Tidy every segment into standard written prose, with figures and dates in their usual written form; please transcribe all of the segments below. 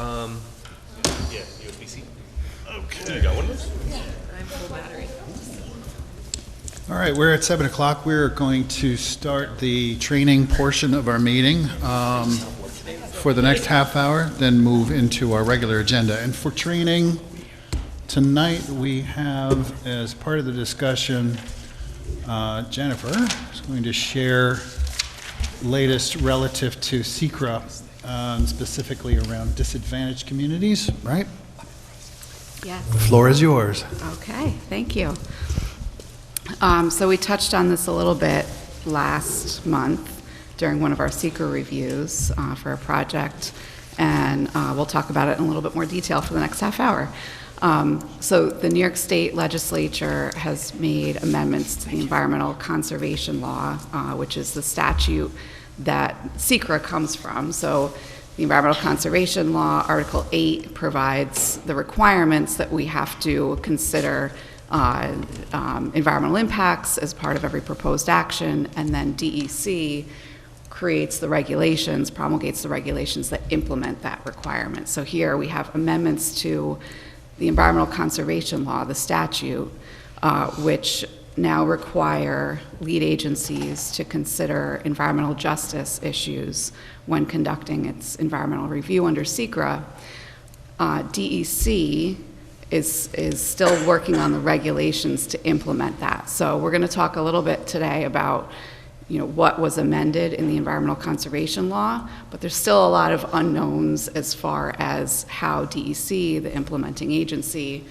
Yeah, USB-C. Okay. You got one of those? I'm full battery. All right, we're at 7 o'clock. We're going to start the training portion of our meeting for the next half hour, then move into our regular agenda. And for training, tonight we have, as part of the discussion, Jennifer is going to share latest relative to SECRA, specifically around disadvantaged communities, right? Yes. The floor is yours. Okay, thank you. So we touched on this a little bit last month during one of our SECRA reviews for a project, and we'll talk about it in a little bit more detail for the next half hour. So the New York State Legislature has made amendments to the Environmental Conservation Law, which is the statute that SECRA comes from. So the Environmental Conservation Law, Article 8, provides the requirements that we have to consider environmental impacts as part of every proposed action, and then DEC creates the regulations, promulgates the regulations that implement that requirement. So here we have amendments to the Environmental Conservation Law, the statute, which now require lead agencies to consider environmental justice issues when conducting its environmental review under SECRA. DEC is still working on the regulations to implement that. So we're going to talk a little bit today about what was amended in the Environmental Conservation Law, but there's still a lot of unknowns as far as how DEC, the implementing agency,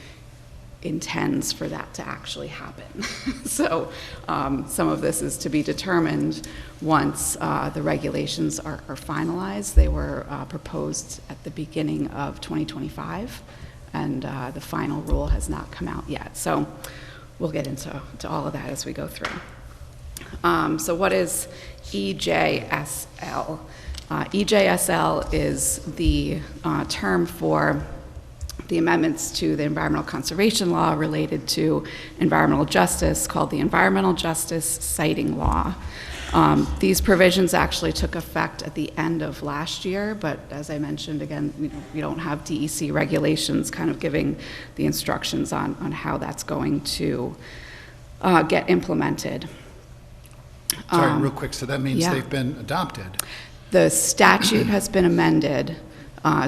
intends for that to actually happen. So some of this is to be determined once the regulations are finalized. They were proposed at the beginning of 2025, and the final rule has not come out yet. So we'll get into all of that as we go through. So what is EJSL? EJSL is the term for the amendments to the Environmental Conservation Law related to environmental justice, called the Environmental Justice Siting Law. These provisions actually took effect at the end of last year, but as I mentioned, again, we don't have DEC regulations kind of giving the instructions on how that's going to get implemented. Sorry, real quick, so that means yeah. they've been adopted. The statute has been amended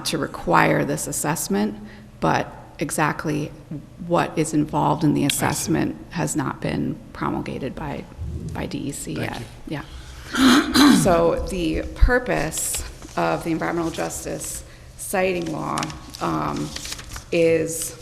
to require this assessment, but exactly what is involved in the assessment has not been promulgated by DEC yet. You. Yeah. So the purpose of the Environmental Justice Siting Law is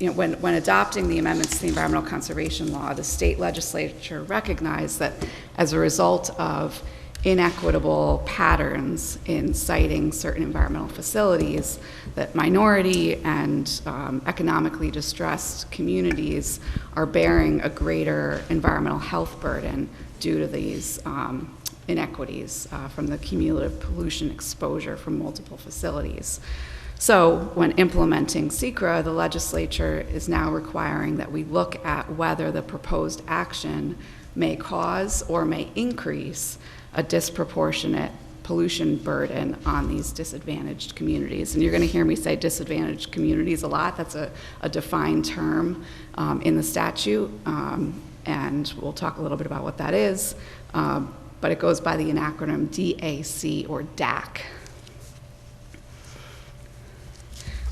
when adopting the amendments to the Environmental Conservation Law, the state legislature recognized that as a result of inequitable patterns in siting certain environmental facilities, that minority and economically distressed communities are bearing a greater environmental health burden due to these inequities from the cumulative pollution exposure from multiple facilities. So when implementing SECRA, the legislature is now requiring that we look at whether the proposed action may cause or may increase a disproportionate pollution burden on these disadvantaged communities. And you're going to hear me say disadvantaged communities a lot. That's a defined term in the statute, and we'll talk a little bit about what that is. But it goes by the acronym DAC or DAC.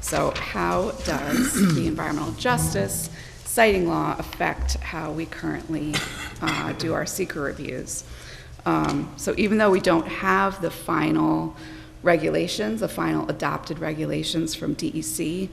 So how does the Environmental Justice Siting Law affect how we currently do our SECRA reviews? So even though we don't have the final regulations, the final adopted regulations from DEC,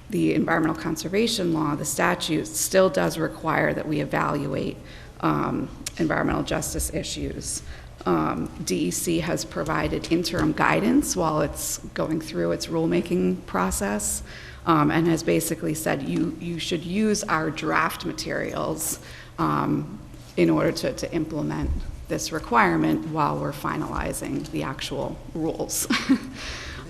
the Environmental Conservation Law, the statute, still does require that we evaluate environmental justice issues. DEC has provided interim guidance while it's going through its rulemaking process, and has basically said you should use our draft materials in order to implement this requirement while we're finalizing the actual rules.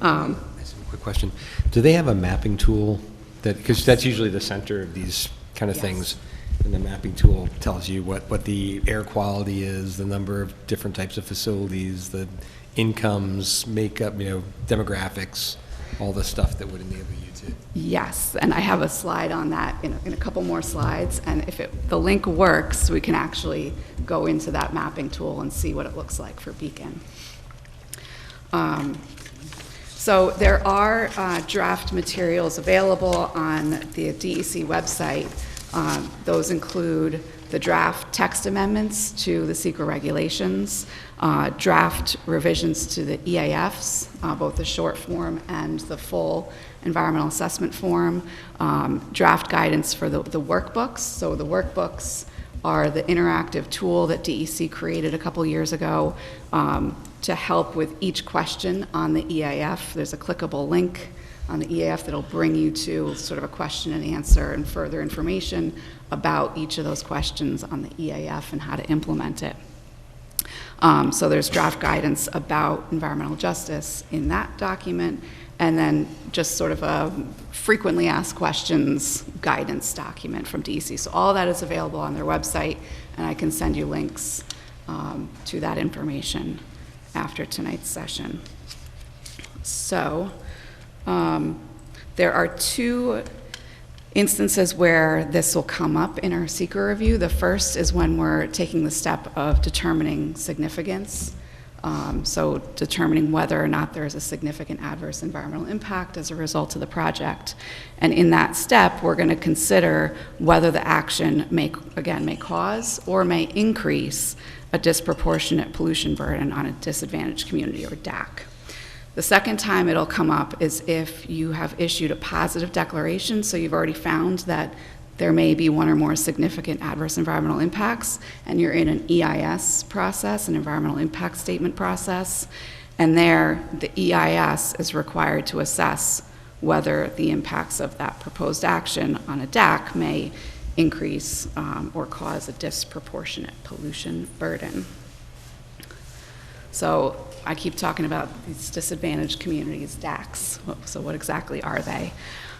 Quick question. Do they have a mapping tool because that's usually the center of these kind of Yes. things, and the mapping tool tells you what the air quality is, the number of different types of facilities, the incomes, makeup, demographics, all the stuff that would enable you to. Yes, and I have a slide on that in a couple more slides, and if the link works, we can actually go into that mapping tool and see what it looks like for Beacon. So there are draft materials available on the DEC website. Those include the draft text amendments to the SEQRA regulations, draft revisions to the EAFs, both the short form and the full environmental assessment form, draft guidance for the workbooks. So the workbooks are the interactive tool that DEC created a couple years ago to help with each question on the EAF. There's a clickable link on the EAF that'll bring you to sort of a question and answer and further information about each of those questions on the EAF and how to implement it. So there's draft guidance about environmental justice in that document, and then just sort of a frequently asked questions guidance document from DEC. So all that is available on their website, and I can send you links to that information after tonight's session. So there are two instances where this will come up in our SEQRA review. The first is when we're taking the step of determining significance. So determining whether or not there is a significant adverse environmental impact as a result of the project. And in that step, we're going to consider whether the action may cause or may increase a disproportionate pollution burden on a disadvantaged community, or DAC. The second time it'll come up is if you have issued a positive declaration, so you've already found that there may be one or more significant adverse environmental impacts, and you're in an EIS process, an environmental impact statement process, and there the EIS is required to assess whether the impacts of that proposed action on a DAC may increase or cause a disproportionate pollution burden. So I keep talking about these disadvantaged communities, DACs. So what exactly are they?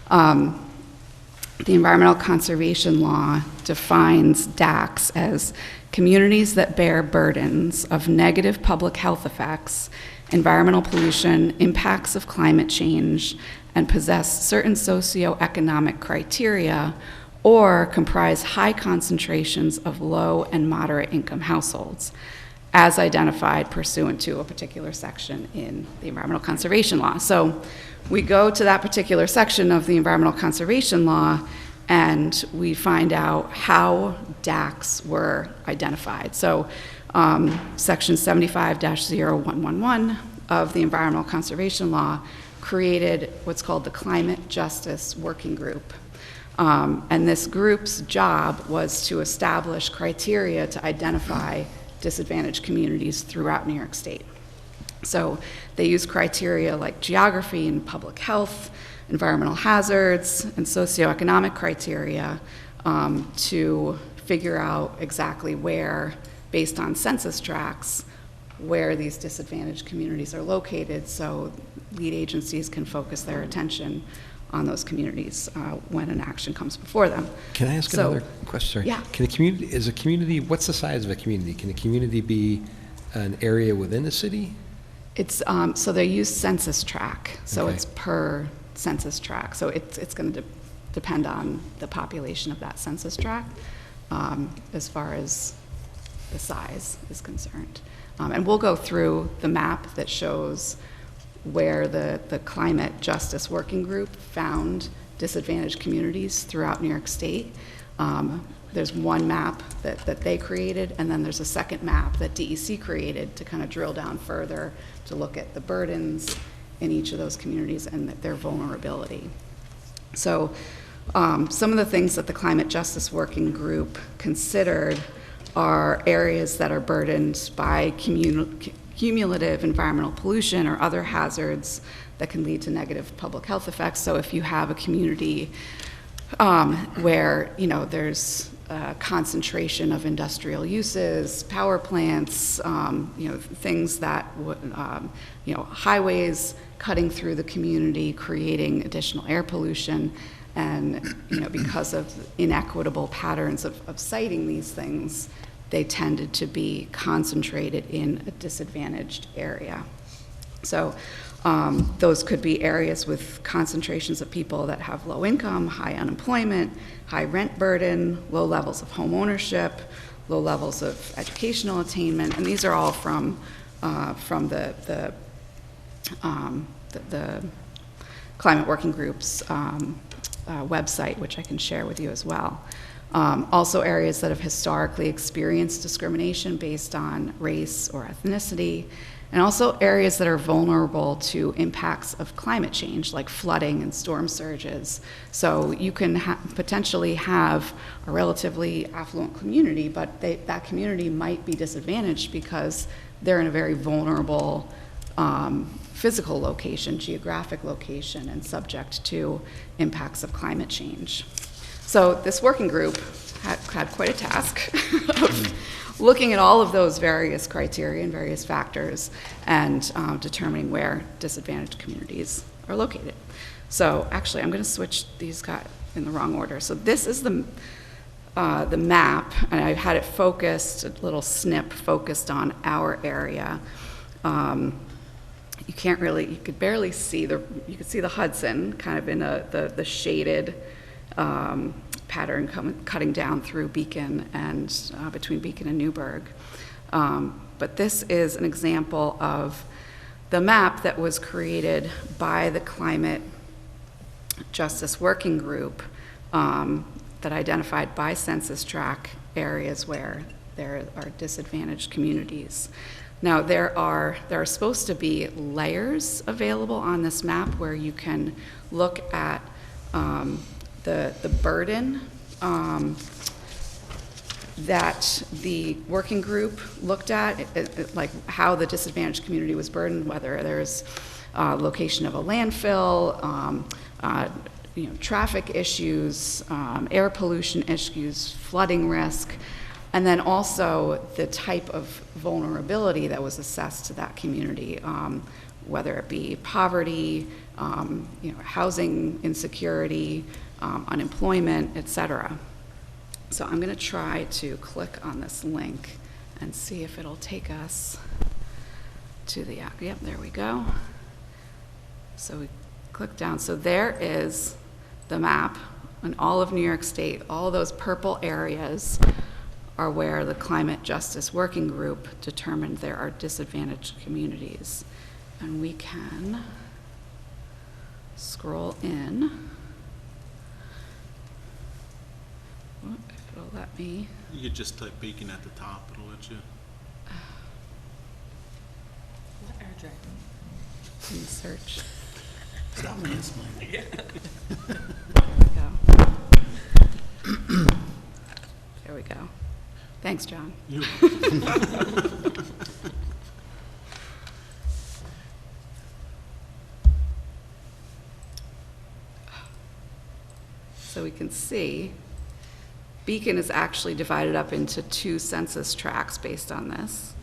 The Environmental Conservation Law defines DACs as communities that bear burdens of negative public health effects, environmental pollution, impacts of climate change, and possess certain socioeconomic criteria or comprise high concentrations of low and moderate income households, as identified pursuant to a particular section in the Environmental Conservation Law. So we go to that particular section of the Environmental Conservation Law and we find out how DACs were identified. So section 75-0111 of the Environmental Conservation Law created what's called the Climate Justice Working Group. And this group's job was to establish criteria to identify disadvantaged communities throughout New York State. So they use criteria like geography and public health, environmental hazards, and socioeconomic criteria to figure out exactly where, based on census tracts, where these disadvantaged communities are located, so lead agencies can focus their attention on those communities when an action comes before them. Can I ask another question? Sorry. Yeah. Can a community, what's the size of a community? Can a community be an area within a city? It's so they use census tract, so Okay. it's per census tract. So it's going to depend on the population of that census tract as far as the size is concerned. And we'll go through the map that shows where the Climate Justice Working Group found disadvantaged communities throughout New York State. There's one map that they created, and then there's a second map that DEC created to kind of drill down further to look at the burdens in each of those communities and their vulnerability. So some of the things that the Climate Justice Working Group considered are areas that are burdened by cumulative environmental pollution or other hazards that can lead to negative public health effects. So if you have a community where there's a concentration of industrial uses, power plants, things that would, highways cutting through the community, creating additional air pollution, and because of inequitable patterns of siting these things, they tended to be concentrated in a disadvantaged area. So those could be areas with concentrations of people that have low income, high unemployment, high rent burden, low levels of home ownership, low levels of educational attainment, and these are all from the Climate Working Group's website, which I can share with you as well. Also areas that have historically experienced discrimination based on race or ethnicity, and also areas that are vulnerable to impacts of climate change, like flooding and storm surges. So you can potentially have a relatively affluent community, but that community might be disadvantaged because they're in a very vulnerable physical location, geographic location, and subject to impacts of climate change. So this working group had quite a task of looking at all of those various criteria and various factors and determining where disadvantaged communities are located. So actually, I'm going to switch, these got in the wrong order. So this is the map, and I had it focused, a little snip focused on our area. You can't really, you could barely see you could see the Hudson kind of in the shaded pattern cutting down through Beacon and between Beacon and Newburgh. But this is an example of the map that was created by the Climate Justice Working Group that identified by census tract areas where there are disadvantaged communities. Now there are supposed to be layers available on this map where you can look at the burden that the working group looked at, like how the disadvantaged community was burdened, whether there's location of a landfill, traffic issues, air pollution issues, flooding risk, and then also the type of vulnerability that was assessed to that community, whether it be poverty, housing insecurity, unemployment, etc. So I'm going to try to click on this link and see if it'll take us to the, yep, there we go. So we click down. So there is the map in all of New York State. All those purple areas are where the Climate Justice Working Group determined there are disadvantaged communities. And we can scroll in. If it'll let me. You could just type Beacon at the top, it'll let you. In search. Stop mansplaining. There we go. Thanks, John. So we can see Beacon is actually divided up into two census tracts based on this.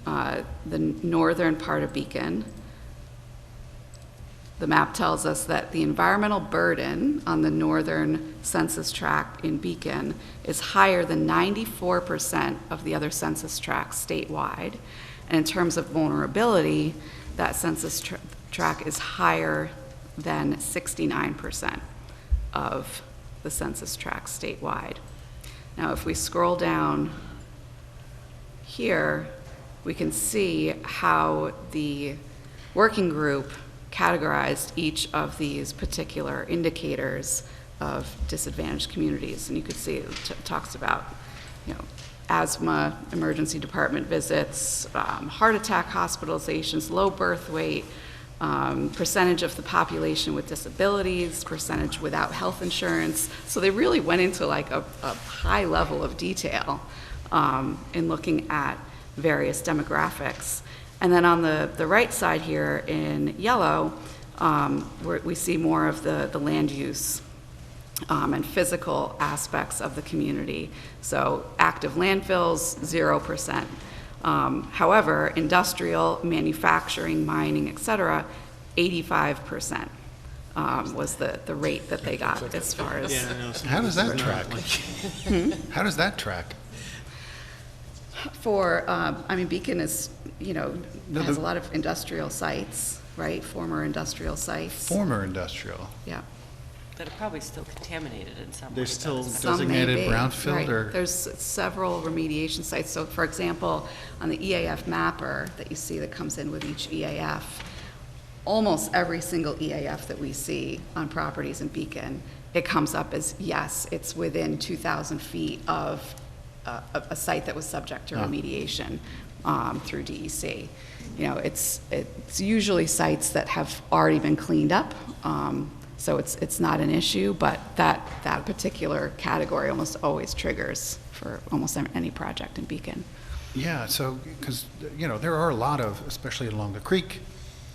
The northern part of Beacon, the map tells us that the environmental burden on the northern census tract in Beacon is higher than 94% of the other census tracts statewide. And in terms of vulnerability, that census tract is higher than 69% of the census tract statewide. Now, if we scroll down here, we can see how the working group categorized each of these particular indicators of disadvantaged communities. And you could see it talks about, asthma, emergency department visits, heart attack hospitalizations, low birth weight, percentage of the population with disabilities, percentage without health insurance. So they really went into like a high level of detail in looking at various demographics. And then on the right side here in yellow, we see more of the land use and physical aspects of the community. So active landfills, 0%. However, industrial, manufacturing, mining, et cetera, 85% was the rate that they got as far as. Yeah, I know. How does that track? How does that track? For, I mean, Beacon is, you know, No, has the- a lot of industrial sites, right? Former industrial sites. Former industrial. Yeah. That are probably still contaminated in some way. They're still Some may designated be, brownfield right. or? There's several remediation sites. So for example, on the EAF mapper that you see that comes in with each EAF, almost every single EAF that we see on properties in Beacon, it comes up as, yes, it's within 2,000 feet of a site that was subject to Oh. remediation through DEC. You know, it's usually sites that have already been cleaned up, so it's not an issue, but that particular category almost always triggers for almost any project in Beacon. Yeah, so, because, you know, there are a lot of, especially along the creek,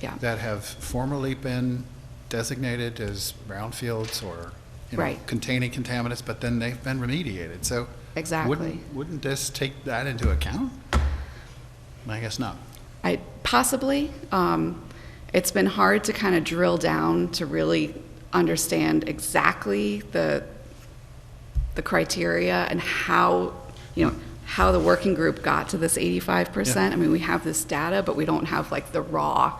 Yeah. that have formerly been designated as brownfields or, you know, Right. containing contaminants, but then they've been remediated, so. Exactly. Wouldn't this take that into account? I guess not. Possibly. It's been hard to kind of drill down to really understand exactly the criteria and how, you know, how the working group got to this 85%. I mean, we have this data, but we don't have like the raw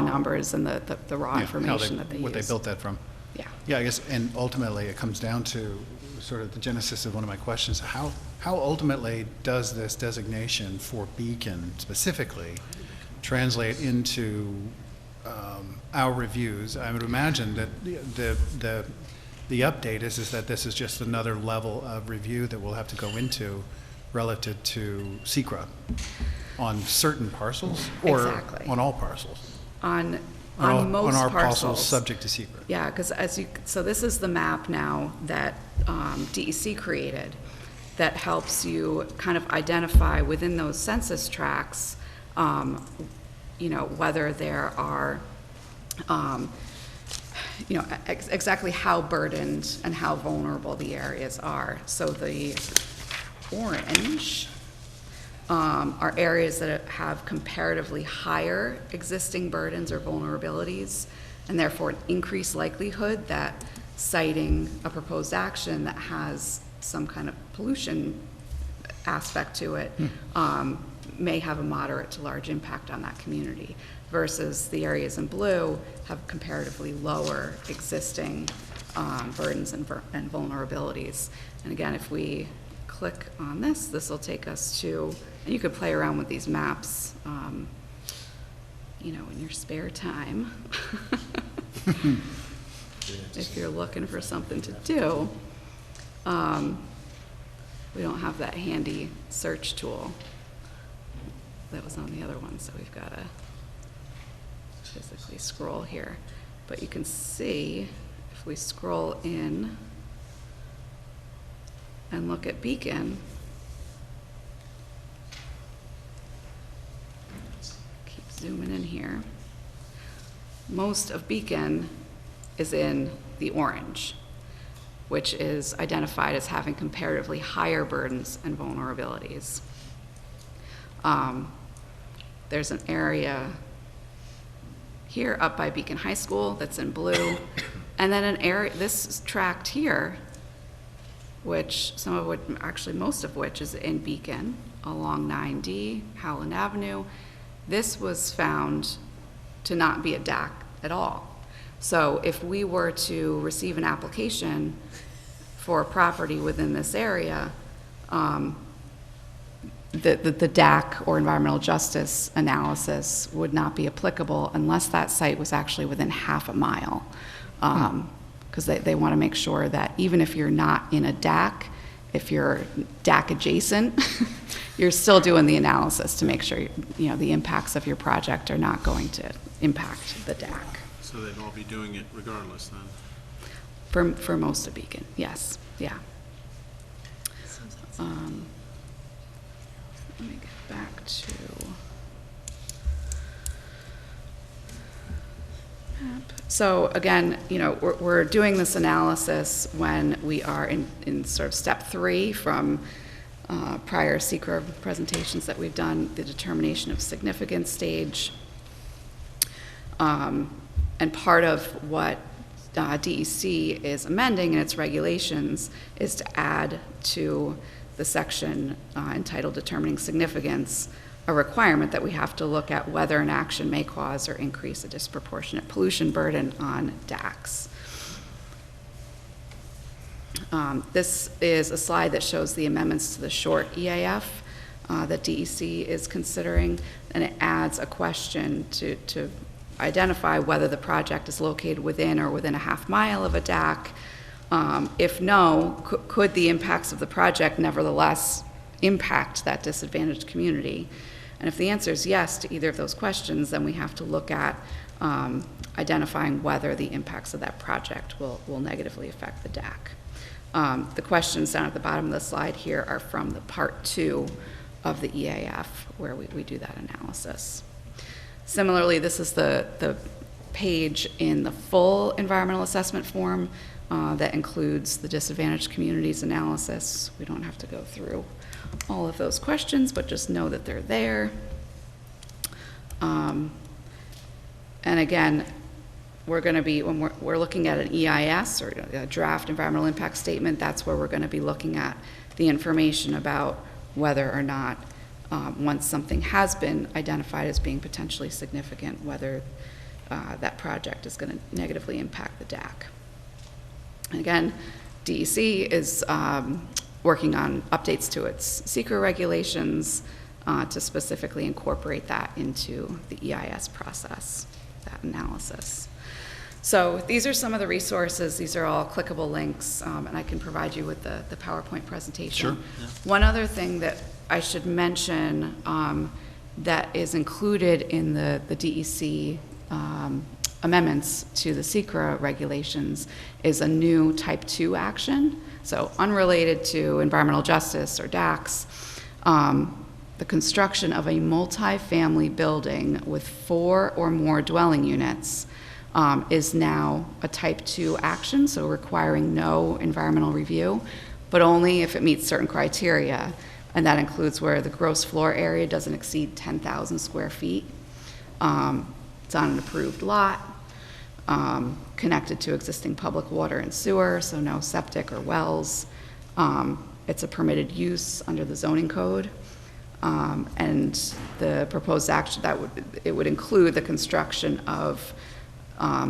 numbers and the raw Yeah, how information that they use. What they built that from. Yeah. Yeah, I guess, and ultimately, it comes down to sort of the genesis of one of my questions. How ultimately does this designation for Beacon specifically translate into our reviews? I would imagine that the update is that this is just another level of review that we'll have to go into relative to SECRA on certain parcels or Exactly. on all parcels? On all- most on our parcels parcels. subject to SECRA. Yeah, because so this is the map now that DEC created that helps you kind of identify within those census tracts, you know, whether there are, you know, exactly how burdened and how vulnerable the areas are. So the orange are areas that have comparatively higher existing burdens or vulnerabilities, and therefore an increased likelihood that citing a proposed action that has some kind of pollution aspect to it may have a moderate to large impact on that community, versus the areas in blue have comparatively lower existing burdens and vulnerabilities. And again, if we click on this, this will take us to, and you could play around with these maps, you know, in your spare time. If you're looking for something to do. We don't have that handy search tool that was on the other one, so we've got to physically scroll here. But you can see, if we scroll in and look at Beacon, keep zooming in here, most of Beacon is in the orange, which is identified as having comparatively higher burdens and vulnerabilities. There's an area here up by Beacon High School that's in blue, and then an area, this tract here, which some of which, actually most of which is in Beacon along 9D, Howland Avenue. This was found to not be a DAC at all. So if we were to receive an application for a property within this area, the DAC or environmental justice analysis would not be applicable unless that site was actually within half a mile. Because they want to make sure that even if you're not in a DAC, if you're DAC adjacent, you're still doing the analysis to make sure you know the impacts of your project are not going to impact the DAC. So they'd all be doing it regardless then? For most of Beacon, yes, yeah. Let me get back to map. So again, you know, we're doing this analysis when we are in sort of step 3 from prior SECRA presentations that we've done, the determination of significance stage. And part of what DEC is amending in its regulations is to add to the section entitled Determining Significance, a requirement that we have to look at whether an action may cause or increase a disproportionate pollution burden on DACs. This is a slide that shows the amendments to the short EAF that DEC is considering, and it adds a question to identify whether the project is located within or within a half mile of a DAC. If no, could the impacts of the project nevertheless impact that disadvantaged community? And if the answer is yes to either of those questions, then we have to look at identifying whether the impacts of that project will negatively affect the DAC. The questions down at the bottom of the slide here are from the part 2 of the EAF, where we do that analysis. Similarly, this is the page in the full environmental assessment form that includes the disadvantaged communities analysis. We don't have to go through all of those questions, but just know that they're there. And again, we're going to be, when we're looking at an EIS or a draft environmental impact statement, that's where we're going to be looking at the information about whether or not, once something has been identified as being potentially significant, whether that project is going to negatively impact the DAC. And again, DEC is working on updates to its SECRA regulations to specifically incorporate that into the EIS process, that analysis. So these are some of the resources. These are all clickable links, and I can provide you with the PowerPoint presentation. Sure. Yeah. One other thing that I should mention that is included in the DEC amendments to the SECRA regulations is a new type 2 action. So unrelated to environmental justice or DACs, the construction of a multi-family building with 4 or more dwelling units is now a type 2 action, so requiring no environmental review, but only if it meets certain criteria. And that includes where the gross floor area doesn't exceed 10,000 square feet. It's on an approved lot, connected to existing public water and sewer, so no septic or wells. It's a permitted use under the zoning code. And the proposed action, it would include the construction of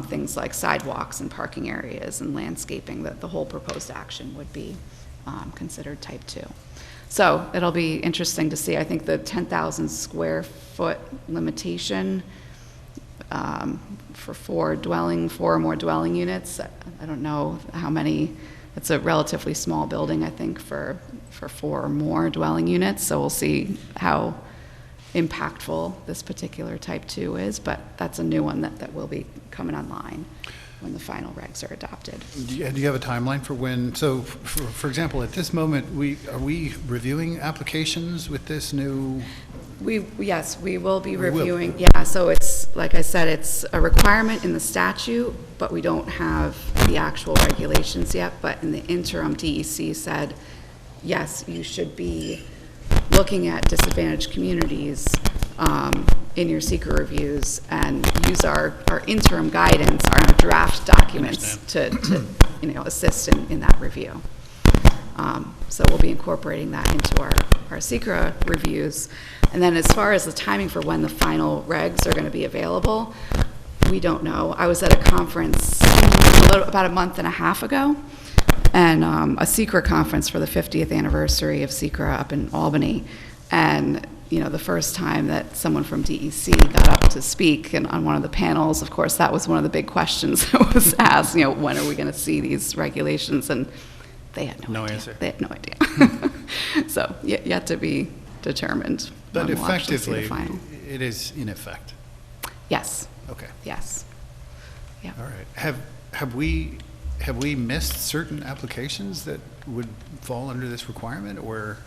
things like sidewalks and parking areas and landscaping. That the whole proposed action would be considered type 2. So it'll be interesting to see. I think the 10,000 square foot limitation for 4 or more dwelling units, I don't know how many. It's a relatively small building, I think, for 4 or more dwelling units. So we'll see how impactful this particular type 2 is, but that's a new one that will be coming online when the final regs are adopted. Do you have a timeline for when, so for example, at this moment, are we reviewing applications with this new? Yes, we will be We will. reviewing. Yeah, so it's, like I said, it's a requirement in the statute, but we don't have the actual regulations yet. But in the interim, DEC said, yes, you should be looking at disadvantaged communities in your SECRA reviews and use our interim guidance, our draft documents to assist in that review. So we'll be incorporating that into our SECRA reviews. And then as far as the timing for when the final regs are going to be available, we don't know. I was at a conference about a month and a half ago, and a SECRA conference for the 50th anniversary of SECRA up in Albany. And the first time that someone from DEC got up to speak and on one of the panels, of course, that was one of the big questions that was asked, when are we going to see these regulations? And they had no idea. answer. They had no idea. So yet to be determined. But when we'll actually see the effectively, final. it is in effect. Yes, Okay. yes. Yeah. All right. Have we missed certain applications that would fall under this requirement, or?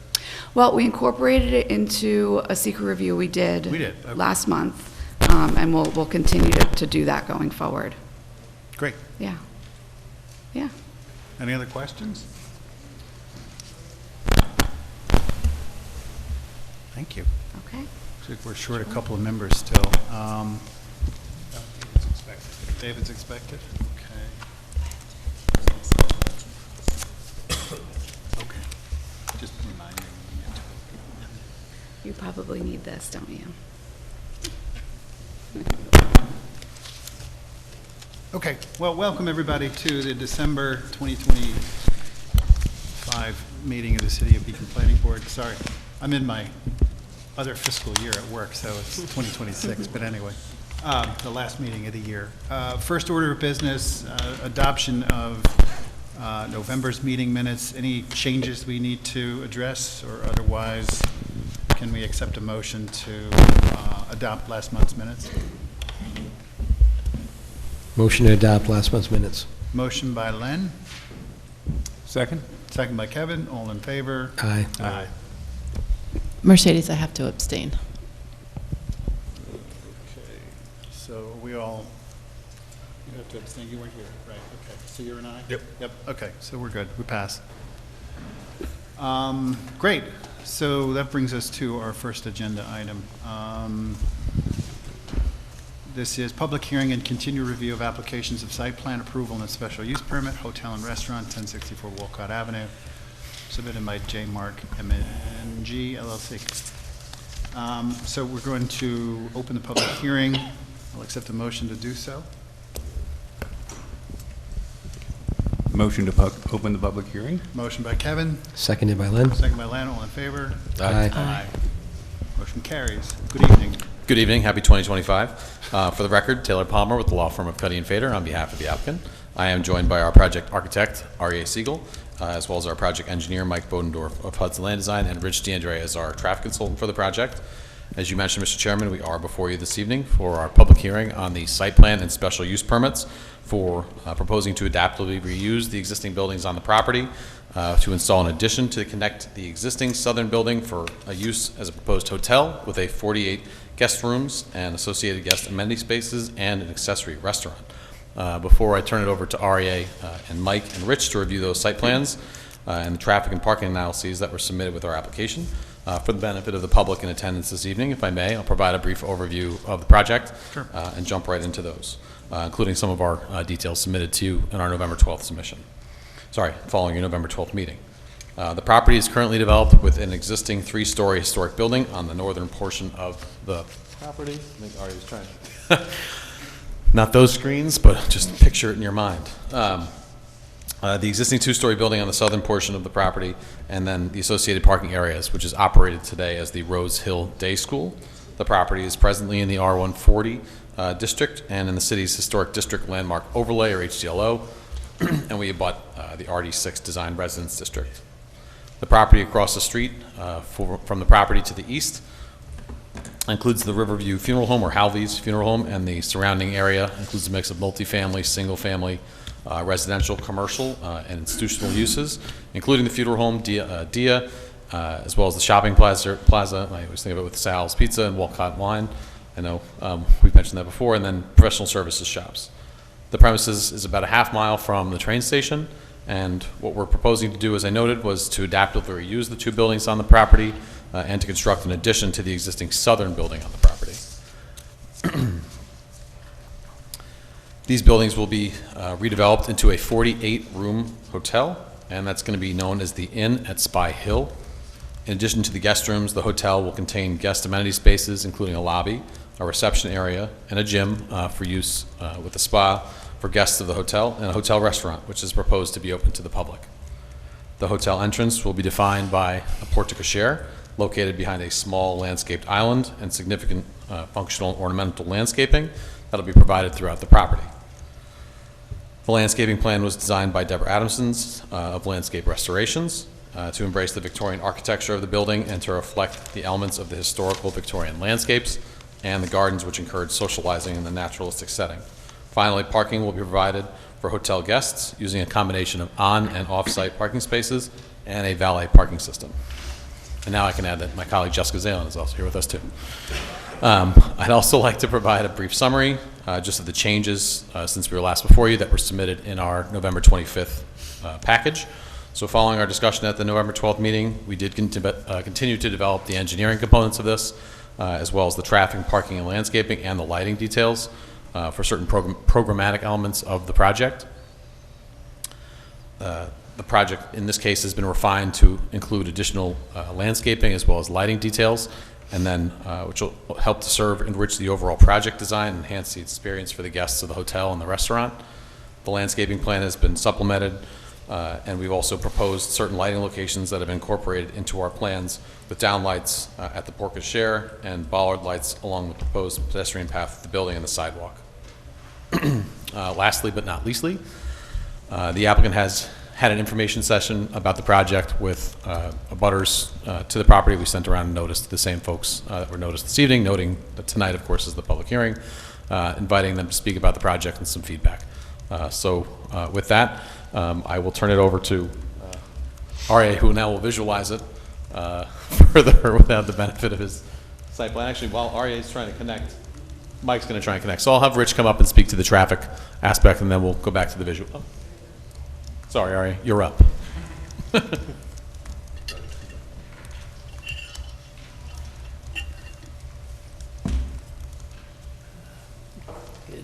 Well, we incorporated it into a SECRA review we did. We did, okay. Last month, and we'll continue to do that going forward. Great. Yeah. Yeah. Any other questions? Thank you. Okay. Looks like we're short a couple of members still. David's expected? Okay. Okay. Just remind me. You probably need this, don't you? Okay, well, welcome everybody to the December 2025 meeting of the City of Beacon Planning Board. Sorry, I'm in my other fiscal year at work, so it's 2026, but anyway, the last meeting of the year. First order of business, adoption of November's meeting minutes. Any changes we need to address, or otherwise, can we accept a motion to adopt last month's minutes? Motion to adopt last month's minutes. Motion by Len, Second? second by Kevin. All in favor? Aye. Aye. Mercedes, I have to abstain. Okay, so we all, you have to abstain, you weren't here, right, okay, so you're an aye? Yep. Yep, okay, so we're good, we pass. Great, so that brings us to our first agenda item. This is public hearing and continued review of applications of site plan approval and special use permit, hotel and restaurant, 1064 Walcott Avenue, submitted by J. Mark MNG LLC. So we're going to open the public hearing. I'll accept a motion to do so. Motion to open the public hearing? Motion by Kevin, Seconded by Len. second by Len, all in favor? Aye. Motion carries. Good evening. Good evening, happy 2025. For the record, Taylor Palmer with the law firm of Cuddy and Fader on behalf of the applicant. I am joined by our project architect, R.E.A. Siegel, as well as our project engineer, Mike Bodendorf of Hudson Land Design, and Rich DeAndrea as our traffic consultant for the project. As you mentioned, Mr. Chairman, we are before you this evening for our public hearing on the site plan and special use permits for proposing to adaptively reuse the existing buildings on the property to install an addition to connect the existing southern building for a use as a proposed hotel with a 48 guest rooms and associated guest amenity spaces and an accessory restaurant. Before I turn it over to REA and Mike and Rich to review those site plans and the traffic and parking analyses that were submitted with our application, for the benefit of the public in attendance this evening, if I may, I'll provide a brief overview of the project and jump right into those, including some of our details submitted to you in our November 12th submission. Sorry, following your November 12th meeting. The property is currently developed with an existing 3-story historic building on the northern portion of the property. I think Ari was trying to not those screens, but just picture it in your mind. The existing 2-story building on the southern portion of the property, and then the associated parking areas, which is operated today as the Rose Hill Day School. The property is presently in the R140 district and in the city's historic district landmark overlay, or HDLO, and we abut the RD6 Design Residence District. The property across the street from the property to the east includes the Riverview Funeral Home, or Halvey's Funeral Home, and the surrounding area includes a mix of multifamily, single-family, residential, commercial, and institutional uses, including the funeral home, Dia, as well as the shopping plaza. I always think of it with Sal's Pizza and Walcott Wine. I know we've mentioned that before, and then professional services shops. The premises is about a half mile from the train station, and what we're proposing to do, as I noted, was to adaptively reuse the 2 buildings on the property and to construct an addition to the existing southern building on the property. These buildings will be redeveloped into a 48-room hotel, and that's going to be known as the Inn at Spy Hill. In addition to the guest rooms, the hotel will contain guest amenity spaces, including a lobby, a reception area, and a gym for use with a spa for guests of the hotel, and a hotel restaurant, which is proposed to be open to the public. The hotel entrance will be defined by a porte cochere located behind a small landscaped island and significant functional ornamental landscaping that will be provided throughout the property. The landscaping plan was designed by Deborah Adamsons of Landscape Restorations to embrace the Victorian architecture of the building and to reflect the elements of the historical Victorian landscapes and the gardens, which encourage socializing in the naturalistic setting. Finally, parking will be provided for hotel guests using a combination of on- and off-site parking spaces and a valet parking system. And now I can add that my colleague Jessica Zalin is also here with us too. I'd also like to provide a brief summary just of the changes since we were last before you that were submitted in our November 25th package. So following our discussion at the November 12th meeting, we did continue to develop the engineering components of this, as well as the traffic, parking, and landscaping, and the lighting details for certain programmatic elements of the project. The project, in this case, has been refined to include additional landscaping as well as lighting details, and then, which will help to serve, enrich the overall project design, enhance the experience for the guests of the hotel and the restaurant. The landscaping plan has been supplemented, and we've also proposed certain lighting locations that have been incorporated into our plans with downlights at the porte cochere and bollard lights along the proposed pedestrian path of the building and the sidewalk. Lastly, but not leastly, the applicant has had an information session about the project with abutters to the property. We sent around a notice to the same folks that were noticed this evening, noting that tonight, of course, is the public hearing, inviting them to speak about the project and some feedback. So with that, I will turn it over to RA, who now will visualize it further without the benefit of his site plan. Actually, while RA is trying to connect, Mike's going to try and connect. So I'll have Rich come up and speak to the traffic aspect, and then we'll go back to the visual. Oh. Sorry, RA, you're up. Good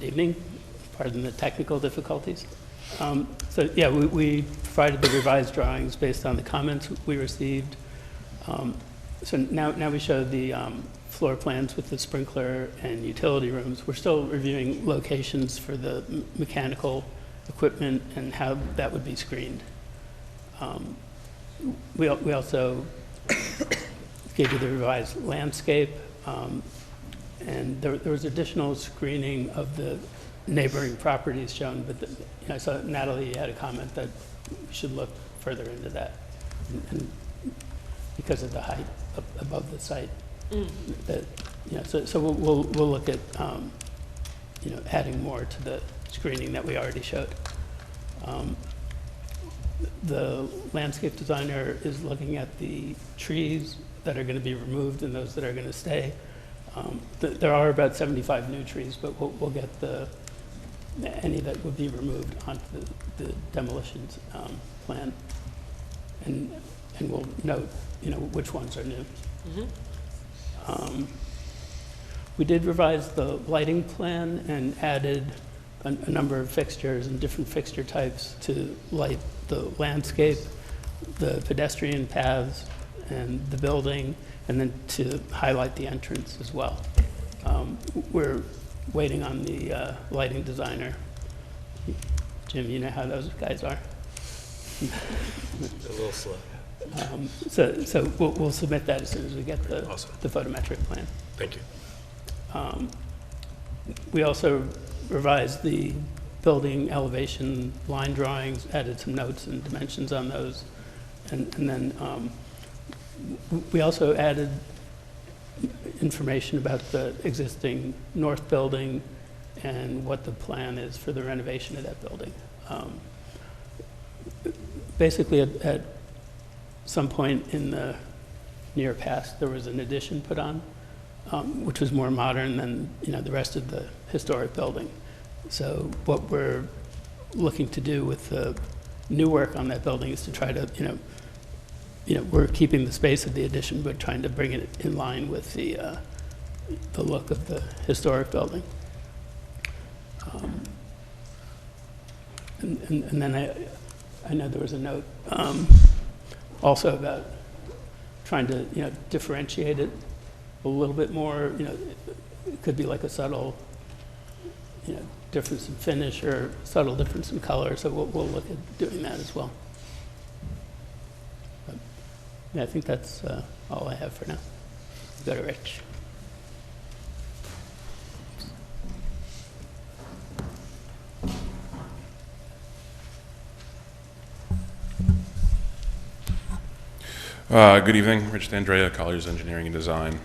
evening. Pardon the technical difficulties. So yeah, we provided the revised drawings based on the comments we received. So now we show the floor plans with the sprinkler and utility rooms. We're still reviewing locations for the mechanical equipment and how that would be screened. We also gave you the revised landscape, and there was additional screening of the neighboring properties shown, but I saw Natalie had a comment that we should look further into that, and because of the height above the site. That, so we'll look at adding more to the screening that we already showed. The landscape designer is looking at the trees that are going to be removed and those that are going to stay. There are about 75 new trees, but we'll get any that would be removed onto the demolitions plan, and we'll note which ones are new. We did revise the lighting plan and added a number of fixtures and different fixture types to light the landscape, the pedestrian paths, and the building, and then to highlight the entrance as well. We're waiting on the lighting designer. Jim, you know how those guys are. A little slow. So we'll submit that as soon as we get the photometric plan. Thank you. We also revised the building elevation line drawings, added some notes and dimensions on those, and then we also added information about the existing north building and what the plan is for the renovation of that building. Basically, at some point in the near past, there was an addition put on, which was more modern than the rest of the historic building. So what we're looking to do with the new work on that building is to try to, we're keeping the space of the addition, but trying to bring it in line with the look of the historic building. And then I know there was a note also about trying to differentiate it a little bit more. It could be like a subtle difference in finish or subtle difference in color. So we'll look at doing that as well. But, yeah, I think that's all I have for now. Go to Rich. Good evening, Rich D'Andrea, Colliers Engineering and Design.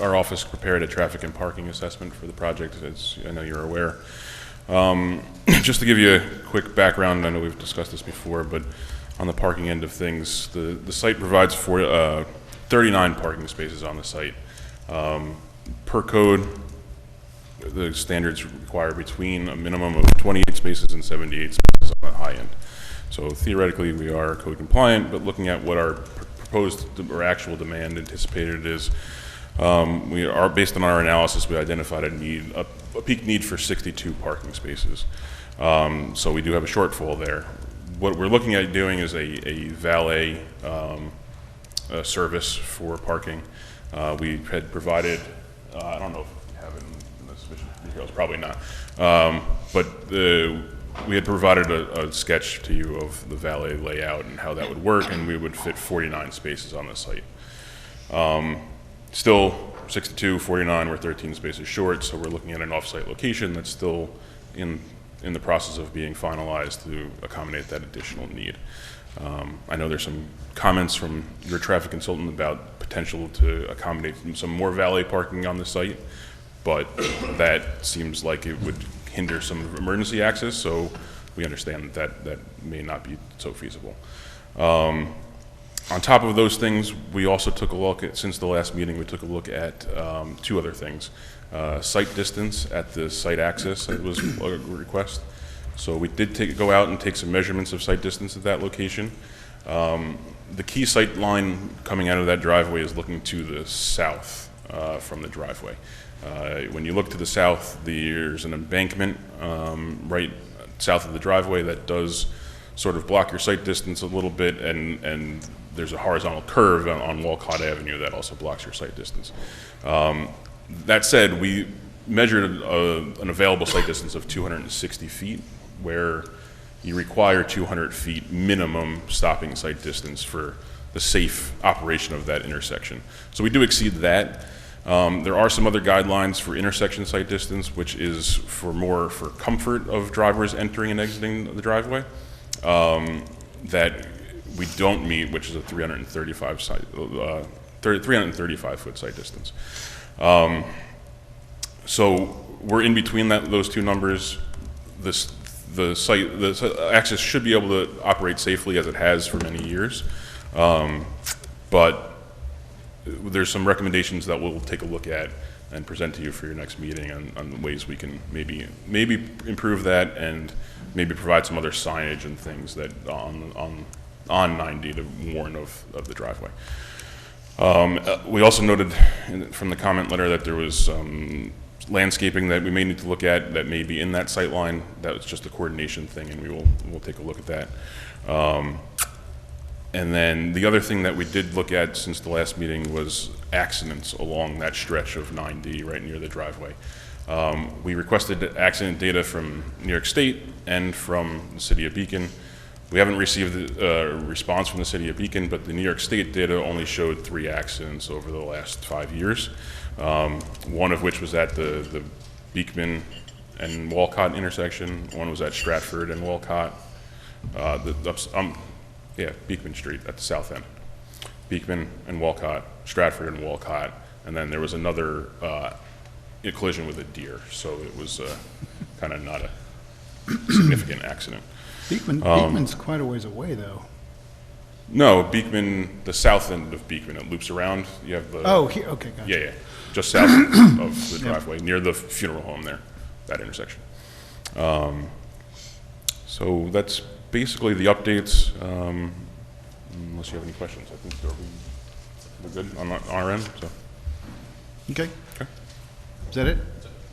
Our office prepared a traffic and parking assessment for the project, as I know you're aware. Just to give you a quick background, I know we've discussed this before, but on the parking end of things, the site provides for 39 parking spaces on the site. Per code, the standards require between a minimum of 28 spaces and 78 spaces on the high end. So theoretically, we are code compliant, but looking at what our proposed or actual demand anticipated is, we are, based on our analysis, we identified a peak need for 62 parking spaces. So we do have a shortfall there. What we're looking at doing is a valet service for parking. We had provided, I don't know if we have it in the sufficient details, probably not, but we had provided a sketch to you of the valet layout and how that would work, and we would fit 49 spaces on the site. Still 62, 49, we're 13 spaces short, so we're looking at an off-site location that's still in the process of being finalized to accommodate that additional need. I know there's some comments from your traffic consultant about potential to accommodate some more valet parking on the site, but that seems like it would hinder some emergency access, so we understand that may not be so feasible. On top of those things, we also took a look at, since the last meeting, we took a look at 2 other things. Site distance at the site access was a request. So we did go out and take some measurements of site distance at that location. The key sight line coming out of that driveway is looking to the south from the driveway. When you look to the south, there's an embankment right south of the driveway that does sort of block your sight distance a little bit, and there's a horizontal curve on Walcott Avenue that also blocks your sight distance. That said, we measured an available sight distance of 260 feet, where you require 200 feet minimum stopping sight distance for the safe operation of that intersection. So we do exceed that. There are some other guidelines for intersection sight distance, which is more for comfort of drivers entering and exiting the driveway, that we don't meet, which is a 335 foot sight distance. So we're in between those 2 numbers. The access should be able to operate safely as it has for many years, but there's some recommendations that we'll take a look at and present to you for your next meeting on ways we can maybe improve that, and maybe provide some other signage and things that on 90 to warn of the driveway. We also noted from the comment letter that there was landscaping that we may need to look at that may be in that sight line. That was just a coordination thing, and we'll take a look at that. And then the other thing that we did look at since the last meeting was accidents along that stretch of 9D right near the driveway. We requested accident data from New York State and from the City of Beacon. We haven't received a response from the City of Beacon, but the New York State data only showed 3 accidents over the last 5 years. One of which was at the Beekman and Walcott intersection. One was at Stratford and Walcott. Beekman Street at the south end. Beekman and Walcott, Stratford and Walcott, and then there was another collision with a deer. So it was kind of not a significant accident. Beekman's quite a ways away, though. No, Beekman, the south end of Beekman, it loops around. You have the. Oh, here, okay, gotcha. Yeah, just south of the driveway, near the funeral home there, that intersection. So that's basically the updates. Unless you have any questions, I think we're good on our end. So. Okay. Is that it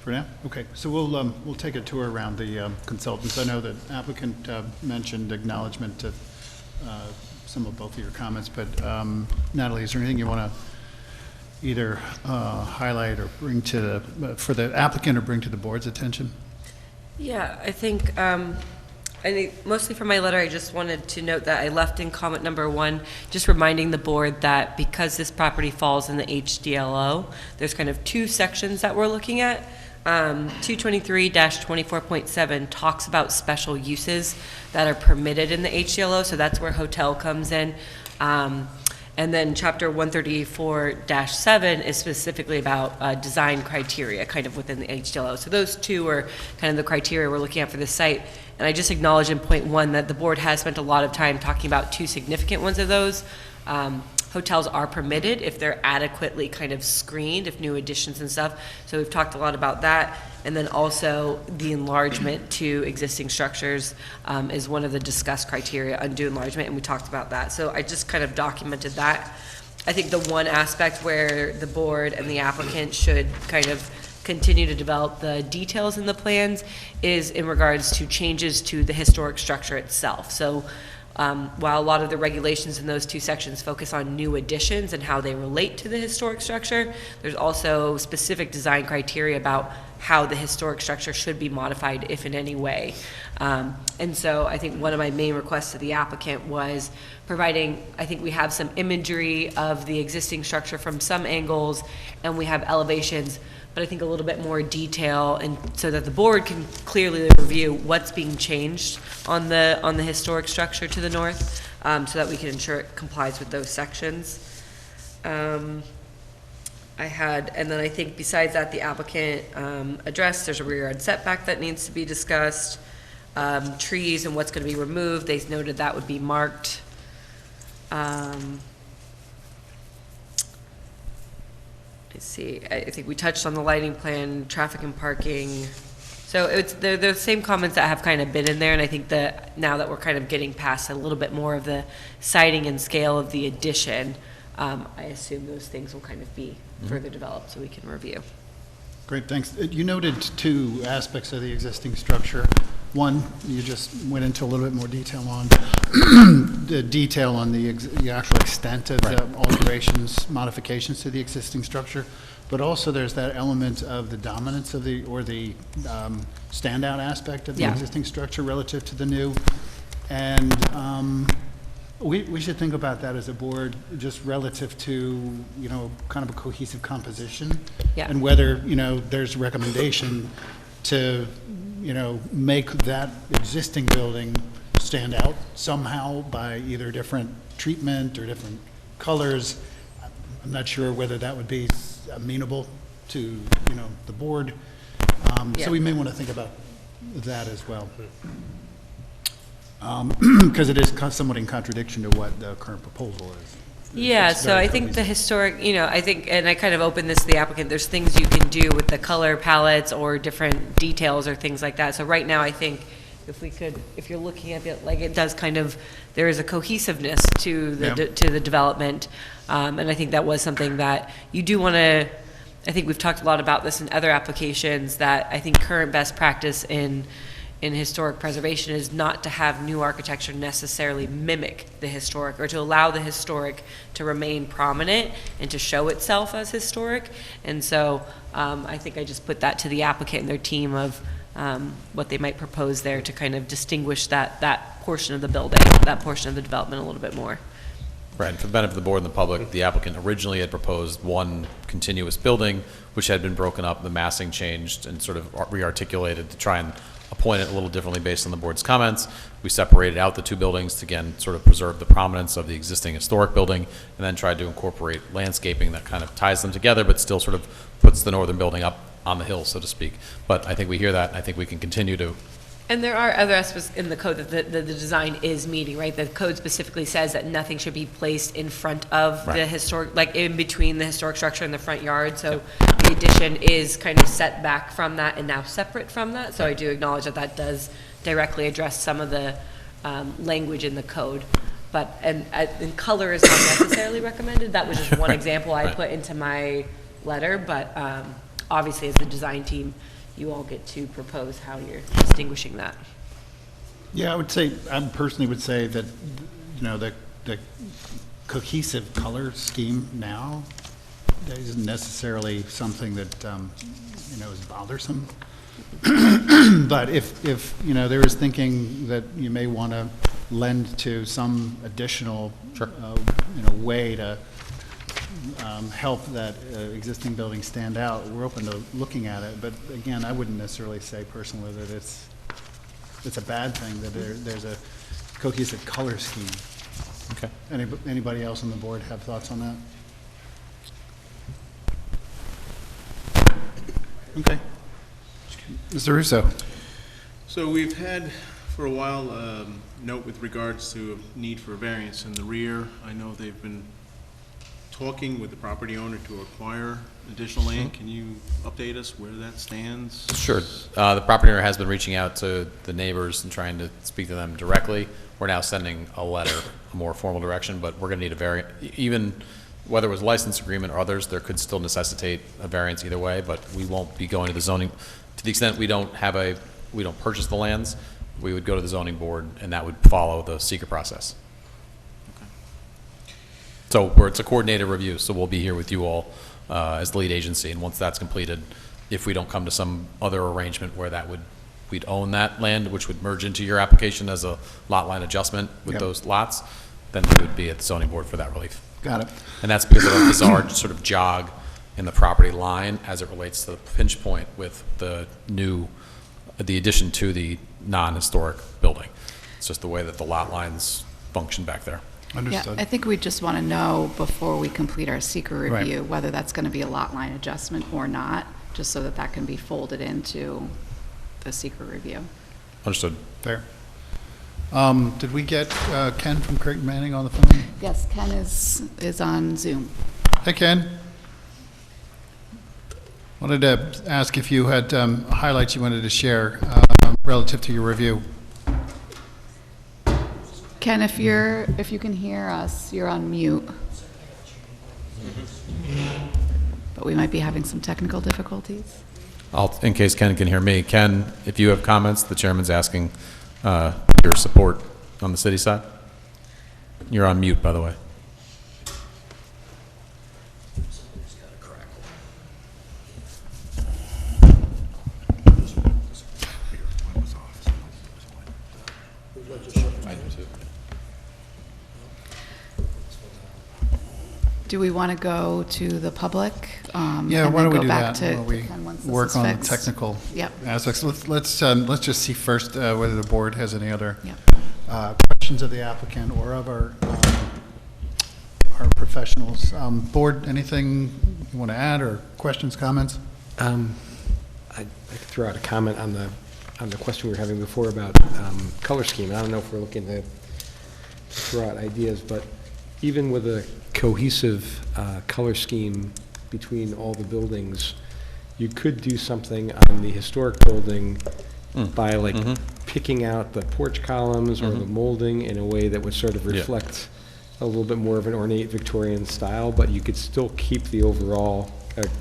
for now? Okay. So we'll take a tour around the consultants. I know the applicant mentioned acknowledgement to some of both of your comments, but Natalie, is there anything you want to either highlight or bring to for the applicant or bring to the board's attention? Yeah, I think mostly for my letter, I just wanted to note that I left in comment number 1, just reminding the board that because this property falls in the HDLO, there's kind of 2 sections that we're looking at. 223-24.7 talks about special uses that are permitted in the HDLO, so that's where hotel comes in. And then chapter 134-7 is specifically about design criteria kind of within the HDLO. So those 2 are kind of the criteria we're looking at for this site. And I just acknowledge in point 1 that the board has spent a lot of time talking about 2 significant ones of those. Hotels are permitted if they're adequately kind of screened, if new additions and stuff. So we've talked a lot about that. And then also the enlargement to existing structures is one of the discussed criteria, undue enlargement, and we talked about that. So I just kind of documented that. I think the one aspect where the board and the applicant should kind of continue to develop the details in the plans is in regards to changes to the historic structure itself. So while a lot of the regulations in those two sections focus on new additions and how they relate to the historic structure, there's also specific design criteria about how the historic structure should be modified, if in any way. And so I think one of my main requests to the applicant was providing, I think we have some imagery of the existing structure from some angles, and we have elevations, but I think a little bit more detail, and so that the board can clearly review what's being changed on the historic structure to the north, so that we can ensure it complies with those sections. And then I think besides that, the applicant addressed there's a rear yard setback that needs to be discussed, trees and what's going to be removed. They noted that would be marked. Let's see, I think we touched on the lighting plan, traffic and parking. So they're the same comments that have kind of been in there, and I think that now that we're kind of getting past a little bit more of the siting and scale of the addition, I assume those things will kind of be further developed so we can review. Great, thanks. You noted two aspects of the existing structure. One, you just went into a little bit more detail on the detail on the actual extent of the alterations, modifications to the existing structure, but also there's that element of the dominance of the standout aspect of the existing structure relative to the new. And we should think about that as a board, just relative to, kind of a cohesive composition. Yeah. And whether, there's recommendation to, make that existing building stand out somehow by either different treatment or different colors. I'm not sure whether that would be amenable to, the board. So we may want to think about that as well. Because it is somewhat in contradiction to what the current proposal is. Yeah, It's so very I think the cohesive. historic, I think, and I kind of opened this to the applicant, there's things you can do with the color palettes or different details or things like that. So right now, I think if you're looking at it, like it does kind of, there is a cohesiveness to the development. And I think that was something that you do want to, I think we've talked a lot about this in other applications, that I think current best practice in historic preservation is not to have new architecture necessarily mimic the historic, or to allow the historic to remain prominent and to show itself as historic. And so I think I just put that to the applicant and their team of what they might propose there to kind of distinguish that portion of the building, that portion of the development a little bit more. Right, and for the benefit of the board and the public, the applicant originally had proposed one continuous building, which had been broken up, the massing changed and sort of re-articulated to try and appoint it a little differently based on the board's comments. We separated out the two buildings to, again, sort of preserve the prominence of the existing historic building, and then tried to incorporate landscaping that kind of ties them together, but still sort of puts the northern building up on the hill, so to speak. But I think we hear that, and I think we can continue to. And there are other aspects in the code that the design is meeting, right? The code specifically says that nothing should be placed in front of the historic, like in between the historic structure and the front yard. So the addition is kind of set back from that and now separate from that. So I do acknowledge that that does directly address some of the language in the code. But, and color is not necessarily recommended. That was just one example I put into my letter. But obviously as the design team, you all get to propose how you're distinguishing that. Yeah, I personally would say that, the cohesive color scheme now isn't necessarily something that, is bothersome. But if there is thinking that you may want to lend to some additional, way to help that existing building stand out, we're open to looking at it. But again, I wouldn't necessarily say personally that it's a bad thing that there's a cohesive color scheme. Okay. Anybody else on the board have thoughts on that? Okay. Mr. Russo. So we've had for a while note with regards to a need for a variance in the rear. I know they've been talking with the property owner to acquire additional land. Can you update us where that stands? Sure. The property owner has been reaching out to the neighbors and trying to speak to them directly. We're now sending a letter, a more formal direction, but we're going to need a variance. Even whether it was a license agreement or others, there could still necessitate a variance either way, but we won't be going to the zoning. To the extent we don't purchase the lands, we would go to the zoning board, and that would follow the seeker process. So it's a coordinated review, so we'll be here with you all as the lead agency, and once that's completed, if we don't come to some other arrangement where we'd own that land, which would merge into your application as a lot line adjustment with Yep. those lots, then we would be at the zoning board for that relief. Got it. And that's because of a bizarre sort of jog in the property line as it relates to the pinch point with the addition to the non-historic building. It's just the way that the lot lines function back there. Yeah, Understood. I think we just want to know before we complete our seeker Right. review, whether that's going to be a lot line adjustment or not, just so that that can be folded into the seeker review. Understood. Fair. Did we get Ken from Creighton Manning on the phone? Yes, Ken is on Zoom. Hey, Ken. Wanted to ask if you had highlights you wanted to share relative to your review. Ken, if you can hear us, you're on mute. But we might be having some technical difficulties. In case Ken can hear me, Ken, if you have comments, the chairman's asking your support on the city side. You're on mute, by the way. Do we want to go to the public? Yeah, and why then don't we go do back that to while we Ken once this work is on the fixed? technical Yep. aspects? Let's just see first whether the board has any other Yep. questions of the applicant or of our professionals. Board, anything you want to add or questions, comments? I could throw out a comment on the question we were having before about color scheme. I don't know if we're looking to throw out ideas, but even with a cohesive color scheme between all the buildings, you could do something on the historic building by like picking out the porch columns or the molding in a way that would sort of reflect a little bit more of an ornate Victorian style, but you could still keep the overall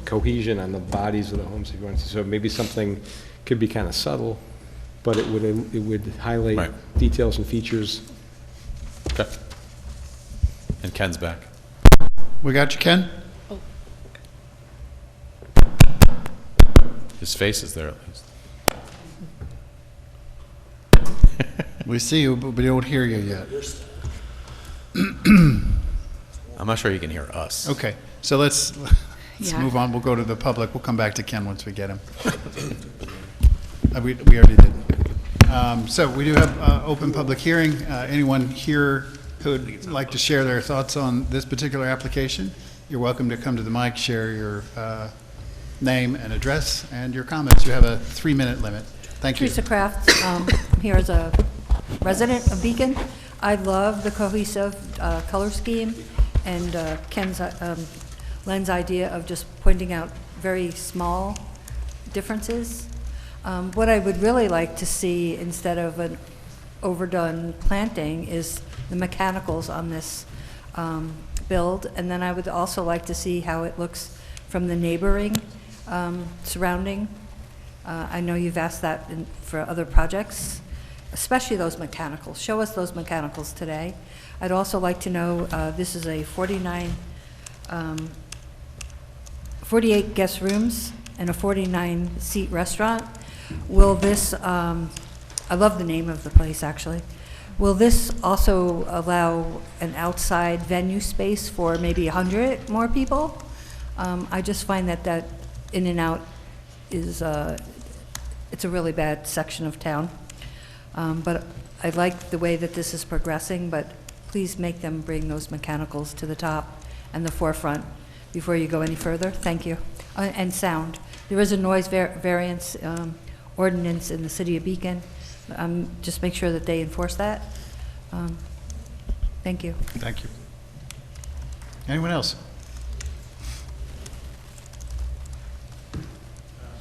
cohesion on the bodies of the homes if you wanted to. So maybe something could be kind of subtle, but it would highlight details and features. Okay. And Ken's back. We got you, Ken? His face is there at least. We see you, but we don't hear you yet. I'm not sure you can hear us. Okay, so let's Yeah. move on. We'll go to the public. We'll come back to Ken once we get him. We already did. So we do have open public hearing. Anyone here who would like to share their thoughts on this particular application, you're welcome to come to the mic, share your name and address and your comments. You have a 3-minute limit. Thank you. Teresa Kraft, here as a resident of Beacon. I love the cohesive color scheme and Len's idea of just pointing out very small differences. What I would really like to see instead of an overdone planting is the mechanicals on this build, and then I would also like to see how it looks from the neighboring surrounding. I know you've asked that for other projects, especially those mechanicals. Show us those mechanicals today. I'd also like to know, this is a 48 guest rooms and a 49-seat restaurant. Will this, I love the name of the place, actually. Will this also allow an outside venue space for maybe 100 more people? I just find that in and out is, it's a really bad section of town. But I like the way that this is progressing, but please make them bring those mechanicals to the top and the forefront before you go any further. Thank you. And sound. There is a noise variance ordinance in the city of Beacon. Just make sure that they enforce that. Thank you. Thank you. Anyone else?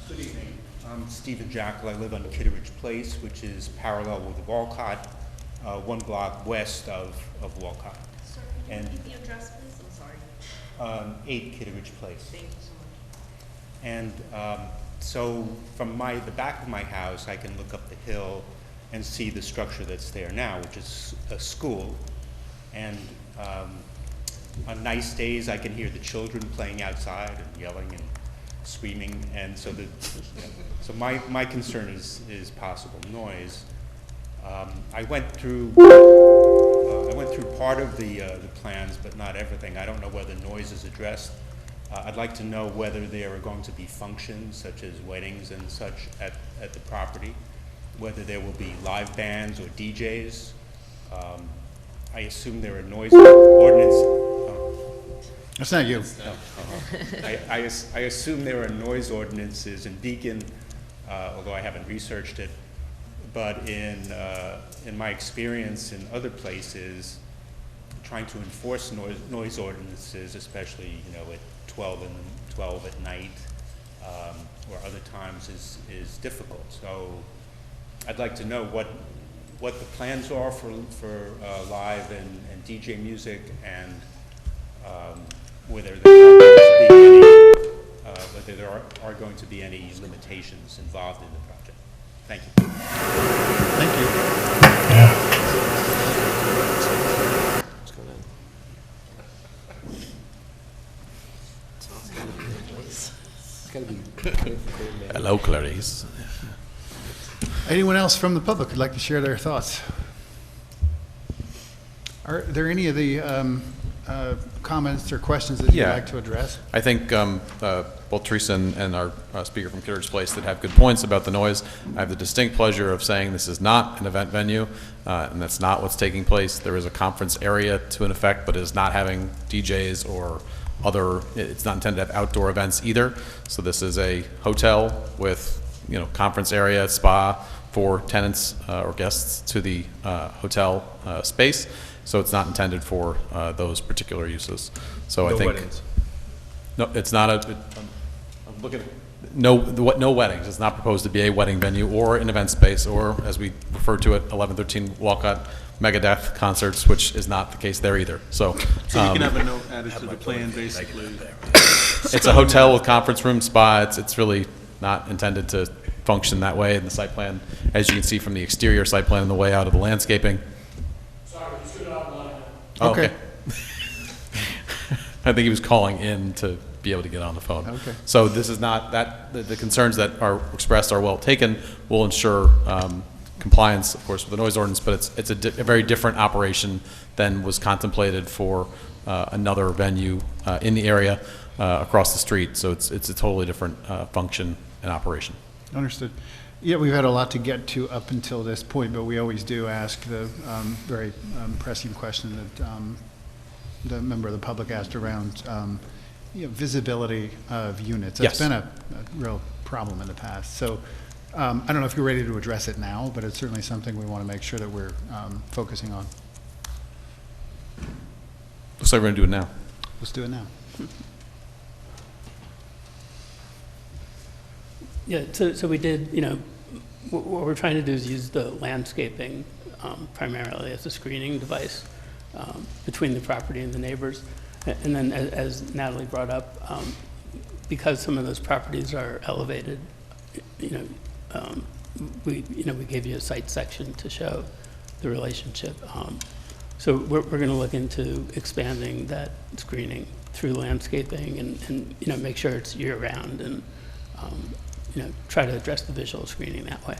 Good evening. I'm Stephen Jackal. I live on Kitteridge Place, which is parallel with Walcott, 1 block west of Walcott. Sir, can you repeat the address, please? I'm sorry. 8 Kitteridge Place. Thank you so much. And so from the back of my house, I can look up the hill and see the structure that's there now, which is a school. And on nice days, I can hear the children playing outside and yelling and screaming, and so so my concern is possible noise. I went through part of the plans, but not everything. I don't know whether noise is addressed. I'd like to know whether there are going to be functions such as weddings and such at the property, whether there will be live bands or DJs. I assume there are noise ordinance. That's not you. I assume there are noise ordinances in Beacon, although I haven't researched it. But in my experience in other places, trying to enforce noise ordinances, especially at 12 at night or other times, is difficult. So I'd like to know what the plans are for live and DJ music, and whether there are going to be any limitations involved in the project. Thank you. Thank you. What's going on? It's got to be clear for code, man. Hello, Clarice. Anyone else from the public who'd like to share their thoughts? Are there any of the comments or questions that you'd Yeah. like to address? I think both Teresa and our speaker from Kitteridge Place did have good points about the noise. I have the distinct pleasure of saying this is not an event venue, and that's not what's taking place. There is a conference area to an effect, but it is not having DJs or other, it's not intended to have outdoor events either. So this is a hotel with, conference area, spa for tenants or guests to the hotel space. So it's not intended for those particular uses. So I think weddings. no, it's not a. I'm looking. No weddings. It's not proposed to be a wedding venue or an event space, or as we refer to it, 1113 Walcott Megadeth concerts, which is not the case there either. So So you can have a note added to the plan, basically. it's a hotel with conference room, spa. It's really not intended to function that way in the site plan, as you can see from the exterior site plan and the way out of the landscaping. Oh, Okay. I think he was calling in to be able to get on the phone. Okay. So this is not, the concerns that are expressed are well taken. We'll ensure compliance, of course, with the noise ordinance, but it's a very different operation than was contemplated for another venue in the area across the street. So it's a totally different function and operation. Understood. Yeah, we've had a lot to get to up until this point, but we always do ask the very pressing question that the member of the public asked around visibility of units. That's Yes. been a real problem in the past. So I don't know if you're ready to address it now, but it's certainly something we want to make sure that we're focusing on. Looks like we're going to do it now. Let's do it now. Yeah, so we did, what we're trying to do is use the landscaping primarily as a screening device between the property and the neighbors. And then as Natalie brought up, because some of those properties are elevated, we gave you a site section to show the relationship. So we're going to look into expanding that screening through landscaping and make sure it's year-round and, try to address the visual screening that way.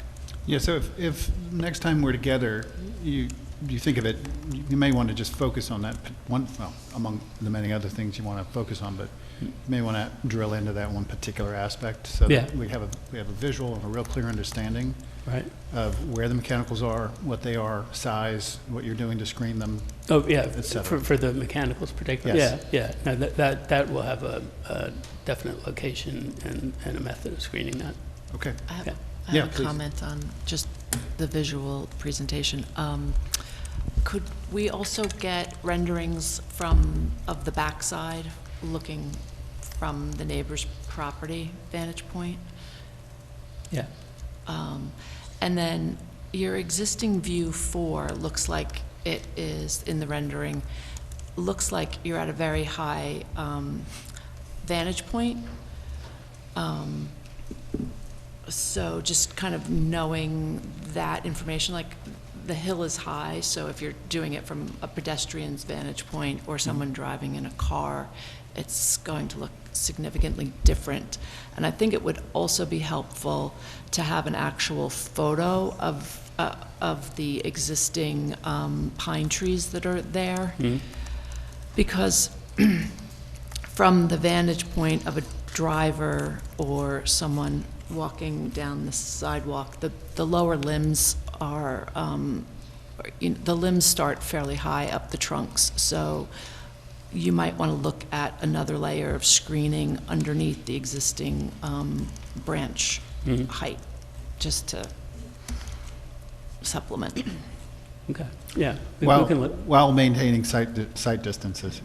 Yeah, so if next time we're together, you think of it, you may want to just focus on that one, well, among the many other things you want to focus on, but you may want to drill into that one particular aspect so that we have a visual and a real clear understanding of where the mechanicals are, what they are, size, what you're doing to screen them. Oh, yeah, et cetera. for the mechanicals particularly. Yes. Yeah. No, that will have a definite location and a method of screening that. Okay. I have, Yeah. I Yeah, have a please. comment on just the visual presentation. Could we also get renderings of the backside, looking from the neighbor's property vantage point? Yeah. And then your existing view 4 looks like it is, in the rendering, looks like you're at a very high vantage point. So just kind of knowing that information, like the hill is high, so if you're doing it from a pedestrian's vantage point or someone driving in a car, it's going to look significantly different. And I think it would also be helpful to have an actual photo of the existing pine trees that are there. Because from the vantage point of a driver or someone walking down the sidewalk, the lower limbs are, the limbs start fairly high up the trunks, so you might want to look at another layer of screening underneath the existing branch height, just to supplement. Okay, yeah. we can look. While maintaining sight distances.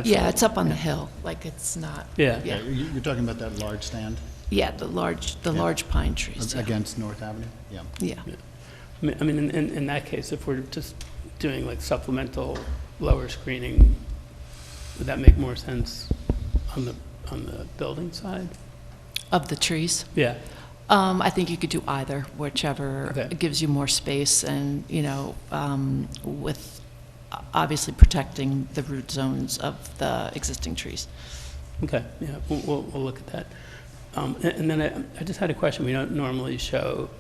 Yeah, it's up on the hill, like it's not. Yeah. Yeah, You're talking about that large stand yeah, the large pine trees. Yeah. against North Avenue? Yeah. Yeah. I mean, in that case, if we're just doing like supplemental lower screening, would that make more sense on the building side? Of the trees? Yeah. I think you could do either, whichever Okay. gives you more space and, with obviously protecting the root zones of the existing trees. Okay, yeah, we'll look at that. And then I just had a question. We don't normally show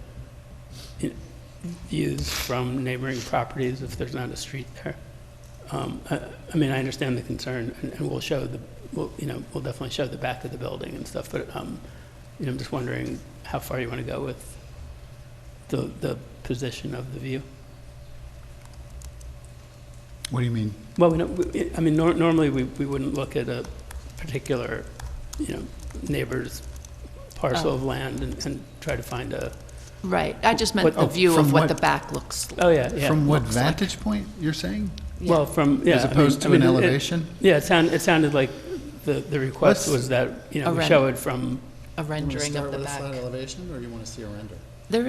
views from neighboring properties if there's not a street there. I mean, I understand the concern, and we'll show we'll definitely show the back of the building and stuff, but, I'm just wondering how far you want to go with the position of the view. What do you mean? Well, normally we wouldn't look at a particular, neighbor's parcel of land and try to find a. Right, I just meant the view of what the back looks like. Oh, yeah. From what vantage point, you're saying? Well, As opposed to an elevation? Yeah, it sounded like the request was that, we show it from. A rendering of the back. elevation, or you want to see a render? There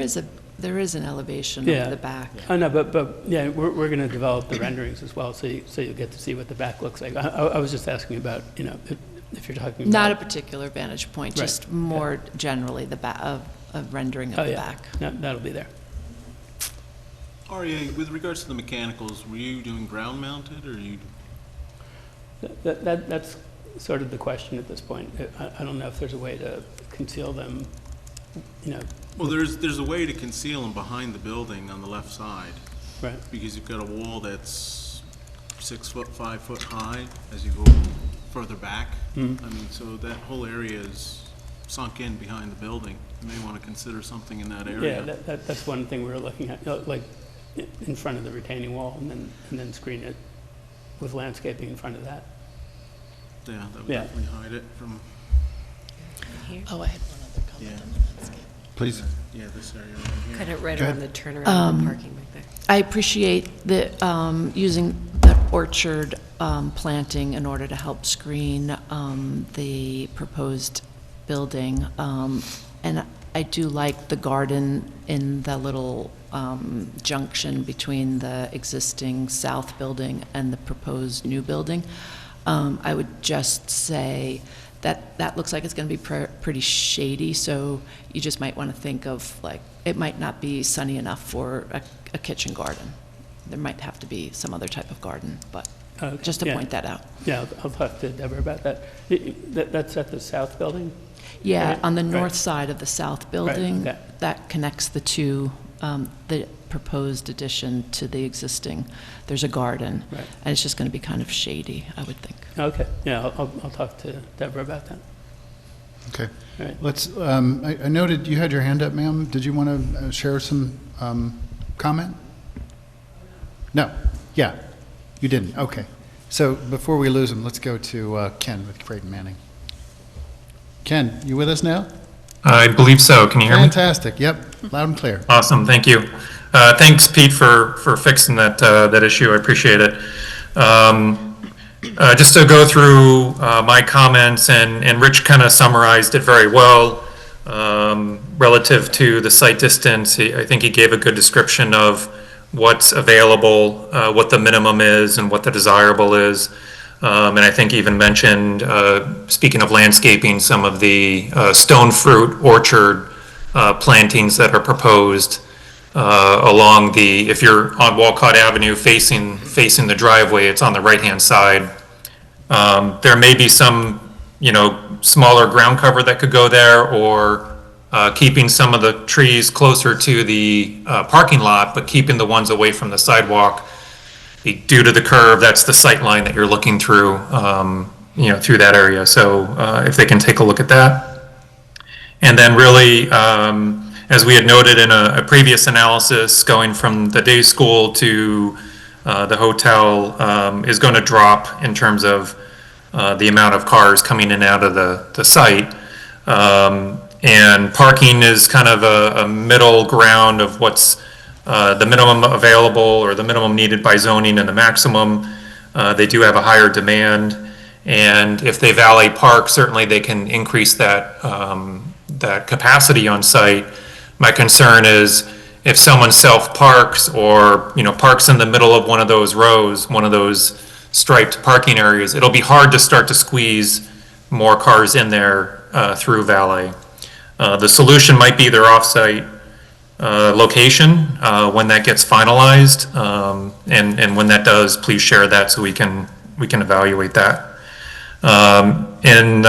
is an elevation of the back. Oh, no, but yeah, we're going to develop the renderings as well, so you get to see what the back looks like. I was just asking about, if you're talking about. Not a particular vantage point, Right, just more generally the back, a rendering of the back. No, that'll be there. REA, with regards to the mechanicals, were you doing ground mounted or you? That's sort of the question at this point. I don't know if there's a way to conceal them, Well, there's a way to conceal them behind the building on the left side. Right. Because you've got a wall that's 6 foot, 5 foot high as you go further back. I mean, so that whole area is sunk in behind the building. You may want to consider something in that area. Yeah, that's one thing we were looking at, like in front of the retaining wall, and then screen it with landscaping in front of that. Yeah, that would Yeah. definitely hide it from, Oh, I had one other comment Yeah. on the landscape. Please. yeah, this area right here. Kind of right Go around ahead. the turnaround and the parking back there. I appreciate the, using the orchard planting in order to help screen the proposed building. And I do like the garden in the little junction between the existing south building and the proposed new building. I would just say that looks like it's going to be pretty shady, so you just might want to think of, like, it might not be sunny enough for a kitchen garden. There might have to be some other type of garden, but Okay, just to yeah. point that out. Yeah, I'll talk to Deborah about that. That's at the south building? Yeah, Right, on the right. north side of the south building, okay. that connects the two, the proposed addition to the existing. There's a garden, Right. and it's just going to be kind of shady, I would think. Okay, yeah, I'll talk to Deborah about that. Okay. All right. Let's, I noted you had your hand up, ma'am. Did you want to share some comment? No? Yeah, you didn't. Okay. So before we lose him, let's go to Ken with Creighton Manning. Ken, you with us now? I believe so. Can you hear me? Fantastic. Yep, loud and clear. Awesome. Thank you. Thanks, Pete, for fixing that issue. I appreciate it. Just to go through my comments, and Rich kind of summarized it very well relative to the site distance. I think he gave a good description of what's available, what the minimum is, and what the desirable is. And I think even mentioned, speaking of landscaping, some of the stone fruit orchard plantings that are proposed along the, if you're on Walcott Avenue facing the driveway, it's on the right-hand side. There may be some, smaller ground cover that could go there, or keeping some of the trees closer to the parking lot, but keeping the ones away from the sidewalk. Due to the curve, that's the sight line that you're looking through, through that area. So if they can take a look at that. And then really, as we had noted in a previous analysis, going from the day school to the hotel is going to drop in terms of the amount of cars coming in and out of the site. And parking is kind of a middle ground of what's the minimum available or the minimum needed by zoning and the maximum. They do have a higher demand. And if they valet park, certainly they can increase that, that capacity on site. My concern is if someone self-parks or, parks in the middle of one of those rows, one of those striped parking areas, it'll be hard to start to squeeze more cars in there through valet. The solution might be their off-site location when that gets finalized, and when that does, please share that so we can evaluate that. In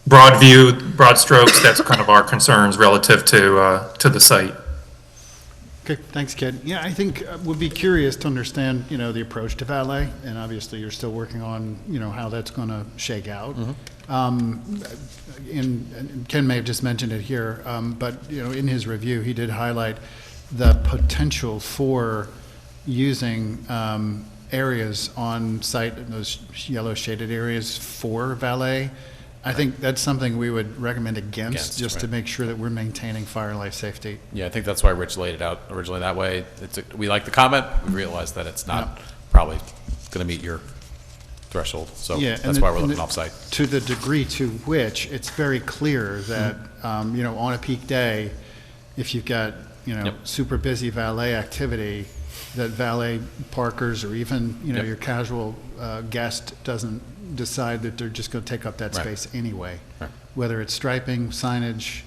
broad strokes, that's kind of our concerns relative to the site. Okay, thanks, Ken. Yeah, I think we'd be curious to understand, the approach to valet, and obviously you're still working on, how that's going to shake out. And Ken may have just mentioned it here, but, in his review, he did highlight the potential for using areas on site, those yellow shaded areas for valet. I think that's something we would recommend against just to make sure that we're maintaining fire and life safety. Yeah, I think that's why Rich laid it out originally that way. We like the comment. We realize that it's not probably going to meet your threshold. So that's why we're looking off-site. To the degree to which it's very clear that, on a peak day, if you've got, super busy valet activity, that valet parkers or even, your casual guest doesn't decide that they're just going to take up that space anyway. Right. Whether it's striping, signage.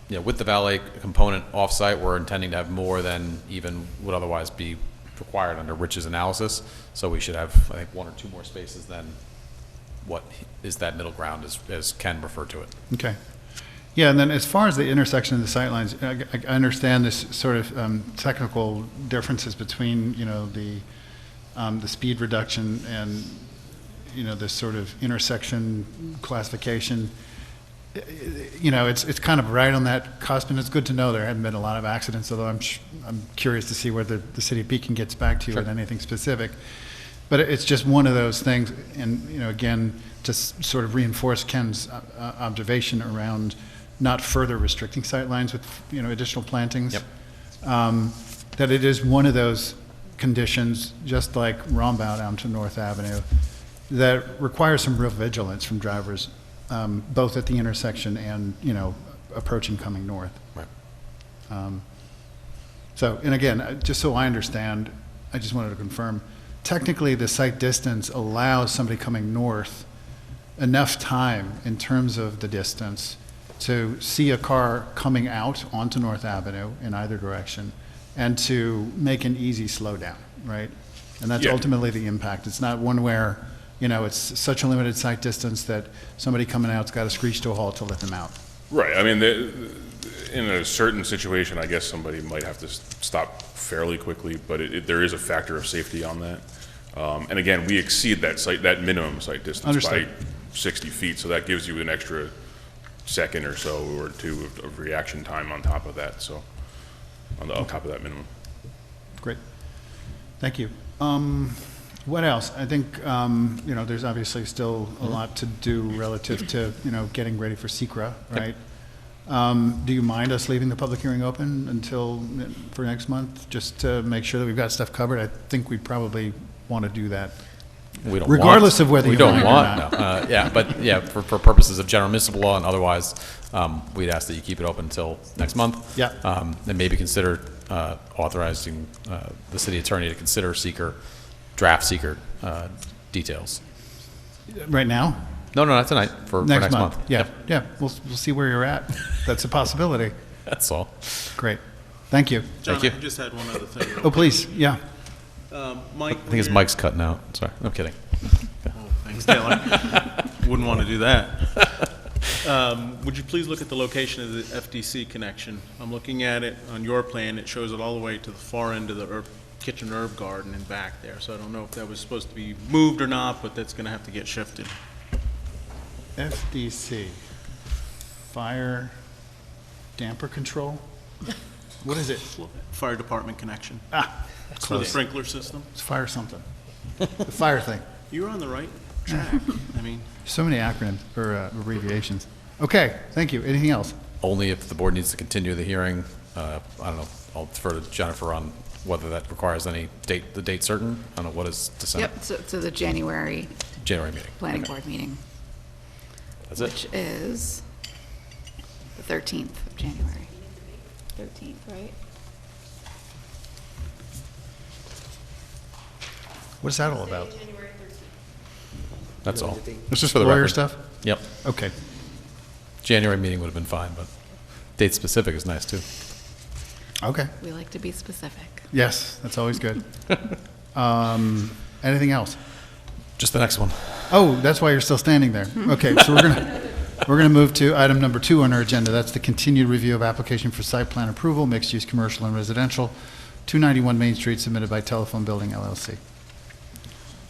Yeah, with the valet component off-site, we're intending to have more than even would otherwise be required under Rich's analysis. So we should have, I think, one or two more spaces than what is that middle ground, as Ken referred to it. Okay. Yeah, and then as far as the intersection of the sightlines, I understand this sort of technical differences between, the speed reduction and, this sort of intersection classification. It's kind of right on that cusp, and it's good to know there haven't been a lot of accidents, although I'm curious to see whether the city of Beacon gets back to you with anything specific. But it's just one of those things, and, again, to sort of reinforce Ken's observation around not further restricting sightlines with, additional plantings. That it is one of those conditions, just like Rombout down to North Avenue, that requires some real vigilance from drivers, both at the intersection and, approaching coming north. Right. So, and again, just so I understand, I just wanted to confirm, technically the site distance allows somebody coming north enough time in terms of the distance to see a car coming out onto North Avenue in either direction and to make an easy slowdown, right? And that's ultimately the impact. It's not one where, it's such a limited sight distance that somebody coming out's got to screech to a halt to let them out. Right. I mean, in a certain situation, I guess somebody might have to stop fairly quickly, but there is a factor of safety on that. And again, we exceed that minimum sight distance by 60 feet, so that gives you an extra second or so or two of reaction time on top of that. So, on top of that minimum. Great. Thank you. What else? I think, there's obviously still a lot to do relative to, getting ready for SECRA, right? Do you mind us leaving the public hearing open for next month, just to make sure that we've got stuff covered? I think we'd probably want to do that. We don't regardless of whether we you don't mind want, or not. no. But for purposes of general municipal law and otherwise, we'd ask that you keep it open until next month. Yeah. And maybe consider authorizing the city attorney to consider draft seeker details. Right now? No, not tonight, for next month. Yeah, Yep. yeah, we'll see where you're at. That's a possibility. That's all. Great. Thank you. John, you. I just had one other thing. Oh, please, yeah. Mike. I think his mic's cutting out. Sorry, I'm kidding. Oh, thanks, Taylor. Wouldn't want to do that. Would you please look at the location of the FDC connection? I'm looking at it on your plan. It shows it all the way to the far end of the kitchen herb garden and back there. So I don't know if that was supposed to be moved or not, but that's going to have to get shifted. FDC, fire damper control? What is it? Fire department connection. It's For the close. sprinkler system. It's fire something. The fire thing. You're on the right track. I mean, So many acronyms or abbreviations. Okay, thank you. Anything else? Only if the board needs to continue the hearing. I don't know, I'll defer to Jennifer on whether that requires any the date certain. I don't know, what is December? Yep, so the January January meeting. planning Okay. board meeting, That's it. which is the 13th of January. 13th, right? What's that all about? That's all. It's just for the Lawyer record. stuff? Yep. Okay. January meeting would have been fine, but date specific is nice too. Okay. We like to be specific. Yes, that's always good. Anything else? Just the next one. Oh, that's why you're still standing there. Okay, so we're gonna move to item number 2 on our agenda. That's the continued review of application for site plan approval, mixed-use commercial and residential, 291 Main Street, submitted by Telephone Building LLC.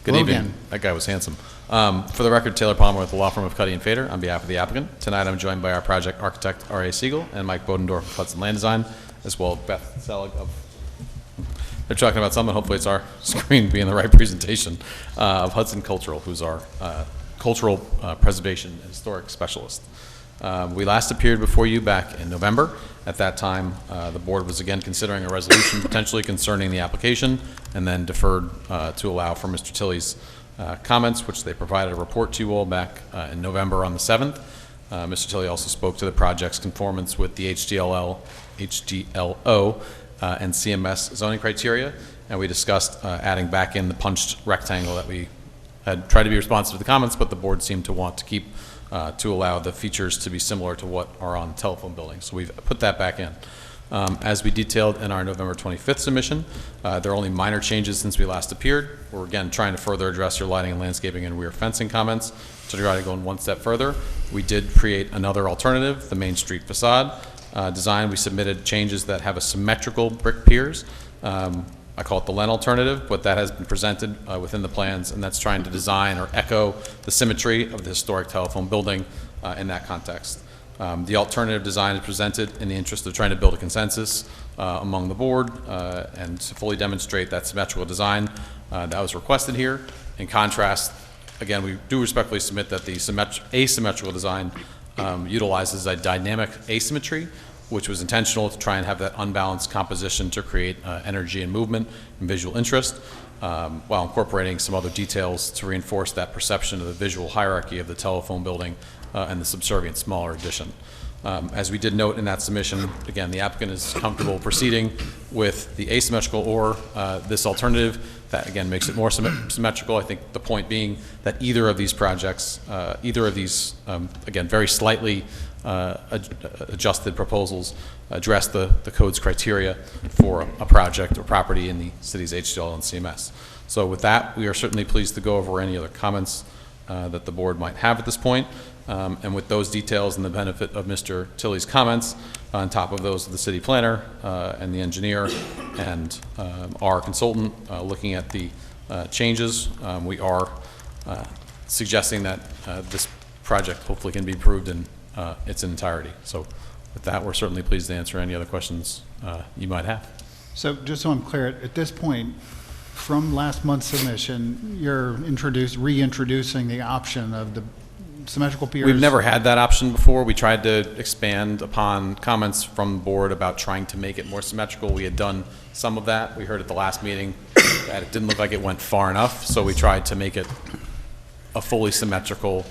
Good Hello evening. again. That guy was handsome. For the record, Taylor Palmer with the law firm of Cuddy and Fader on behalf of the applicant. Tonight, I'm joined by our project architect, R.A. Siegel, and Mike Bodendorf of Hudson Land Design, as well as Beth Selig of, they're talking about something, hopefully it's our screen being the right presentation, of Hudson Cultural, who's our cultural preservation and historic specialist. We last appeared before you back in November. At that time, the board was again considering a resolution potentially concerning the application, and then deferred to allow for Mr. Tilley's comments, which they provided a report to you all back in November on the 7th. Mr. Tilley also spoke to the project's conformance with the HDLO and CMS zoning criteria, and we discussed adding back in the punched rectangle that we had tried to be responsive to the comments, but the board seemed to want to keep to allow the features to be similar to what are on telephone buildings. So we've put that back in. As we detailed in our November 25th submission, there are only minor changes since we last appeared. We're again trying to further address your lighting and landscaping and rear fencing comments. To try to go one step further, we did create another alternative, the Main Street facade design. We submitted changes that have a symmetrical brick piers. I call it the Len alternative, but that has been presented within the plans, and that's trying to design or echo the symmetry of the historic telephone building in that context. The alternative design is presented in the interest of trying to build a consensus among the board and to fully demonstrate that symmetrical design that was requested here. In contrast, again, we do respectfully submit that the asymmetrical design utilizes a dynamic asymmetry, which was intentional to try and have that unbalanced composition to create energy and movement and visual interest, while incorporating some other details to reinforce that perception of the visual hierarchy of the telephone building and the subservient smaller addition. As we did note in that submission, again, the applicant is comfortable proceeding with the asymmetrical or this alternative. That, again, makes it more symmetrical. I think the point being that either of these projects, again, very slightly adjusted proposals address the code's criteria for a project or property in the city's HDL and CMS. So with that, we are certainly pleased to go over any other comments that the board might have at this point. And with those details and the benefit of Mr. Tilley's comments, on top of those of the city planner and the engineer and our consultant looking at the changes, we are suggesting that this project hopefully can be approved in its entirety. So with that, we're certainly pleased to answer any other questions you might have. So just so I'm clear, at this point, from last month's submission, you're reintroducing the option of the symmetrical piers? We've never had that option before. We tried to expand upon comments from the board about trying to make it more symmetrical. We had done some of that. We heard at the last meeting that it didn't look like it went far enough, so we tried to make it a fully symmetrical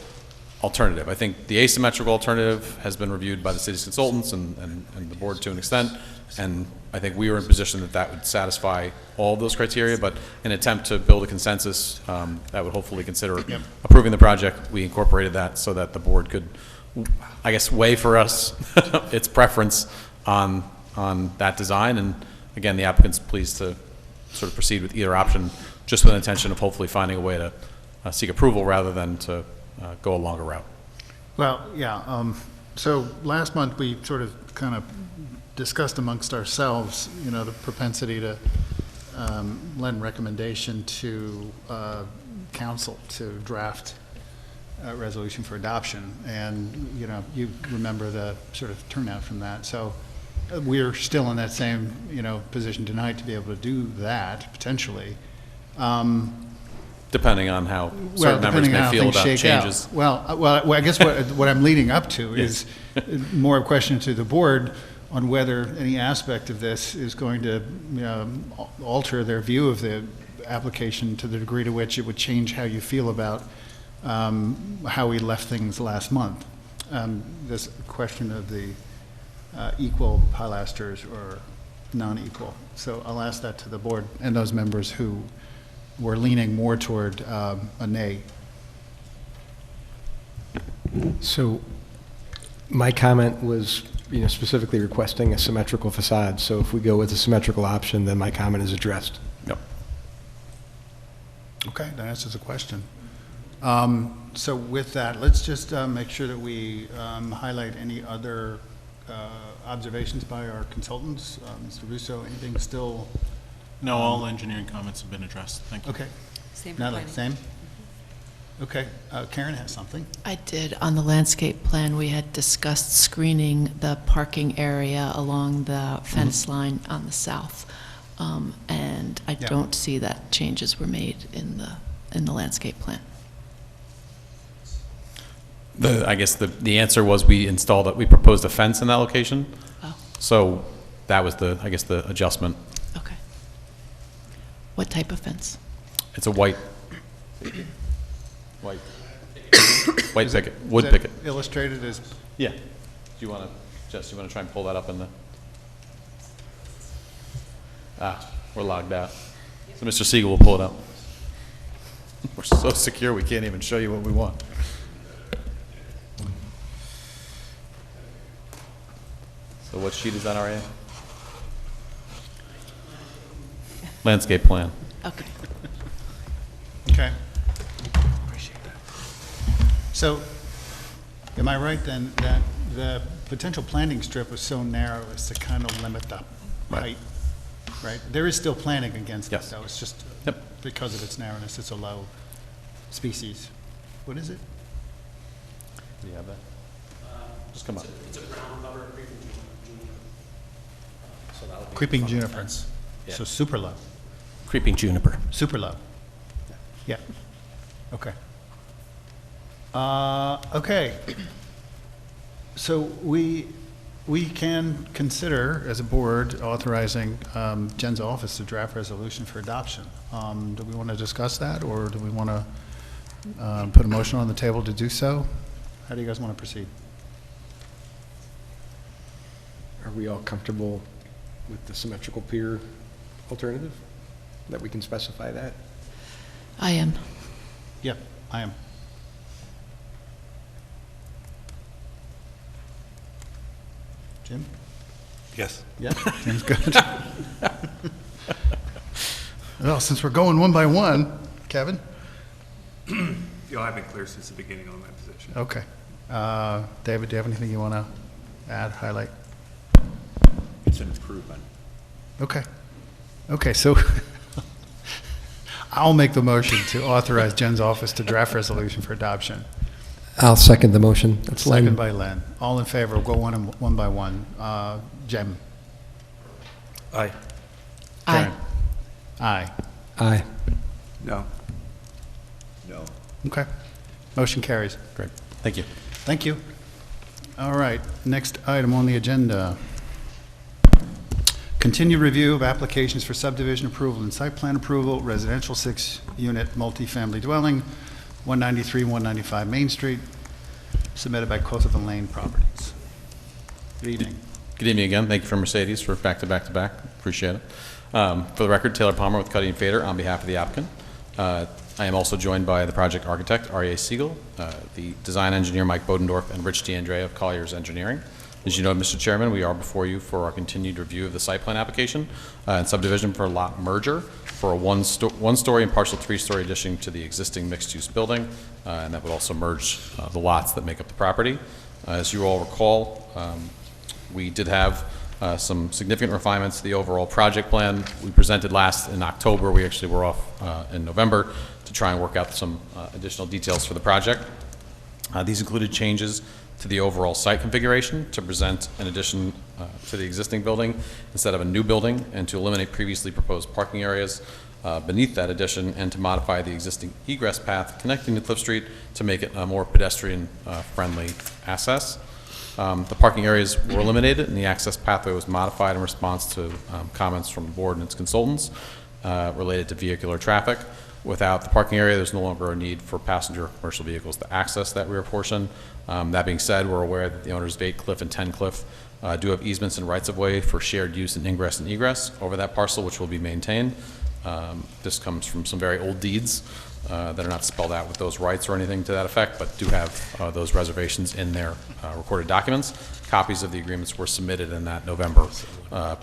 alternative. I think the asymmetrical alternative has been reviewed by the city's consultants and the board to an extent, and I think we were in position that that would satisfy all of those criteria, but in an attempt to build a consensus that would hopefully consider approving the project, we incorporated that so that the board could, I guess, weigh for us its preference on that design, and again, the applicant's pleased to sort of proceed with either option, just with an intention of hopefully finding a way to seek approval rather than to go a longer route. Well, yeah, so last month, we sort of kind of discussed amongst ourselves, you know, the propensity to lend recommendation to council to draft a resolution for adoption, and, you know, you remember the sort of turnout from that. So we're still in that same, you know, position tonight to be able to do that, potentially. Depending on how certain members may feel about changes. Well, I guess what I'm leading up to is more a question to the board on whether any aspect of this is going to alter their view of the application to the degree to which it would change how you feel about how we left things last month. This question of the equal pilasters or non-equal. So I'll ask that to the board and those members who were leaning more toward a nay. So my comment was, you know, specifically requesting a symmetrical facade. So if we go with a symmetrical option, then my comment is addressed. Yep. Okay, that answers the question. So with that, let's just make sure that we highlight any other observations by our consultants. Mr. Russo, anything still? No, all engineering comments have been addressed. Thank you. Okay. Same for Natalie, planning. same? Okay, Karen has something. I did. On the landscape plan, we had discussed screening the parking area along the fence line on the south. And I don't see that changes were made in the landscape plan. I guess the answer was we proposed a fence in that location. Oh. So that was I guess the adjustment. Okay. What type of fence? It's a white picket, wood Is that picket. illustrated as? Yeah. Do you want to, Jess, you want to try and pull that up in the? We're logged out. So Mr. Siegel will pull it up. We're so secure we can't even show you what we want. So what sheet is that, RA? Landscape plan. Okay. Okay. Appreciate that. So, am I right then that the potential planting strip was so narrow as to kind of limit the height, right? There is still planting against it, though. It's just because of its narrowness, it's a low species. What is it? Do you have that? Just come up. It's a brown cover, creeping juniper. So that would be Creeping front juniper. fence. So super low. Creeping juniper. Super low. Yeah. Okay. Okay. So we can consider, as a board, authorizing Jen's office to draft resolution for adoption. Do we want to discuss that, or do we want to put a motion on the table to do so? How do you guys want to proceed? Are we all comfortable with the symmetrical pier alternative? That we can specify that? I am. Yep, I am. Jim? Yes. Yeah, Jim's good. Well, since we're going one by one, Kevin? I've been clear since the beginning on my position. Okay. David, do you have anything you want to add, highlight? It's an improvement. Okay. Okay, so I'll make the motion to authorize Jen's office to draft resolution for adoption. I'll second the motion. That's Len. Second by Len. All in favor, we'll go one by one. Jem? Aye. Karen? Aye. Aye. No. No. Okay. Motion carries. Great. Thank you. Thank you. All right, next item on the agenda. Continued review of applications for subdivision approval and site plan approval, residential 6-unit multifamily dwelling, 193, 195 Main Street. submitted by Coast of the Lane Properties. Good evening. Good evening again. Thank you for Mercedes for back-to-back-to-back. Appreciate it. For the record, Taylor Palmer with Cuddy and Fader on behalf of the applicant. I am also joined by the project architect, R.A. Siegel, the design engineer, Mike Bodendorf, and Rich D'Andrea of Colliers Engineering. As you know, Mr. Chairman, we are before you for our continued review of the site plan application and subdivision for lot merger for a one-story and partial three-story addition to the existing mixed-use building, and that would also merge the lots that make up the property. As you all recall, we did have some significant refinements to the overall project plan. We presented last in October. We actually were off in November to try and work out some additional details for the project. These included changes to the overall site configuration to present an addition to the existing building instead of a new building, and to eliminate previously proposed parking areas beneath that addition, and to modify the existing egress path connecting to Cliff Street to make it a more pedestrian-friendly access. The parking areas were eliminated and the access pathway was modified in response to comments from the board and its consultants related to vehicular traffic. Without the parking area, there's no longer a need for passenger or commercial vehicles to access that rear portion. That being said, we're aware that the owners of 8 Cliff and 10 Cliff do have easements and rights-of-way for shared use and ingress over that parcel, which will be maintained. This comes from some very old deeds that are not spelled out with those rights or anything to that effect, but do have those reservations in their recorded documents. Copies of the agreements were submitted in that November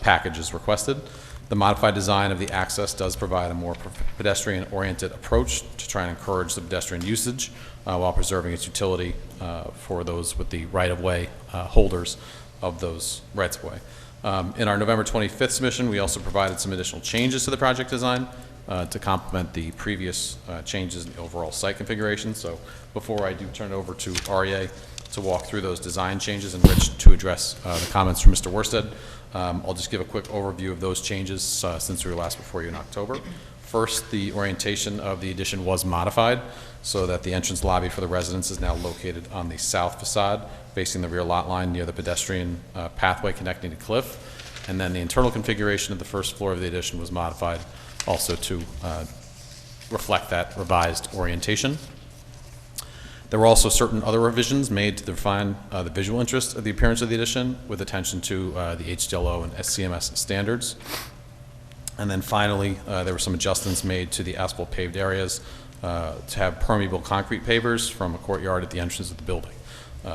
package as requested. The modified design of the access does provide a more pedestrian-oriented approach to try and encourage the pedestrian usage while preserving its utility for those with the right-of-way holders of those rights-of-way. In our November 25th submission, we also provided some additional changes to the project design to complement the previous changes in the overall site configuration. So before I do turn it over to REA to walk through those design changes and Rich to address the comments from Mr. Worsted, I'll just give a quick overview of those changes since we were last before you in October. First, the orientation of the addition was modified so that the entrance lobby for the residence is now located on the south facade, facing the rear lot line near the pedestrian pathway connecting to Cliff. And then the internal configuration of the first floor of the addition was modified also to reflect that revised orientation. There were also certain other revisions made to define the visual interest of the appearance of the addition with attention to the HDLO and SCMS standards. And then finally, there were some adjustments made to the asphalt paved areas to have permeable concrete pavers from a courtyard at the entrance of the building.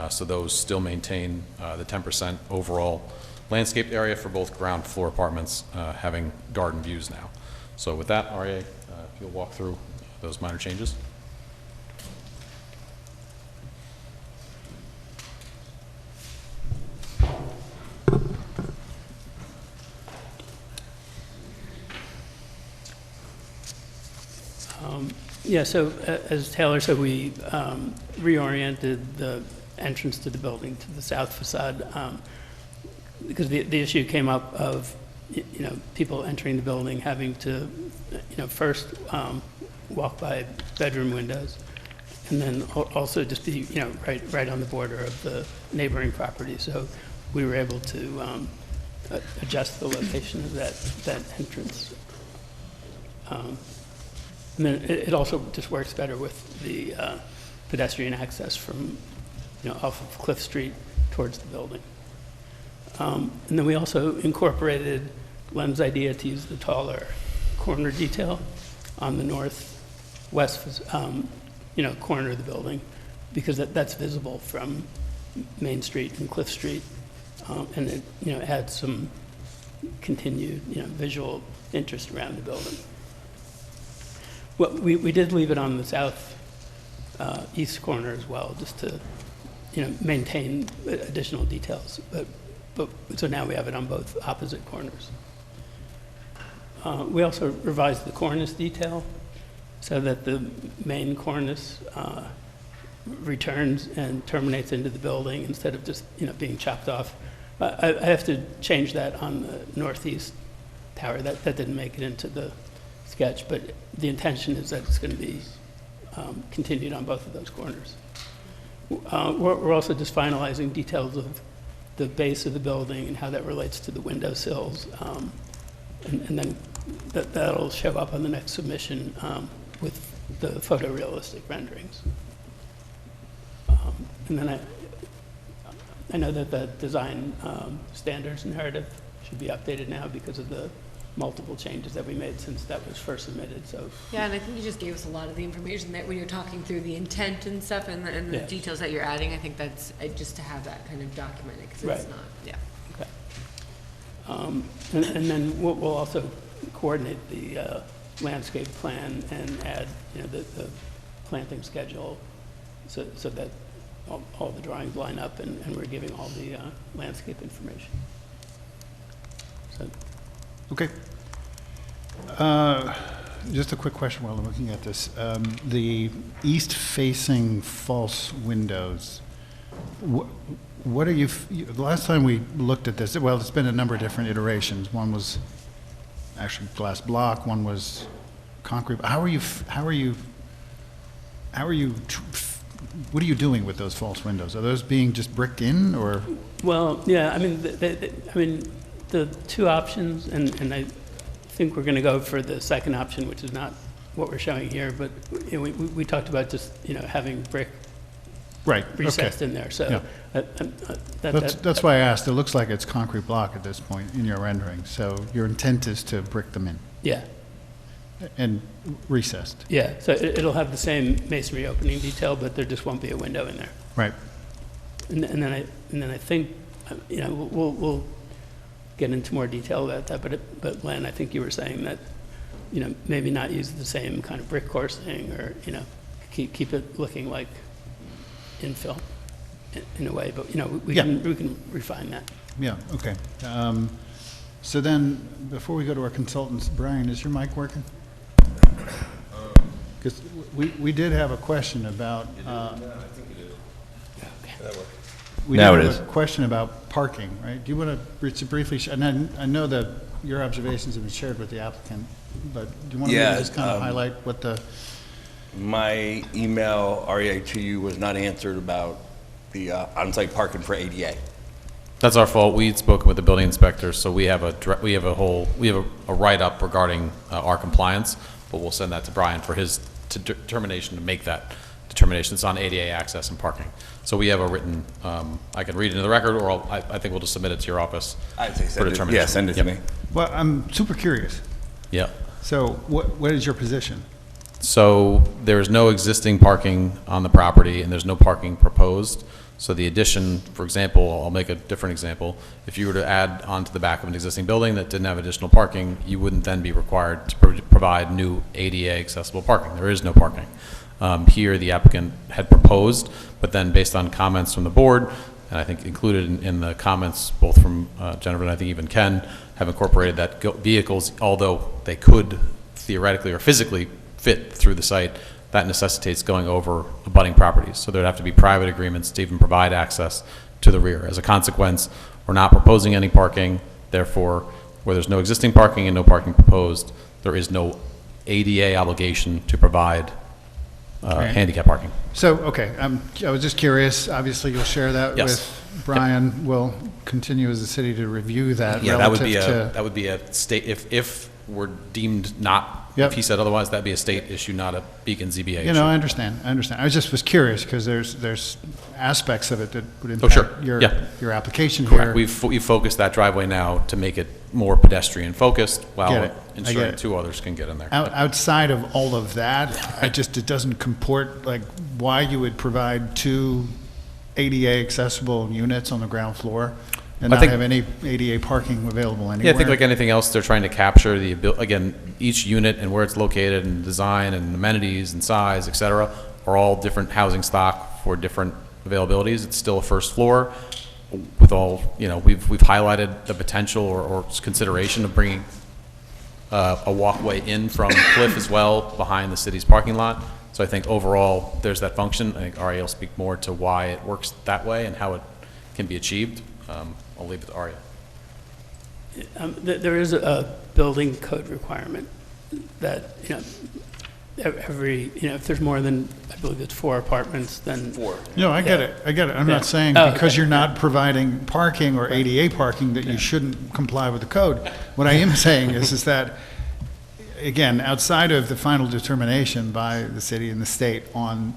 So those still maintain the 10% overall landscaped area for both ground floor apartments having garden views now. So with that, RA, if you'll walk through those minor changes. Yeah, so as Taylor said, we reoriented the entrance to the building to the south facade because the issue came up of people entering the building having to first walk by bedroom windows and then also just be right on the border of the neighboring property. So we were able to adjust the location of that entrance. And then it also just works better with the pedestrian access from, off of Cliff Street towards the building. And then we also incorporated Glenn's idea to use the taller corner detail on the northwest, corner of the building, because that's visible from Main Street and Cliff Street, and it, adds some continued, visual interest around the building. Well, we did leave it on the south east corner as well, just to, maintain additional details. But so now we have it on both opposite corners. We also revised the cornice detail so that the main cornice returns and terminates into the building instead of just, being chopped off. I have to change that on the northeast tower. That didn't make it into the sketch, but the intention is that it's going to be continued on both of those corners. We're also just finalizing details of the base of the building and how that relates to the window sills, and then that'll show up on the next submission with the photorealistic renderings. And then I know that the design standards narrative should be updated now because of the multiple changes that we made since that was first submitted, so. Yeah, and I think you just gave us a lot of the information that when you're talking through the intent and stuff and the Yeah. details that you're adding, I think that's, just to have that kind of documented, because it's Right. not, yeah. Okay. And then we'll also coordinate the landscape plan and add, the planting schedule so that all the drawings line up and we're giving all the landscape information. So, Okay. Just a quick question while I'm looking at this. The east-facing false windows, what are you, the last time we looked at this, well, it's been a number of different iterations. One was actually glass block, one was concrete. What are you doing with those false windows? Are those being just bricked in, or? well, yeah, I mean, the two options, and I think we're going to go for the second option, which is not what we're showing here, but we talked about just, having brick Right, recessed okay. in there, so. Yeah. That's why I asked. It looks like it's concrete block at this point in your rendering, so your intent is to brick them in Yeah, and recessed. yeah, so it'll have the same masonry opening detail, but there just won't be a window in there. Right. And then I think, we'll get into more detail about that, but Len, I think you were saying that, maybe not use the same kind of brick coursing or, keep it looking like infill in a way, but, we Yeah. can refine that. Yeah, okay. So then, before we go to our consultants, Brian, is your mic working? Because we did have a question about. We Now did it have is. a question about parking, right? Do you want to briefly, and I know that your observations have been shared with the applicant, but do you want to Yeah, just kind of highlight what the? My email, REA, to you was not answered about the on-site parking for ADA. That's our fault. We'd spoken with the building inspector, so we have a write-up regarding our compliance, but we'll send that to Brian for his determination to make that determination. It's on ADA access and parking. So we have a written, I can read it into the record, or I think we'll just submit it to your office I'd say for send it, determination. yeah, send it to Yep. me. Well, I'm super curious. Yeah. So what is your position? So there is no existing parking on the property, and there's no parking proposed. So the addition, for example, I'll make a different example. If you were to add onto the back of an existing building that didn't have additional parking, you wouldn't then be required to provide new ADA accessible parking. There is no parking. Here, the applicant had proposed, but then based on comments from the board, and I think included in the comments both from Jennifer and I think even Ken, have incorporated that vehicles, although they could theoretically or physically fit through the site, that necessitates going over abutting properties. So there'd have to be private agreements to even provide access to the rear. As a consequence, we're not proposing any parking. Therefore, where there's no existing parking and no parking proposed, there is no ADA obligation to provide Okay. handicap parking. So, okay, I was just curious. Obviously, you'll share that Yes. with Brian. We'll continue as a city to review that Yeah, that would be relative to. that would be a state, if we're deemed not, Yep. if he said otherwise, that'd be a state issue, not a Beacon ZBA issue. You know, I understand. I was curious because there's aspects of it that would Oh, sure. impact your Yeah. your application Correct. here. We've focused that driveway now to make it more pedestrian focused Get while it. I ensuring get it. two others can get in there. Outside of all of that, it doesn't comport, like, why you would provide two ADA accessible units on the ground floor and I not think- have any ADA parking available anywhere. Yeah, I think like anything else, they're trying to capture again, each unit and where it's located and design and amenities and size, et cetera, are all different housing stock for different availabilities. It's still a first floor with all, we've highlighted the potential or consideration of bringing a walkway in from Cliff as well behind the city's parking lot. So I think overall, there's that function. I think Aria will speak more to why it works that way and how it can be achieved. I'll leave it to Aria. There is a building code requirement that, every, if there's more than, I believe it's 4 apartments, then. 4. No, I get it. I'm Yeah. not saying Oh, because okay. you're not providing parking or ADA parking that you shouldn't comply with the code. What I am saying is that again, outside of the final determination by the city and the state on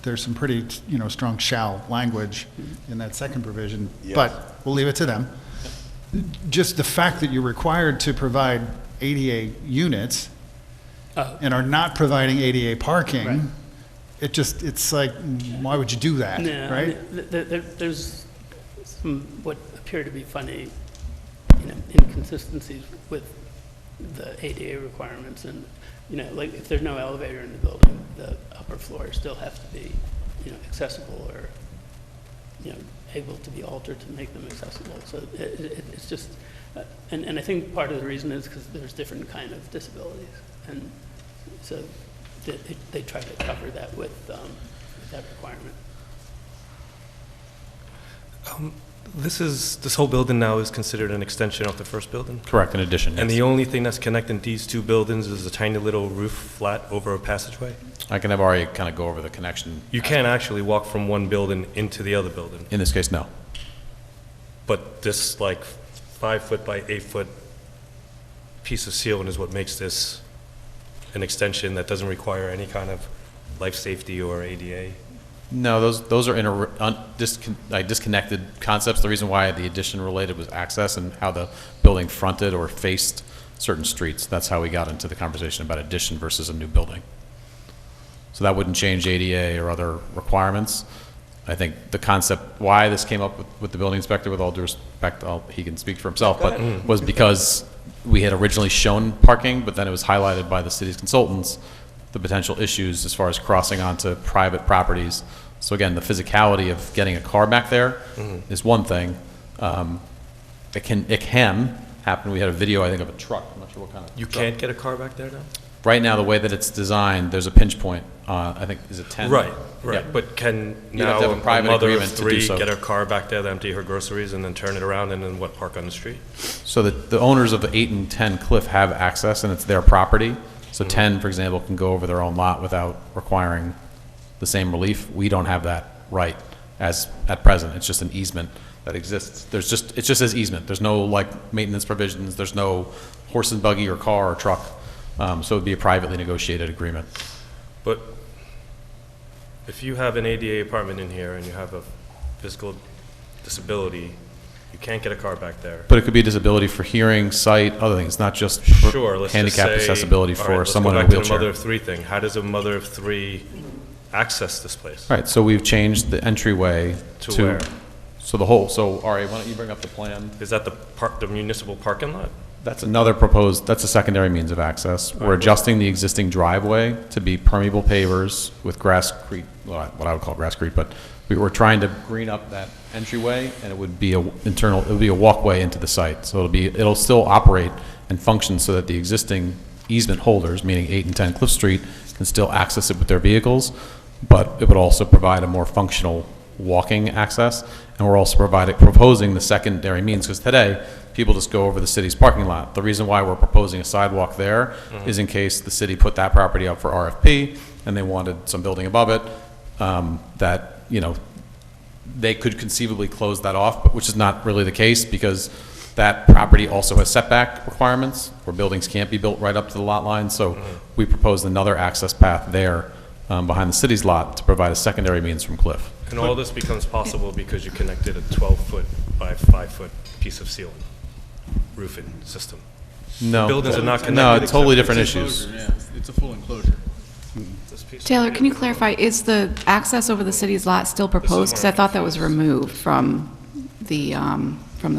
there's some pretty, strong shall language in that second provision, but we'll leave it to them. Just the fact that you're required to provide ADA units and are not providing ADA parking, Right. it's like, why would you do that, No, right? There's some what appear to be funny, inconsistencies with the ADA requirements, and like if there's no elevator in the building, the upper floor still has to be, accessible or, able to be altered to make them accessible. So it's just, and I think part of the reason is because there's different kind of disabilities, and so they try to cover that with that requirement. This whole building now is considered an extension of the first building? Correct, in addition. And yes. the only thing that's connecting these two buildings is a tiny little roof flat over a passageway? I can have Ari kind of go over the connection. You can't actually walk from one building into the other building? In this case, no. But this like 5-foot by 8-foot piece of ceiling is what makes this an extension that doesn't require any kind of life safety or ADA? No, those are disconnected concepts. The reason why the addition related was access and how the building fronted or faced certain streets. That's how we got into the conversation about addition versus a new building. So that wouldn't change ADA or other requirements. I think the concept, why this came up with the building inspector, with all due respect, he can speak for himself, but was because we had originally shown parking, but then it was highlighted by the city's consultants, the potential issues as far as crossing onto private properties. So again, the physicality of getting a car back there is one thing. It can happen. We had a video, I think, of a truck. I'm not sure what kind of You truck. can't get a car back there now? Right now, the way that it's designed, there's a pinch point. I think, is it 10? Right. Yeah. But can You'd have now to have a a private mother of agreement to do three so. get her car back there to empty her groceries and then turn it around and then park on the street? So the owners of the 8 and 10 Cliff have access, and it's their property. So 10, for example, can go over their own lot without requiring the same relief. We don't have that right as at present. It's just an easement that exists. It just says easement. There's no like maintenance provisions. There's no horse and buggy or car or truck. So it would be a privately negotiated agreement. But if you have an ADA apartment in here and you have a physical disability, you can't get a car back there. But it could be disability for hearing, sight, other things, not just for Sure, let's handicap just say, accessibility all for right, let's someone go in a back to the wheelchair. mother of three thing. How does a mother of three access this place? Right, so we've changed the entryway To where? So Ari, why don't you bring up the plan? Is that the municipal parking lot? That's that's a secondary means of access. We're adjusting the existing driveway to be permeable pavers with grasscrete, what I would call grasscrete, but we were trying to green up that entryway, and it would be a walkway into the site. So it'll still operate and function so that the existing easement holders, meaning 8 and 10 Cliff Street, can still access it with their vehicles, but it would also provide a more functional walking access. And we're also proposing the secondary means, because today, people just go over the city's parking lot. The reason why we're proposing a sidewalk there is in case the city put that property up for RFP, and they wanted some building above it, that, they could conceivably close that off, but which is not really the case, because that property also has setback requirements, where buildings can't be built right up to the lot line. So we proposed another access path there behind the city's lot to provide a secondary means from Cliff. And all this becomes possible because you connected a 12-foot by 5-foot piece of ceiling roofing system. No. The buildings are not connected. No, it's totally different It's issues. enclosure, yeah. It's a full enclosure. This piece Taylor, can you clarify, is the access over the city's lot still proposed? Because I thought that was removed from the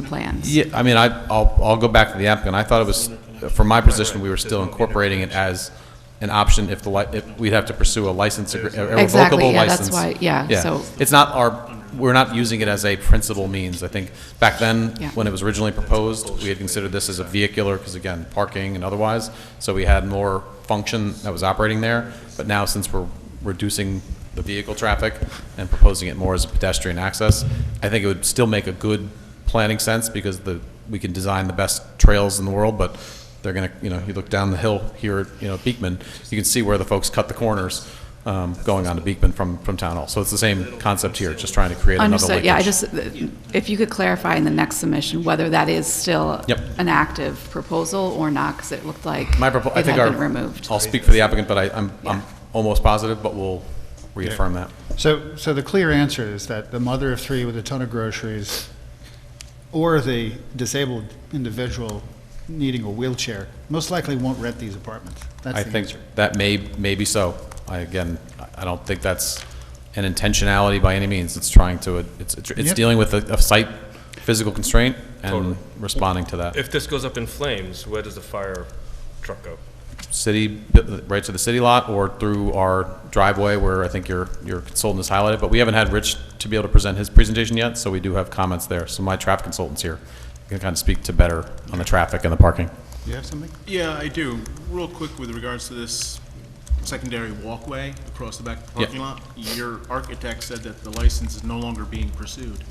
plans. Yeah, I mean, I'll go back to the applicant. I thought it was, from my position, we were still incorporating it as an option if we'd have to pursue a license, a Exactly, revocable yeah, license. that's why, yeah, so. It's not we're not using it as a principal means. I think back then, Yeah. when it was originally proposed, we had considered this as a vehicular, because again, parking and otherwise, so we had more function that was operating there. But now, since we're reducing the vehicle traffic and proposing it more as a pedestrian access, I think it would still make a good planning sense, because we can design the best trails in the world, but they're gonna, you look down the hill here at, Beekman, you can see where the folks cut the corners. going on to Beekman from Town Hall. So it's the same concept here, just trying to create another Understood, linkage. yeah, if you could clarify in the next submission whether that is still Yep. an active proposal or not, because it looked like I it think had been removed. I'll speak for the applicant, but I'm almost positive, but we'll reaffirm that. So the clear answer is that the mother of three with a ton of groceries or the disabled individual needing a wheelchair most likely won't rent these apartments. That's I the think answer. that may be so. I don't think that's an intentionality by any means. It's trying to, it's Yep. dealing with a site physical constraint and Totally. responding to that. If this goes up in flames, where does the fire truck go? City, right to the city lot or through our driveway where I think your consultant has highlighted, but we haven't had Rich to be able to present his presentation yet, so we do have comments there. So my traffic consultant's here. You can kind of speak to better on the traffic and the parking. You have something? Yeah, I do. Real quick with regards to this secondary walkway across the back of the parking lot, your architect said that the license is no longer being pursued.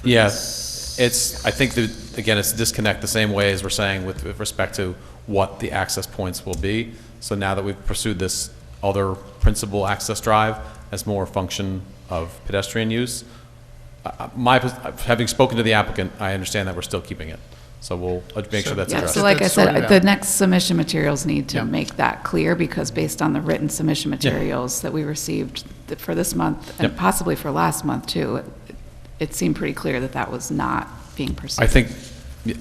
Yes, I think that, again, it's a disconnect the same way as we're saying with respect to what the access points will be. So now that we've pursued this other principal access drive as more function of pedestrian use, having spoken to the applicant, I understand that we're still keeping it. So we'll make sure that's Yeah, addressed. so like I That's sorted said, out. the next submission materials need to Yeah. make that clear, because based on the written submission materials that we received for this month, and Yep. possibly for last month too, it seemed pretty clear that that was not being pursued. I think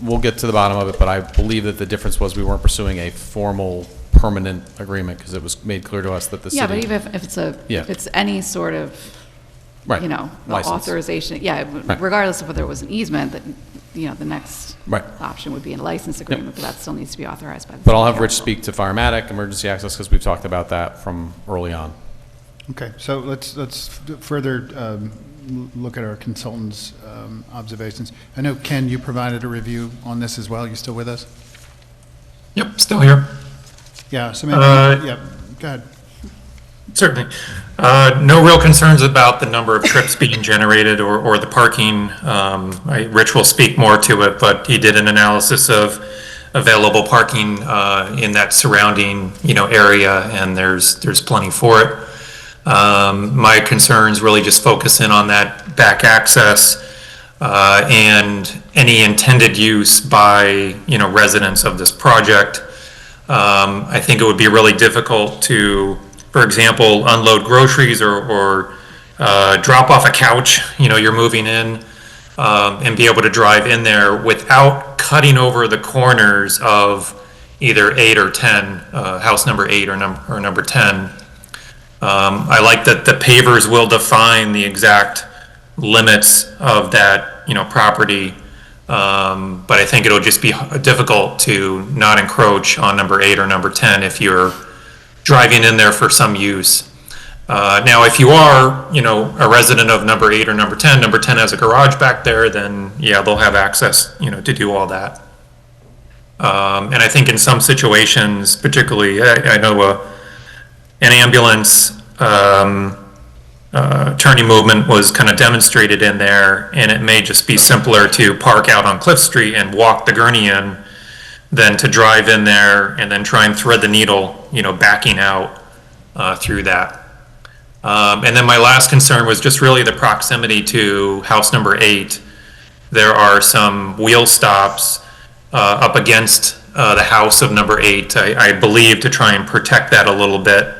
we'll get to the bottom of it, but I believe that the difference was we weren't pursuing a formal permanent agreement because it was made clear to us that the city. Yeah, but even if it's Yeah. if it's any sort of, Right, you know, the license. authorization, yeah, Right. regardless of whether it was an easement, that, you know, the next Right. option would be a license agreement, but that still needs to be authorized by the. But I'll city have Rich council. speak to Firematic, emergency access, because we've talked about that from early on. Okay, so let's further look at our consultant's observations. I know, Ken, you provided a review on this as well. You still with us? Yep, still here. Yeah, so maybe, yeah, go ahead. Certainly. No real concerns about the number of trips being generated or the parking. Rich will speak more to it, but he did an analysis of available parking in that surrounding, area, and there's plenty for it. My concerns really just focus in on that back access and any intended use by, residents of this project. I think it would be really difficult to, for example, unload groceries or drop off a couch, you're moving in, and be able to drive in there without cutting over the corners of either 8 or 10, house number 8 or number 10. I like that the pavers will define the exact limits of that, property. But I think it'll just be difficult to not encroach on number 8 or number 10 if you're driving in there for some use. Now, if you are, a resident of number 8 or number 10 has a garage back there, then yeah, they'll have access, to do all that. And I think in some situations, particularly, I know an ambulance turning movement was kind of demonstrated in there, and it may just be simpler to park out on Cliff Street and walk the gurney in than to drive in there and then try and thread the needle, backing out through that. And then my last concern was just really the proximity to house number 8. There are some wheel stops up against the house of number 8, I believe, to try and protect that a little bit.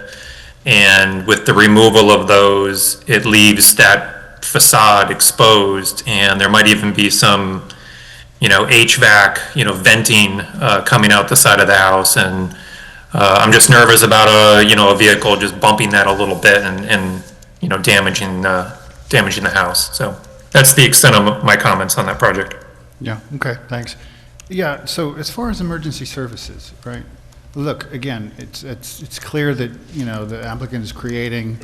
And with the removal of those, it leaves that facade exposed, and there might even be some, HVAC, venting coming out the side of the house. And I'm just nervous about a vehicle just bumping that a little bit and damaging the house. So that's the extent of my comments on that project. Yeah, okay, thanks. Yeah, so as far as emergency services, right? Look, again, it's clear that, the applicant is creating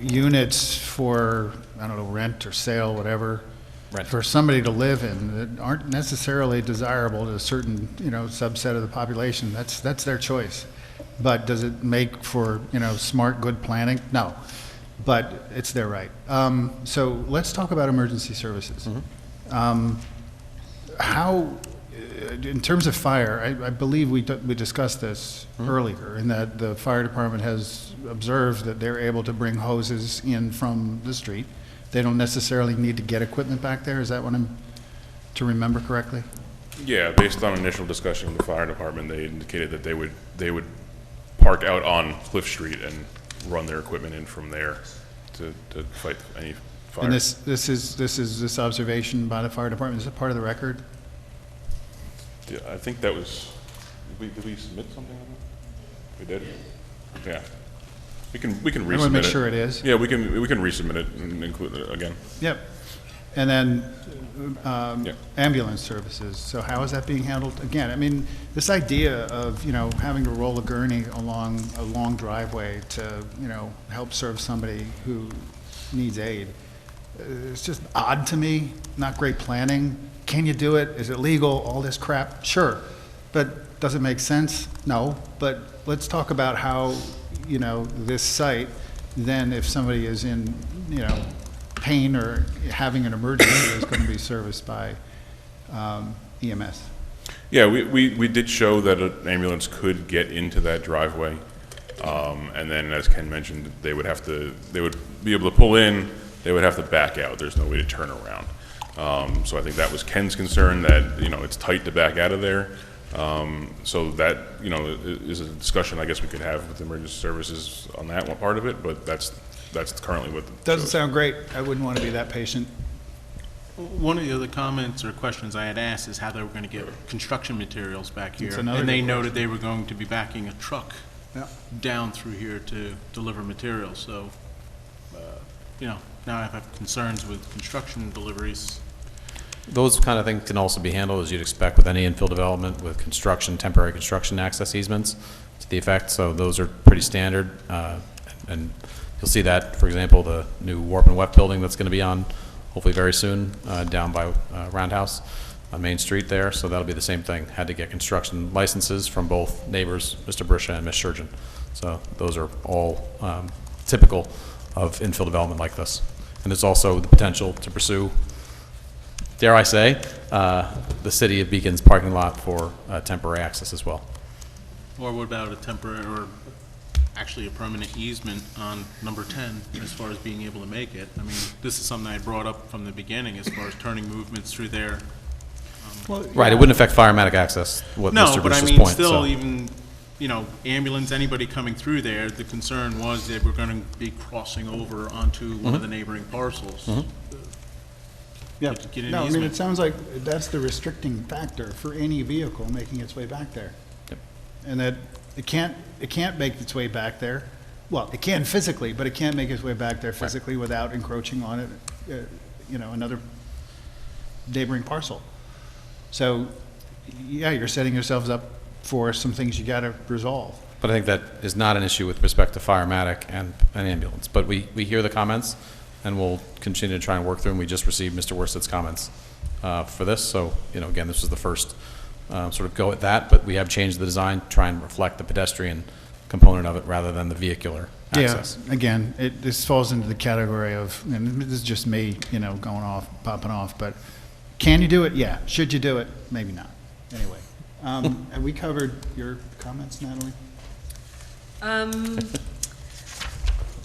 units for, I don't know, rent or sale, whatever, for somebody to live in that aren't necessarily desirable to a certain, subset of the population. That's their choice. But does it make for, smart, good planning? No, but it's their right. So let's talk about emergency services. How, in terms of fire, I believe we discussed this earlier, in that the fire department has observed that they're able to bring hoses in from the street. They don't necessarily need to get equipment back there. Is that what I'm to remember correctly? Yeah, based on initial discussion with the fire department, they indicated that they would park out on Cliff Street and run their equipment in from there to fight any fire. And this observation by the fire department, is it part of the record? Yeah, I think that was, did we submit something on that? We did? Yeah. We can resubmit it. I want to make sure it is. Yeah, we can resubmit it and include it again. Yep. And then ambulance services. So how is that being handled? Again, I mean, this idea of, having to roll a gurney along a long driveway to, help serve somebody who needs aid, it's just odd to me, not great planning. Can you do it? Is it legal? All this crap? Sure. But does it make sense? No. But let's talk about how, this site, then if somebody is in, pain or having an emergency, is going to be serviced by EMS. Yeah, we did show that an ambulance could get into that driveway. And then, as Ken mentioned, they would be able to pull in, they would have to back out. There's no way to turn around. So I think that was Ken's concern, that, it's tight to back out of there. So that, is a discussion I guess we could have with emergency services on that one part of it, but that's currently what. Doesn't sound great. I wouldn't want to be that patient. One of the other comments or questions I had asked is how they were going to get construction materials back here. That's another And they good noted question. they were going to be backing a truck down through here to deliver materials. So, now I have concerns with construction deliveries. Those kind of things can also be handled, as you'd expect with any infill development, with construction, temporary construction access easements to the effect. So those are pretty standard. And you'll see that, for example, the new Warp and Weft building that's going to be on hopefully very soon down by Roundhouse on Main Street there. So that'll be the same thing. Had to get construction licenses from both neighbors, Mr. Brisha and Ms. Shurjan. So those are all typical of infill development like this. And there's also the potential to pursue, dare I say, the City of Beacon's parking lot for temporary access as well. Or what about a temporary, or actually a permanent easement on number 10 as far as being able to make it? I mean, this is something I brought up from the beginning as far as turning movements through there. Right, it wouldn't affect firematic access, what No, Mr. but I Brisha's mean, point. still, so. even, ambulance, anybody coming through there, the concern was they were going to be crossing over onto one of the neighboring parcels. Yeah. Get an No, I mean, easement. it sounds like that's the restricting factor for any vehicle making its way back there. Yep. And that it can't make its way back there. Well, it can physically, but it can't make its way back there physically without encroaching on it, another neighboring parcel. So, yeah, you're setting yourselves up for some things you got to resolve. But I think that is not an issue with respect to firematic and an ambulance. But we hear the comments, and we'll continue to try and work through them. We just received Mr. Worstead's comments for this. So, again, this was the first sort of go at that, but we have changed the design to try and reflect the pedestrian component of it rather than the vehicular access. Yeah, again, this falls into the category of, and this is just me, popping off, but can you do it? Yeah. Should you do it? Maybe not. Anyway, have we covered your comments, Natalie?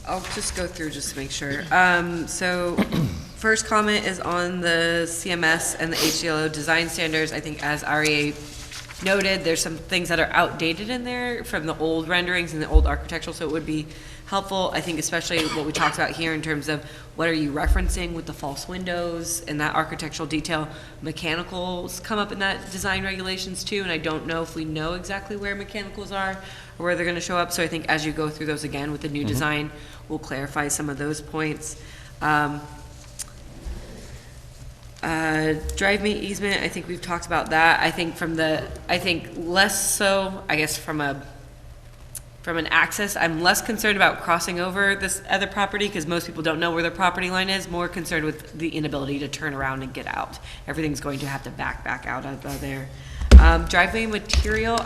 I'll just go through just to make sure. So first comment is on the CMS and the HDLO design standards. I think as REA noted, there's some things that are outdated in there from the old renderings and the old architectural, so it would be helpful, I think, especially what we talked about here in terms of what are you referencing with the false windows and that architectural detail. Mechanicals come up in that design regulations too, and I don't know if we know exactly where mechanicals are or where they're going to show up. So I think as you go through those again with the new design, we'll clarify some of those points. Drive me easement, I think we've talked about that. I think less so, I guess from an access, I'm less concerned about crossing over this other property because most people don't know where their property line is, more concerned with the inability to turn around and get out. Everything's going to have to back out of there. Driveway material,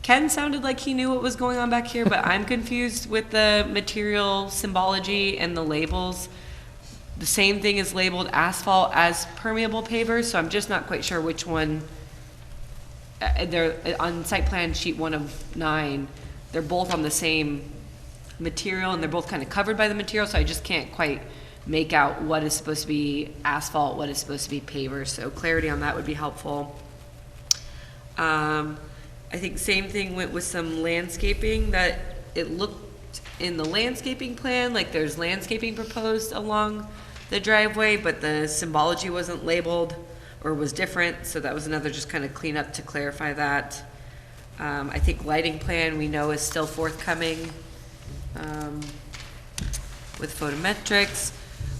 Ken sounded like he knew what was going on back here, but I'm confused with the material symbology and the labels. The same thing is labeled asphalt as permeable pavers, so I'm just not quite sure which one they're on site plan sheet 1 of 9, they're both on the same material, and they're both kind of covered by the material, so I just can't quite make out what is supposed to be asphalt, what is supposed to be paver, so clarity on that would be helpful. I think same thing with some landscaping, that it looked in the landscaping plan like there's landscaping proposed along the driveway, but the symbology wasn't labeled or was different, so that was another just kind of clean up to clarify that. I think lighting plan we know is still forthcoming with photometrics.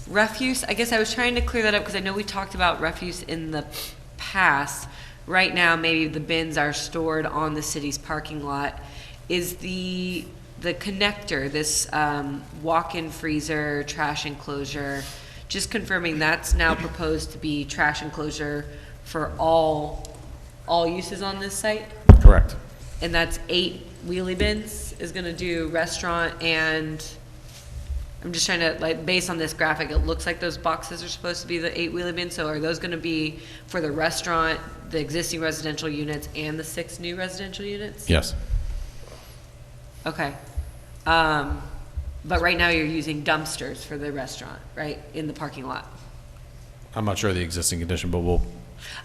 Refuse, I guess I was trying to clear that up because I know we talked about refuse in the past. Right now, maybe the bins are stored on the city's parking lot. Is the connector, this walk-in freezer, trash enclosure, just confirming that's now proposed to be trash enclosure for all uses on this site? Correct. And that's 8 wheelie bins, is gonna do restaurant, and I'm just trying to, like, based on this graphic, it looks like those boxes are supposed to be the 8 wheelie bins, so are those gonna be for the restaurant, the existing residential units, and the 6 new residential units? Yes. Okay. But right now you're using dumpsters for the restaurant, right, in the parking lot? I'm not sure of the existing condition, but we'll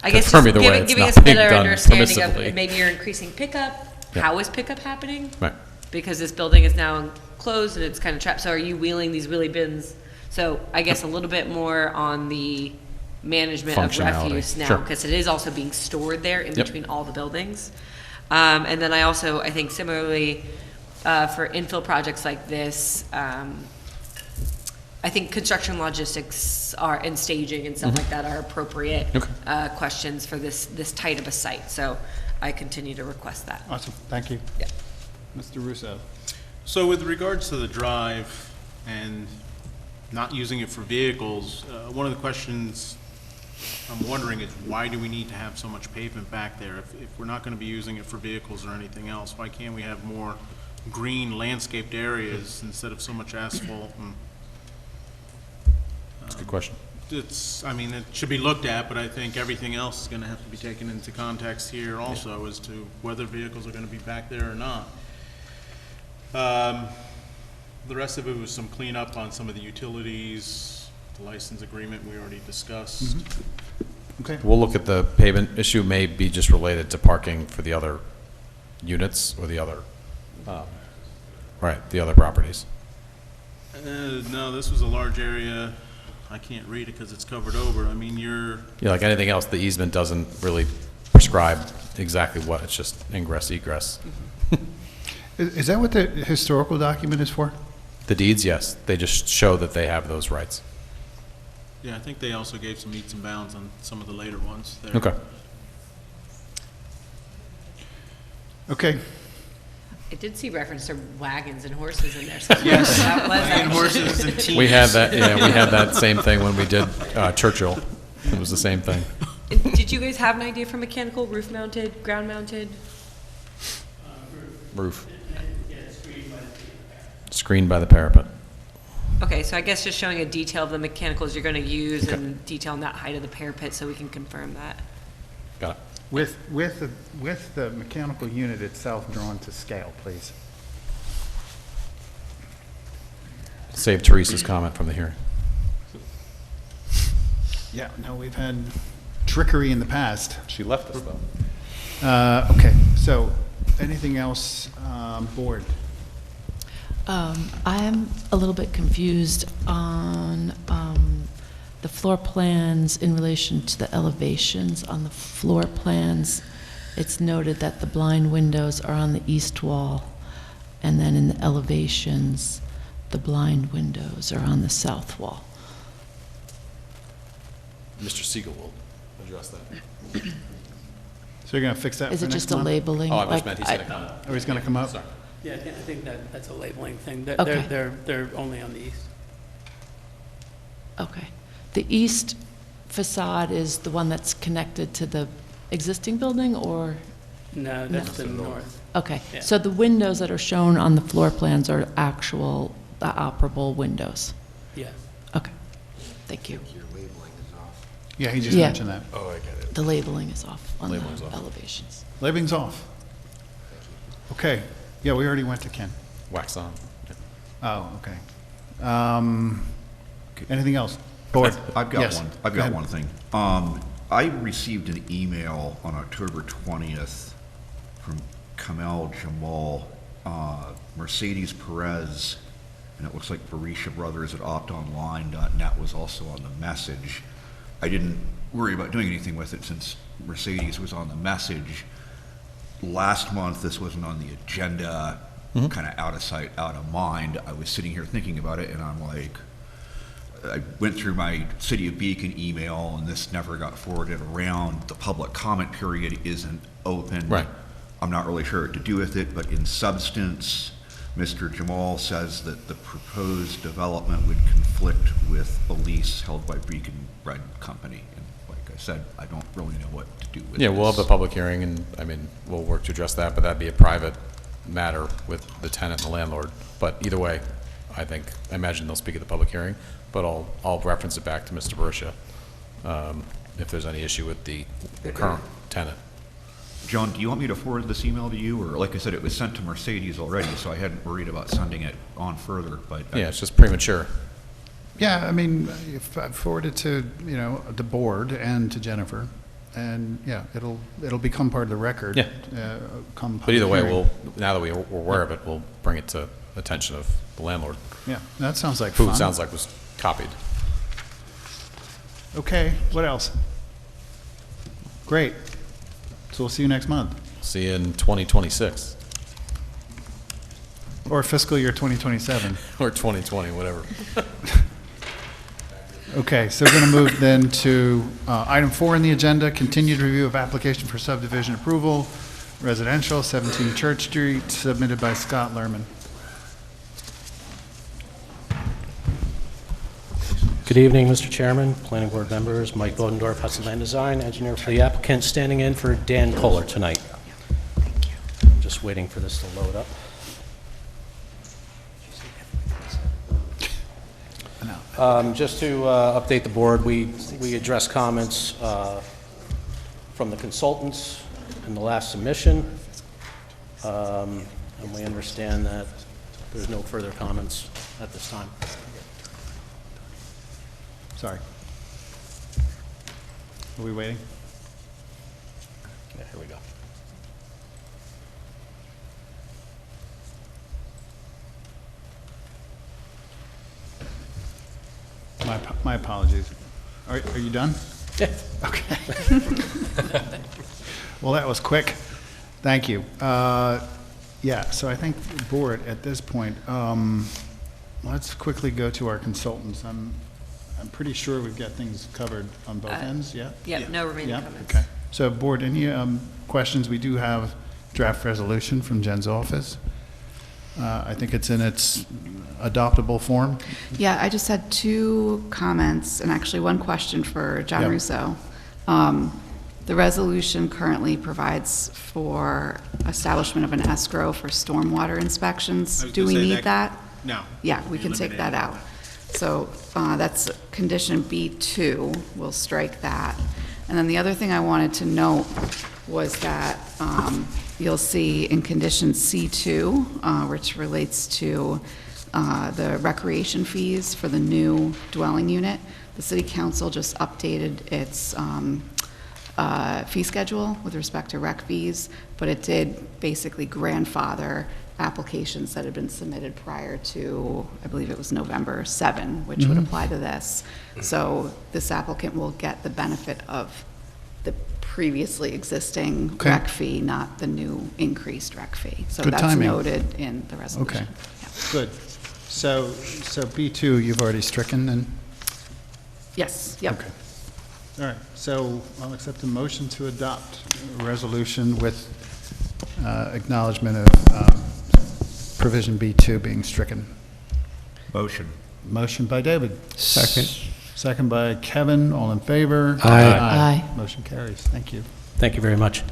I guess confirm just either way. It's giving not us a being better done understanding permissively. of maybe you're increasing pickup. Yeah. How is pickup happening? Right. Because this building is now closed and it's kind of trapped. So are you wheeling these wheelie bins? So I guess a little bit more on the management of Functionality. refuse now, Sure. because it is also being stored there in Yep. between all the buildings. And then I think similarly, for infill projects like this, I think construction logistics and staging and stuff like that are appropriate questions for this tight of a site. So I continue to request that. Awesome, thank you. Yeah. Mr. Russo. So with regards to the drive and not using it for vehicles, one of the questions I'm wondering is why do we need to have so much pavement back there? If we're not going to be using it for vehicles or anything else, why can't we have more green landscaped areas instead of so much asphalt? And, That's a good question. I mean, it should be looked at, but I think everything else is going to have to be taken into context here also as to whether vehicles are going to be back there or not. The rest of it was some cleanup on some of the utilities, the license agreement we already discussed. Okay. We'll look at the pavement issue, may be just related to parking for the other units or the other, the other properties. No, this was a large area. I can't read it because it's covered over. I mean, Yeah, like anything else, the easement doesn't really prescribe exactly what, it's just ingress, egress. Is that what the historical document is for? The deeds, yes, they just show that they have those rights. Yeah, I think they also gave some meets and bounds on some of the later ones there. Okay. Okay. I did see reference to wagons and horses in there. So Yes, that was wagon, actually- horses, and teams. We had that, yeah, we had that same thing when we did Churchill. It was the same thing. And did you guys have an idea for mechanical, roof mounted, ground mounted? Roof. Screened by the parapet. Okay, so I guess just showing a detail of the mechanicals you're going to use Okay. and detail on that height of the parapet so we can confirm that. Got it. With the mechanical unit itself drawn to scale, please. Save Teresa's comment from the hearing. Yeah, no, we've had trickery in the past. She left us, though. Okay, so anything else, board? I'm a little bit confused on the floor plans in relation to the elevations. On the floor plans, it's noted that the blind windows are on the east wall, and then in the elevations, the blind windows are on the south wall. Mr. Siegel will address that. So you're going to fix that Is for it next just a month? labeling? Oh, I just Like, meant he's going to come. Oh, he's going to come up? Sorry. Yeah, I think that's a labeling thing. Okay. They're only on the east. Okay. The east facade is the one that's connected to the existing building, or? No, that's the north. Okay, Yeah. so the windows that are shown on the floor plans are actual operable windows? Yes. Okay, thank you. Yeah, he just Yeah. mentioned that. Oh, I get it. The labeling is off on the Labeling's off. elevations. Labeling's off. Okay, yeah, we already went to Ken. Wax on. Oh, okay. Anything else? Board? I've got Yes. one. I've Go got ahead. one thing. I received an email on October 20th from Kamel Jamal, Mercedes Perez, and it looks like Barisha Brothers at optonline.net was also on the message. I didn't worry about doing anything with it since Mercedes was on the message. Last month, this wasn't on the agenda, kind of out of sight, out of mind. I was sitting here thinking about it, and I'm like, I went through my City of Beacon email, and this never got forwarded around. The public comment period isn't open. Right. I'm not really sure what to do with it, but in substance, Mr. Jamal says that the proposed development would conflict with a lease held by Beacon Bread Company. And like I said, I don't really know what to do with Yeah, we'll have the this. public hearing, and, I mean, we'll work to address that, but that'd be a private matter with the tenant and the landlord. But either way, I imagine they'll speak at the public hearing, but I'll reference it back to Mr. Barisha, if there's any issue with the current tenant. John, do you want me to forward this email to you? Or like I said, it was sent to Mercedes already, so I hadn't worried about sending it on further, but. Yeah, it's just premature. Yeah, I mean, if I forward it to, the board and to Jennifer, and, yeah, it'll become part of the record. Yeah. Come But either way, public now that we're aware of it, we'll bring it to the attention of the landlord, hearing. Yeah, that sounds like who fun. it sounds like was copied. Okay, what else? Great. So we'll see you next month, See you in 2026, or fiscal year 2027. or 2020, whatever. Okay, so we're going to move then to item 4 in the agenda, continued review of application for subdivision approval, residential, 17 Church Street, submitted by Scott Lerman. Good evening, Mr. Chairman, Planning Board members, Mike Bodendorf, Hudson Land Design, engineer for the applicant, standing in for Dan Kohler tonight. I'm just waiting for this to load up. Just to update the board, we addressed comments from the consultants in the last submission, and we understand that there's no further comments at this time. Sorry. Are we waiting? Yeah, here we go. My apologies. Are you done? Yeah. Okay. Well, that was quick. Thank you. Yeah, so I think, board, at this point, let's quickly go to our consultants. I'm pretty sure we've got things covered on both ends, yeah? Yep, no remaining Yeah, comments. okay. So, board, any questions? We do have draft resolution from Jen's office. I think it's in its adoptable form. Yeah, I just had 2 comments and actually 1 question for John Yeah. Russo. The resolution currently provides for establishment of an escrow for stormwater inspections. I was Do gonna we say need that- that? No. Yeah, we can take that out. So that's condition B2, we'll strike that. And then the other thing I wanted to note was that you'll see in condition C2, which relates to the recreation fees for the new dwelling unit, the city council just updated its fee schedule with respect to rec fees, but it did basically grandfather applications that had been submitted prior to, I believe it was November 7, which would apply to this. So this applicant will get the benefit of the previously existing Okay. rec fee, not the new increased rec fee. So Good that's timing. noted in the resolution. Okay, good. So B2, you've already stricken, then? Yes, yep. Okay. All right, so I'll accept a motion to adopt a resolution with acknowledgement of provision B2 being stricken. Motion. Motion by David. Second. Second by Kevin, all in favor? Aye. Aye. Motion carries, thank you. Thank you very much.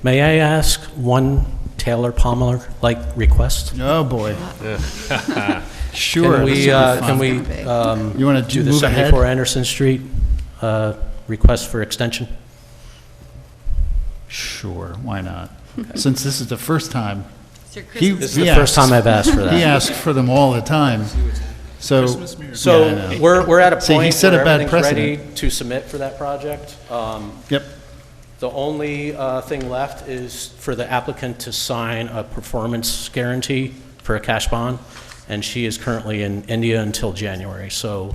May I ask one Taylor Palmer-like request? Oh, boy. Sure. Can this we, will be can fun. we You want to do the move ahead? 74 Anderson Street request for extension? Sure, why not? Since this is the first time. It's your he- Christmas. This is he the first asks- time I've asked for that. He asks for them all the time. So, So yeah, I know. we're at a See, he point set a where bad everything's ready precedent. to submit for that project. Yep. The only thing left is for the applicant to sign a performance guarantee for a cash bond, and she is currently in India until January. So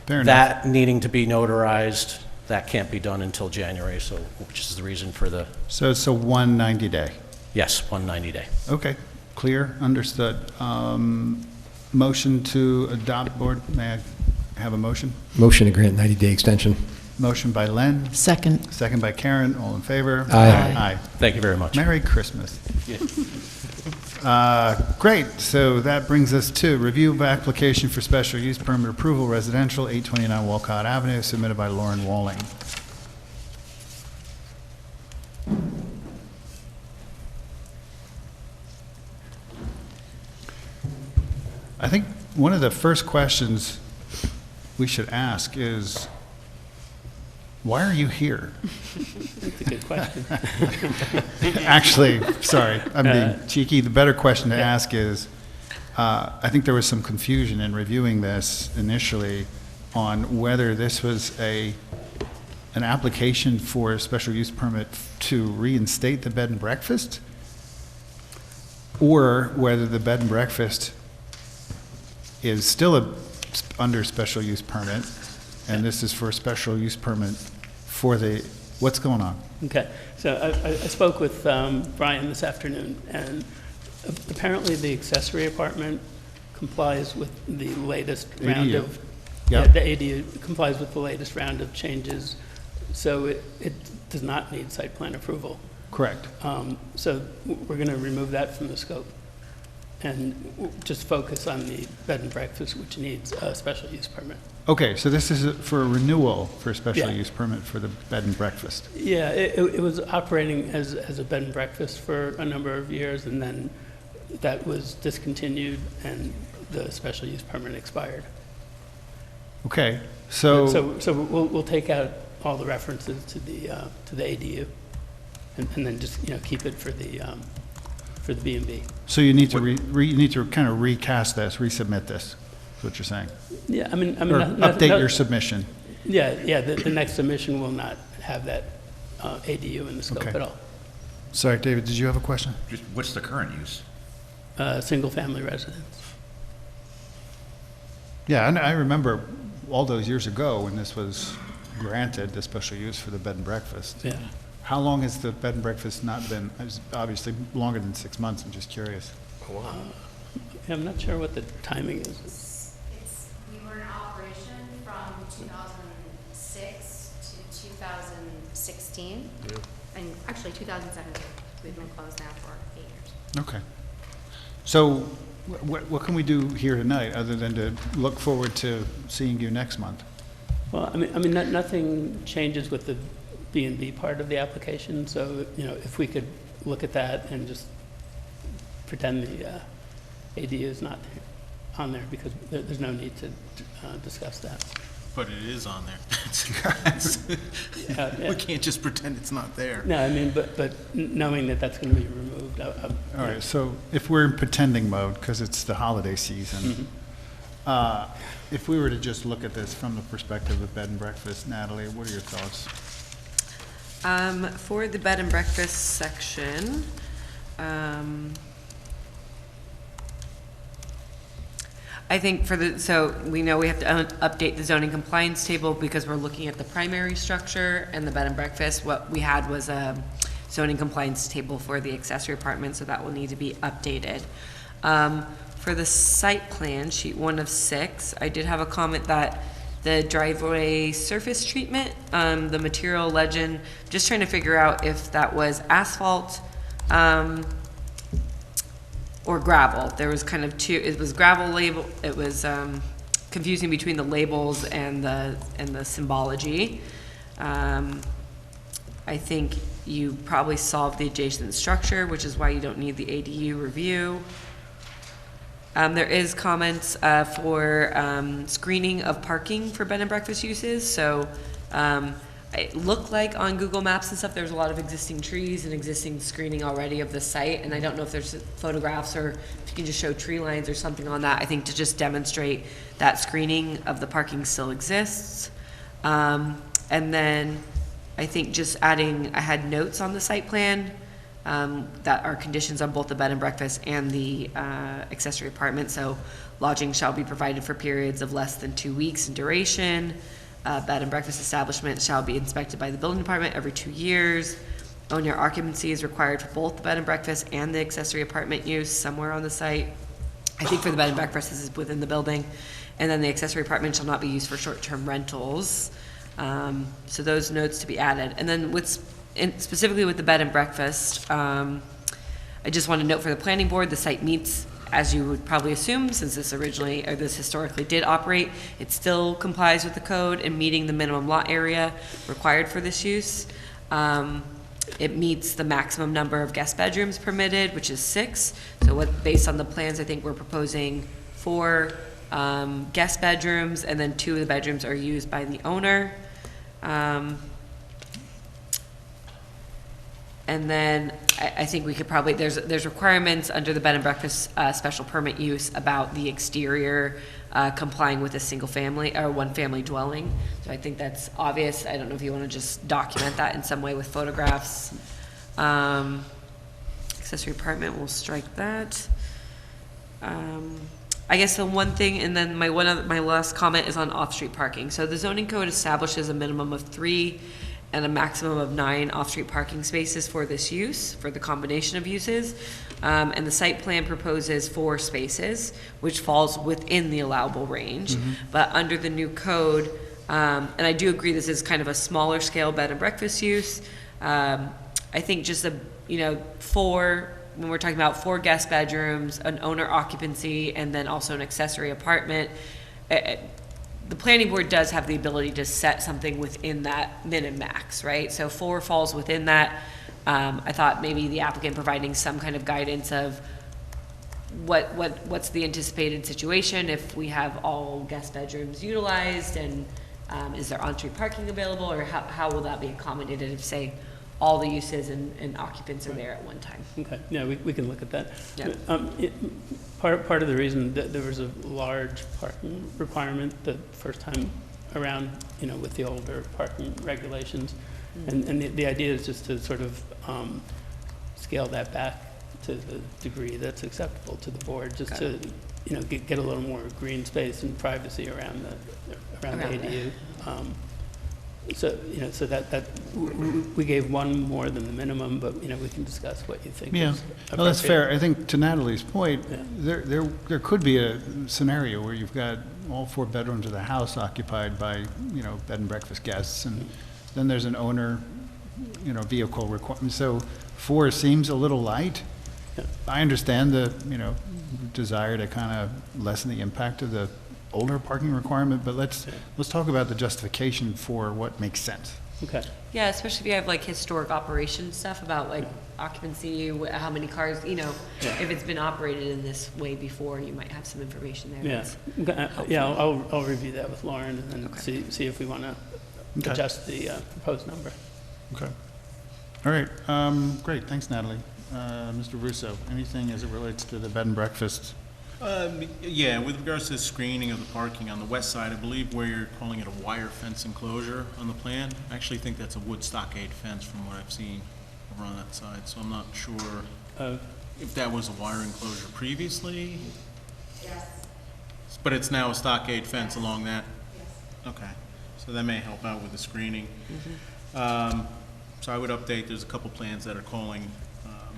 Fair enough. that needing to be notarized, that can't be done until January, so, which is the reason for the, So it's a 190 day. yes, 190 day. Okay, clear, understood. Motion to adopt board, may I have a motion? Motion to grant 90-day extension. Motion by Len, Second. second by Karen, all in favor? Aye. Aye. Thank you very much. Merry Christmas. Great, so that brings us to review of application for special use permit approval, residential, 829 Walcott Avenue, submitted by Lauren Walling. I think one of the first questions we should ask is, why are you here? That's a good question. Actually, sorry, I'm being cheeky. The better question to ask is, I think there was some confusion in reviewing this initially on whether this was an application for a special use permit to reinstate the bed and breakfast, or whether the bed and breakfast is still under special use permit, and this is for a special use permit for the, what's going on? Okay, so I spoke with Brian this afternoon, and apparently the accessory apartment complies with the latest round ADU. of... Yep. Yeah, the ADU complies with the latest round of changes, so it does not need site plan approval. Correct. So we're going to remove that from the scope and just focus on the bed and breakfast, which needs a special use permit. Okay, so this is for a renewal for a special Yeah. use permit for the bed and breakfast. Yeah, it was operating as a bed and breakfast for a number of years, and then that was discontinued, and the special use permit expired. Okay, so, So we'll take out all the references to the ADU, and then just, keep it for the B&B. so you need to you need to kind of recast this, resubmit this, is what you're saying? Yeah, I mean, Or update your submission. Yeah, the next submission will not have that ADU in the scope Okay. at all. Sorry, David, did you have a question? Just, what's the current use? Single-family residence. Yeah, and I remember all those years ago when this was granted, the special use for the bed and breakfast. Yeah. How long has the bed and breakfast not been, it's obviously longer than 6 months, I'm just curious. Yeah, I'm not sure what the timing is. We were in operation from 2006 to 2016, and actually 2017. We've been closed now for 8 years. Okay. So what can we do here tonight, other than to look forward to seeing you next month? Well, I mean, nothing changes with the B&B part of the application, so, if we could look at that and just pretend the ADU is not on there, because there's no need to discuss that. But it is on there. Yeah. We can't just pretend it's not there. No, I mean, but knowing that that's going to be removed. All right, so if we're in pretending mode, because it's the holiday season, if we were to just look at this from the perspective of bed and breakfast, Natalie, what are your thoughts? For the bed and breakfast section, I think so we know we have to update the zoning compliance table because we're looking at the primary structure and the bed and breakfast. What we had was a zoning compliance table for the accessory apartment, so that will need to be updated. For the site plan, sheet 1 of 6, I did have a comment that the driveway surface treatment, the material legend, just trying to figure out if that was asphalt, or gravel. There was kind of two, it was gravel label, it was confusing between the labels and the symbology. I think you probably solved the adjacent structure, which is why you don't need the ADU review. There is comments for screening of parking for bed and breakfast uses, so I it looked like on Google Maps and stuff, there's a lot of existing trees and existing screening already of the site, and I don't know if there's photographs or if you can just show tree lines or something on that, I think to just demonstrate that screening of the parking still exists. And then I think just adding, I had notes on the site plan that are conditions on both the bed and breakfast and the accessory apartment. So lodging shall be provided for periods of less than 2 weeks in duration. Bed and breakfast establishment shall be inspected by the building department every 2 years. Owner occupancy is required for both the bed and breakfast and the accessory apartment use somewhere on the site. I think for the bed and breakfast, this is within the building. And then the accessory apartment shall not be used for short-term rentals. So those notes to be added. And then specifically with the bed and breakfast, I just want to note for the planning board, the site meets, as you would probably assume, since this historically did operate, it still complies with the code and meeting the minimum lot area required for this use. It meets the maximum number of guest bedrooms permitted, which is 6. So based on the plans, I think we're proposing 4 guest bedrooms, and then 2 of the bedrooms are used by the owner. And then I think we could probably, there's requirements under the bed and breakfast special permit use about the exterior complying with a single family or one family dwelling. So I think that's obvious. I don't know if you want to just document that in some way with photographs. Accessory apartment, we'll strike that. I guess the one thing, and then my last comment is on off-street parking. So the zoning code establishes a minimum of 3 and a maximum of 9 off-street parking spaces for this use, for the combination of uses. And the site plan proposes 4 spaces, which falls within the allowable range. But under the new code, and I do agree this is kind of a smaller scale bed and breakfast use. I think just when we're talking about 4 guest bedrooms, an owner occupancy, and then also an accessory apartment, the planning board does have the ability to set something within that min and max, right? So 4 falls within that. I thought maybe the applicant providing some kind of guidance of what's the anticipated situation if we have all guest bedrooms utilized, and is there on-street parking available, or how will that be accommodated if, say, all the uses and occupants are there at one time? Okay, yeah, we can look at that. Yeah. Part of the reason that there was a large parking requirement the first time around, with the older parking regulations, and the idea is just to sort of scale that back to the degree that's acceptable to the board, just to get a little more green space and privacy around the ADU. So that we gave 1 more than the minimum, but we can discuss what you think. Yeah, is well, that's appropriate. fair. I think to Natalie's point, there could be a scenario where you've got all 4 bedrooms of the house occupied by, bed and breakfast guests, and then there's an owner, vehicle requirement. So 4 seems a little light. Yeah. I understand the, desire to kind of lessen the impact of the older parking requirement, but let's talk about the justification for what makes sense. Okay. Yeah, especially if you have like historic operation stuff about like occupancy, how many cars, if it's been operated in this way before, you might have some information there. Yeah. that's helpful. Yeah, I'll review that with Lauren and then Okay. see if we want to Okay. adjust the proposed number. Okay. All right, great, thanks, Natalie. Mr. Russo, anything as it relates to the bed and breakfast? Yeah, with regards to the screening of the parking on the west side, I believe where you're calling it a wire fence enclosure on the plan, I actually think that's a wood stockade fence from what I've seen over on that side, so I'm not sure if that was a wire enclosure previously. Yes. But it's now a stockade fence along that? Yes. Okay, so that may help out with the screening. So I would update, there's a couple plans that are calling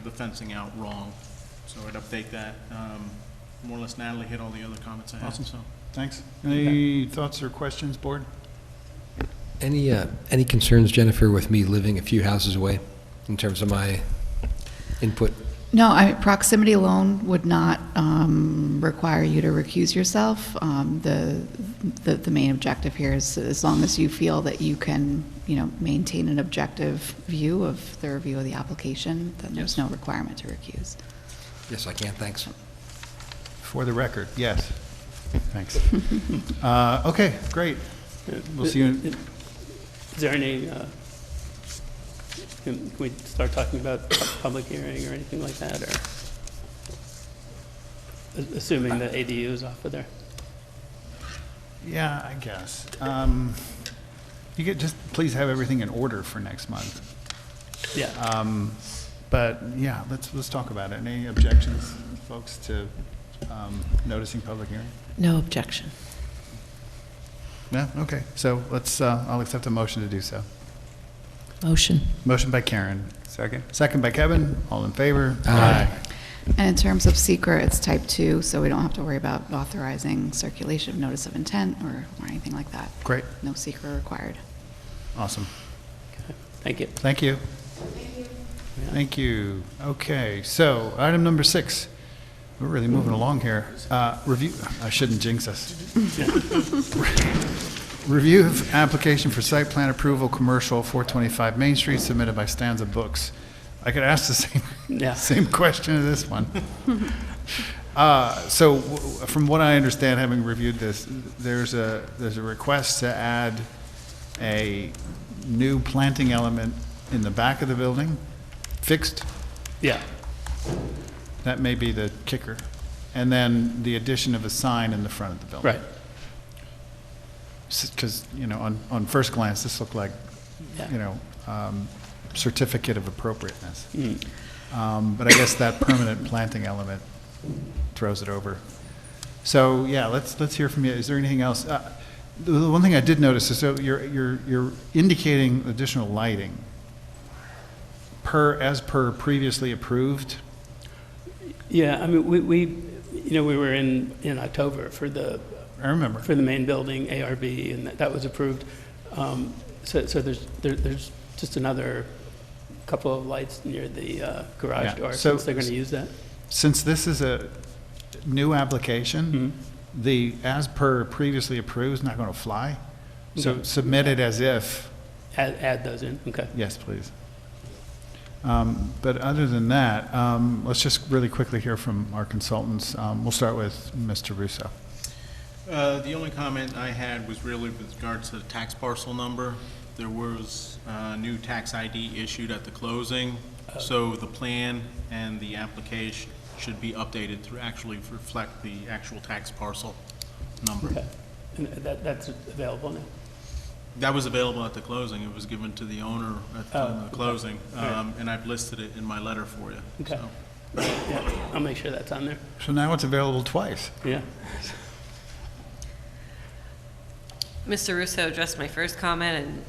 the fencing out wrong, so I'd update that. More or less Natalie hit all the other comments I had, Awesome. so. Thanks. Any thoughts or questions, board? Any concerns, Jennifer, with me living a few houses away in terms of my input? No, proximity alone would not require you to recuse yourself. The main objective here is, as long as you feel that you can, maintain an objective view of the review of the application, then there's no requirement to recuse. Yes, I can, thanks. For the record, yes. Thanks. Okay, great. We'll see you. Is there any, can we start talking about public hearing or anything like that, or assuming the ADU is off of there? Yeah, I guess. You could just please have everything in order for next month. Yeah. But yeah, let's talk about it. Any objections, folks, to noticing public hearing? No objection. Yeah, okay. So let's, I'll accept a motion to do so. Motion. Motion by Karen. Second? Second by Kevin. All in favor? Aye. And in terms of seeker, it's type 2, so we don't have to worry about authorizing circulation of notice of intent or anything like that. Great. No seeker required. Awesome. Thank you. Thank you. Thank you. Okay, so item number 6. We're really moving along here. Review, I shouldn't jinx us. Review of application for site plan approval, commercial, 425 Main Street, submitted by Stanza Books. I could ask the same question as this one. So from what I understand, having reviewed this, there's a request to add a new planting element in the back of the building, fixed? Yeah. That may be the kicker. And then the addition of a sign in the front of the building. Right. Because, you know, on first glance, this looked like, Yeah. you know, certificate of appropriateness. But I guess that permanent planting element throws it over. So, yeah, let's hear from you. Is there anything else? The one thing I did notice is, so you're indicating additional lighting as per previously approved. Yeah, I mean, we were in October for the. I remember. For the main building, ARB, and that was approved. So there's just another couple of lights near the garage door, since they're going to use that. Since this is a new application, the as per previously approved is not going to fly. So Okay. submit it as if. Add those in, okay. Yes, please. But other than that, let's just really quickly hear from our consultants. We'll start with Mr. Russo. The only comment I had was really with regards to the tax parcel number. There was a new tax ID issued at the closing, so the plan and the application should be updated to actually reflect the actual tax parcel number. Okay. And that's available now? That was available at the closing. It was given to the owner at the time of the closing, and I've listed it in my letter for you. Okay. So. Yeah, I'll make sure that's on there. So now it's available twice. Yeah. Mr. Russo addressed my first comment, and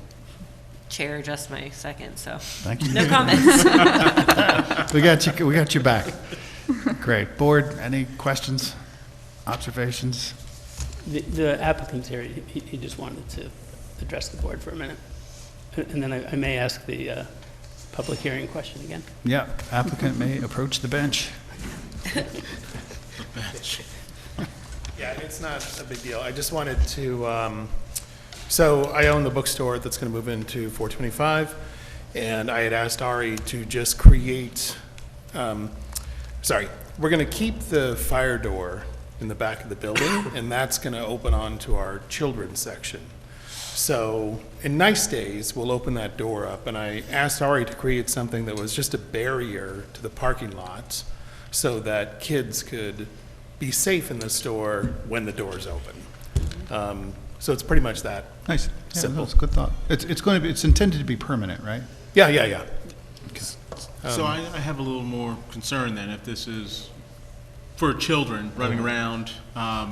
Chair addressed my second, so. Thank you. No comments. We got you back. Great. Board, any questions, observations? The applicant's here, he just wanted to address the board for a minute. And then I may ask the public hearing question again. Yeah, applicant may approach the bench. Yeah, it's not a big deal. I just wanted to, so I own the bookstore that's going to move into 425, and I had asked Ari to just create, we're going to keep the fire door in the back of the building, and that's going to open onto our children's section. So in nice days, we'll open that door up, and I asked Ari to create something that was just a barrier to the parking lot so that kids could be safe in the store when the door's open. So it's pretty much that. Nice. Yeah, simple. that's a good thought. It's intended to be permanent, right? Yeah. So I have a little more concern then if this is for children running around,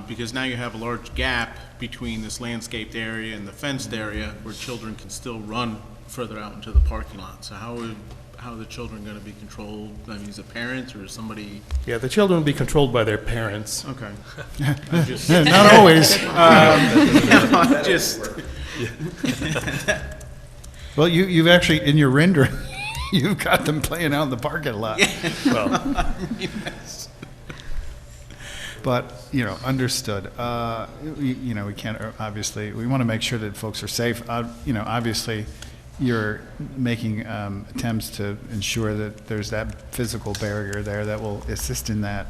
because now you have a large gap between this landscaped area and the fenced area where children can still run further out into the parking lot. So how are the children going to be controlled? I mean, is it parents or is somebody? Yeah, the children will be controlled by their parents. Okay. Not always. Well, you've actually, in your rendering, you've got them playing out in the parking lot. Well, but, understood. We can't, obviously, we want to make sure that folks are safe. Obviously, you're making attempts to ensure that there's that physical barrier there that will assist in that.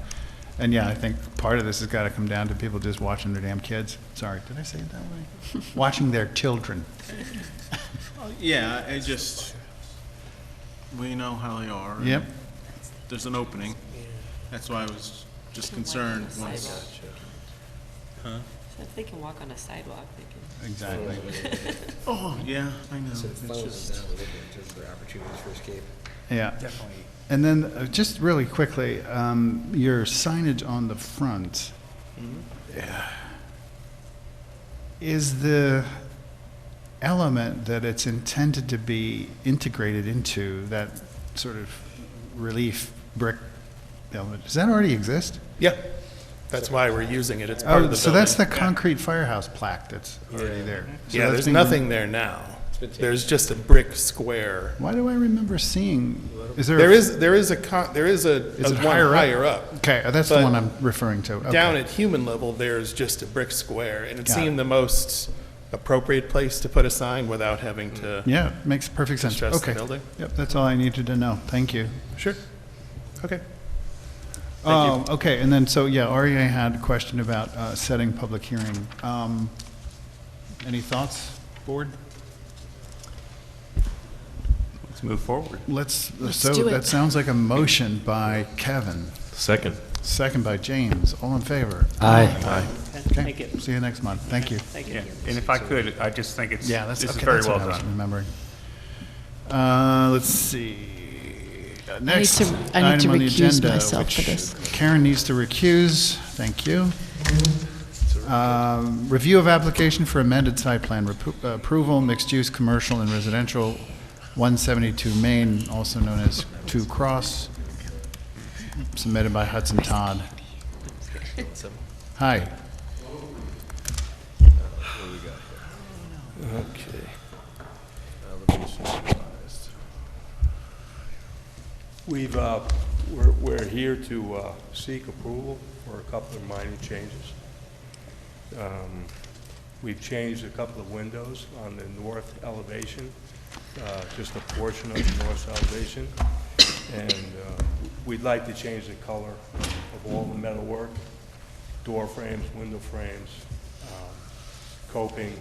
And yeah, I think part of this has got to come down to people just watching their damn kids. Sorry, did I say it that way? Watching their children. Yeah, we know how they are. and Yep. There's an opening. That's why I was just concerned once. Huh? So if they can walk on a sidewalk, they can. Exactly. Oh, yeah, I know. So It's funnels just- down a little bit in terms of their opportunities for escape. Yeah. Definitely. And then, just really quickly, your signage on the front, is the element that it's intended to be integrated into, that sort of relief brick element, does that already exist? Yeah, that's why we're using it. It's part of the So that's the building. concrete firehouse plaque that's already there. So Yeah, that's there's being- nothing there now. There's just a brick square. Why do I remember seeing, is there? There is a Is it one higher up? higher up. Okay, that's the But one I'm referring to. Okay. Down at human level, there's just a brick square, and it Got seemed it. the most appropriate place to put a sign without having to. Yeah, makes perfect sense. Stress the Okay. building. Yep, that's all I needed to know. Thank you. Sure. Okay. Okay, and then, so, yeah, REA had a question about setting public hearing. Any thoughts, board? Let's move forward. Let's do it. that sounds like a motion by Kevin, Second. second by James. All in favor? Aye. Okay, Thank you. see you next month. Thank you. Thank Yeah, you. and if I could, I just think it's, Yeah, that's, this is okay, very that's well what I was done. remembering. Let's see. Next I need to item on the recuse agenda, myself for which this. Karen needs to recuse. Thank you. Review of application for amended site plan approval, mixed-use, commercial, and residential, 172 Main, also known as 2 Cross, submitted by Hudson Todd. Hi. Okay. We're here to seek approval for a couple of minor changes. We've changed a couple of windows on the north elevation, just a portion of the north elevation. And we'd like to change the color of all the metalwork, door frames, window frames, coping,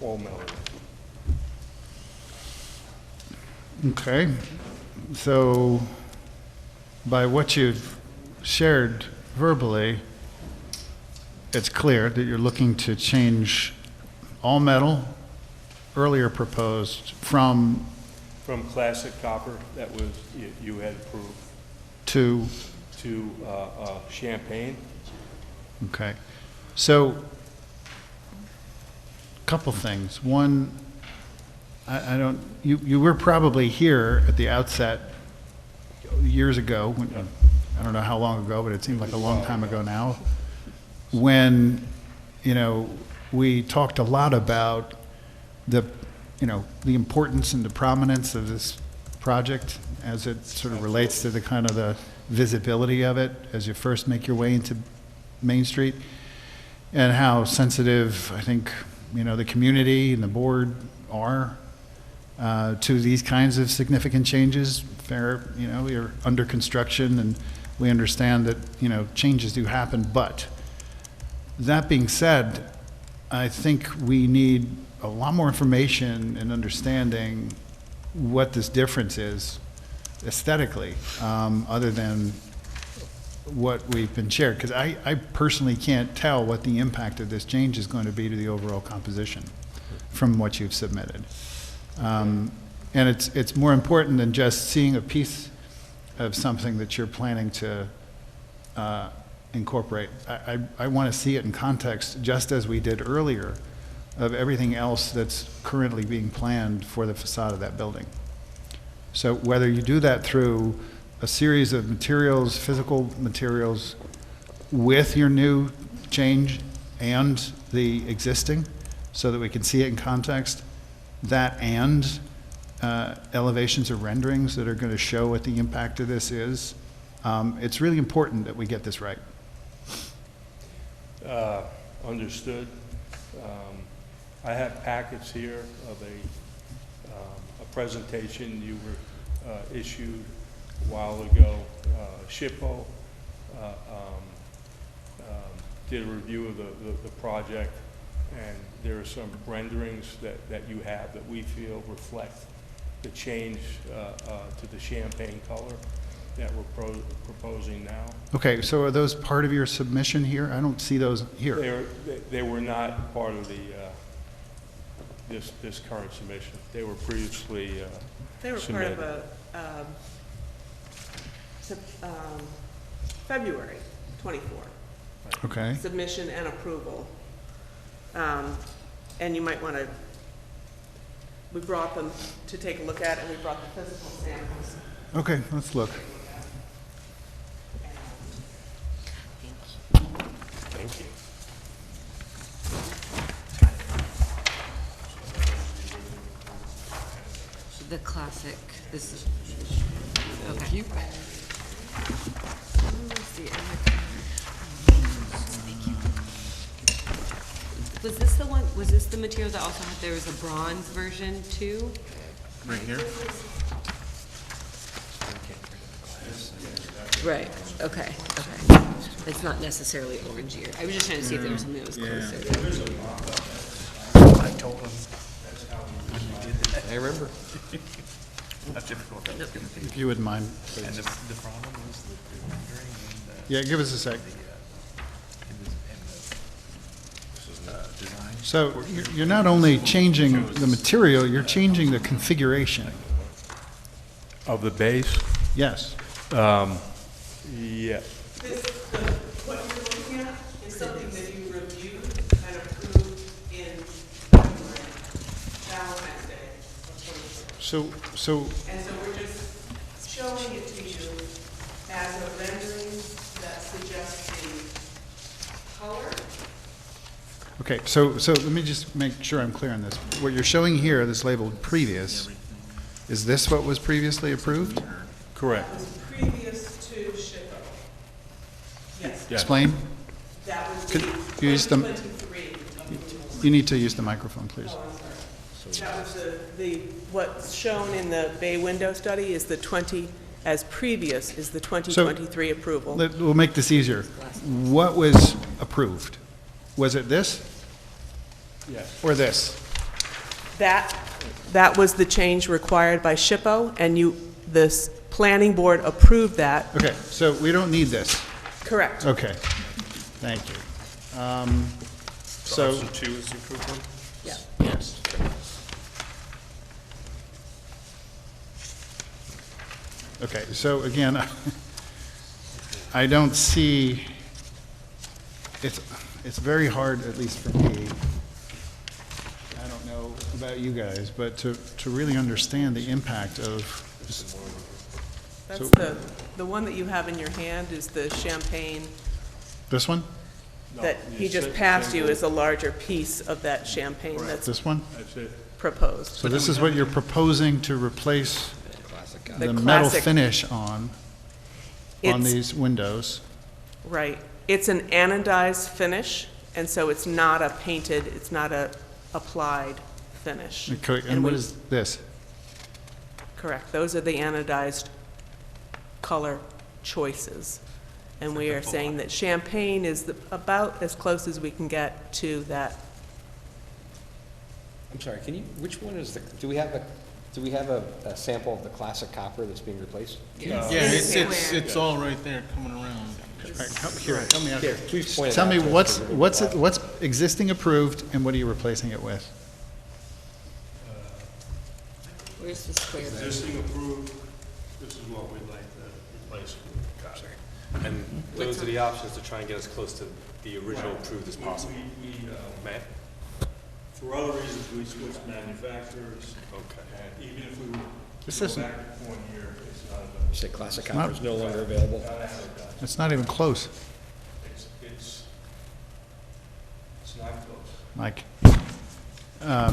all metalwork. Okay, so by what you've shared verbally, it's clear that you're looking to change all metal, earlier proposed, from From classic copper that was, you had approved, to, to champagne. okay. So, couple things. One, I don't, you were probably here at the outset years ago, I don't know how long ago, but it seemed like a long time ago now, when, we talked a lot about the importance and the prominence of this project as it sort of relates to the kind of the visibility of it as you first make your way into Main Street, and how sensitive, I think, the community and the board are to these kinds of significant changes. You're under construction, and we understand that, changes do happen. But that being said, I think we need a lot more information and understanding what this difference is aesthetically, other than what we've been shared. Because I personally can't tell what the impact of this change is going to be to the overall composition from what you've submitted. And it's more important than just seeing a piece of something that you're planning to incorporate. I want to see it in context, just as we did earlier, of everything else that's currently being planned for the facade of that building. So whether you do that through a series of materials, physical materials, with your new change and the existing, so that we can see it in context, that and elevations or renderings that are going to show what the impact of this is, it's really important that we get this right. Understood. I have packets here of a presentation you were issued a while ago. SHPO did a review of the project. And there are some renderings that you have that we feel reflect the change to the champagne color that we're proposing now. Okay, so are those part of your submission here? I don't see those here. They were not part of the, this current submission. They were previously They were part submitted. of a February 24 Okay. submission and approval. And you might want to, we brought them to take a look at, and we brought the physical samples. Okay, let's look. Thank you. The classic, this is, okay. Thank you. Was this the one, was this the material that also had, there was a bronze version too? Right here? Right, okay, okay. It's not necessarily orangier. I was just trying to see if there was something that was closer. I told him that's how we did it. I remember. That's difficult. That's gonna take. If you wouldn't mind. And the problem is the rendering and the. Yeah, give us a sec. Design. So you're not only changing the material, you're changing the configuration. Of the base? Yes. Yes. What you're looking at is something that you reviewed and approved in February, Valentine's Day of 24. So And so we're just showing it to you as a rendering that suggests the color. okay, so let me just make sure I'm clear on this. What you're showing here, this labeled previous, is this what was previously approved? Correct. That was previous to SHPO. Yes. Explain. That was Could the you use the- 2023. You need to use the microphone, please. Oh, I'm sorry. That was what's shown in the bay window study is the 20, as previous is the 2023 approval. We'll make this easier. What was approved? Was it this Yes. or this? That was the change required by SHPO, and this planning board approved that. Okay, so we don't need this. Correct. Okay, thank you. So, Option 2 is the approved one? Yeah. yes. Okay, so again, I don't see, it's very hard, at least for me, I don't know about you guys, but to really understand the impact of. That's the one that you have in your hand is the champagne This one? that he just passed you is a larger piece of that champagne that's This one? That's it. proposed. So this is what you're proposing to replace The the metal classic- finish on It's- these windows? Right. It's an anodized finish, and so it's not a painted, it's not a applied finish. Okay, and what we- is this? Correct. Those are the anodized color choices. And we are saying that champagne is about as close as we can get to that. I'm sorry, which one is do we have a sample of the classic copper that's being replaced? Yeah, it's all right there coming around. Here, help me out. Here, please point it Tell out me to us. what's existing approved and what are you replacing it with? Where's the square? Existing approved, this is what we'd like to replace. And those are the options to try and get as close to the original approved as possible. Matt? For other reasons, we switched manufacturers. Okay. And even if we were This to go isn't- back to 1 year, it's not a. You said classic Not- copper is no longer available. It's not even close, It's not close. Mike.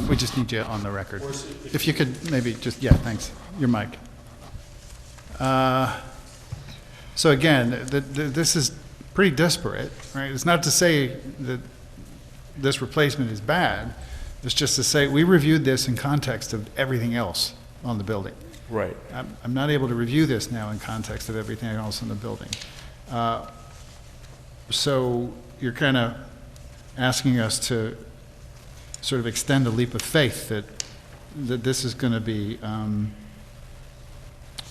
We just need you on the record. If you could maybe just, yeah, thanks. Your mic. So again, this is pretty disparate, right? It's not to say that this replacement is bad. It's just to say, we reviewed this in context of everything else on the building. Right. I'm not able to review this now in context of everything else in the building. So you're kind of asking us to sort of extend a leap of faith that this is going to be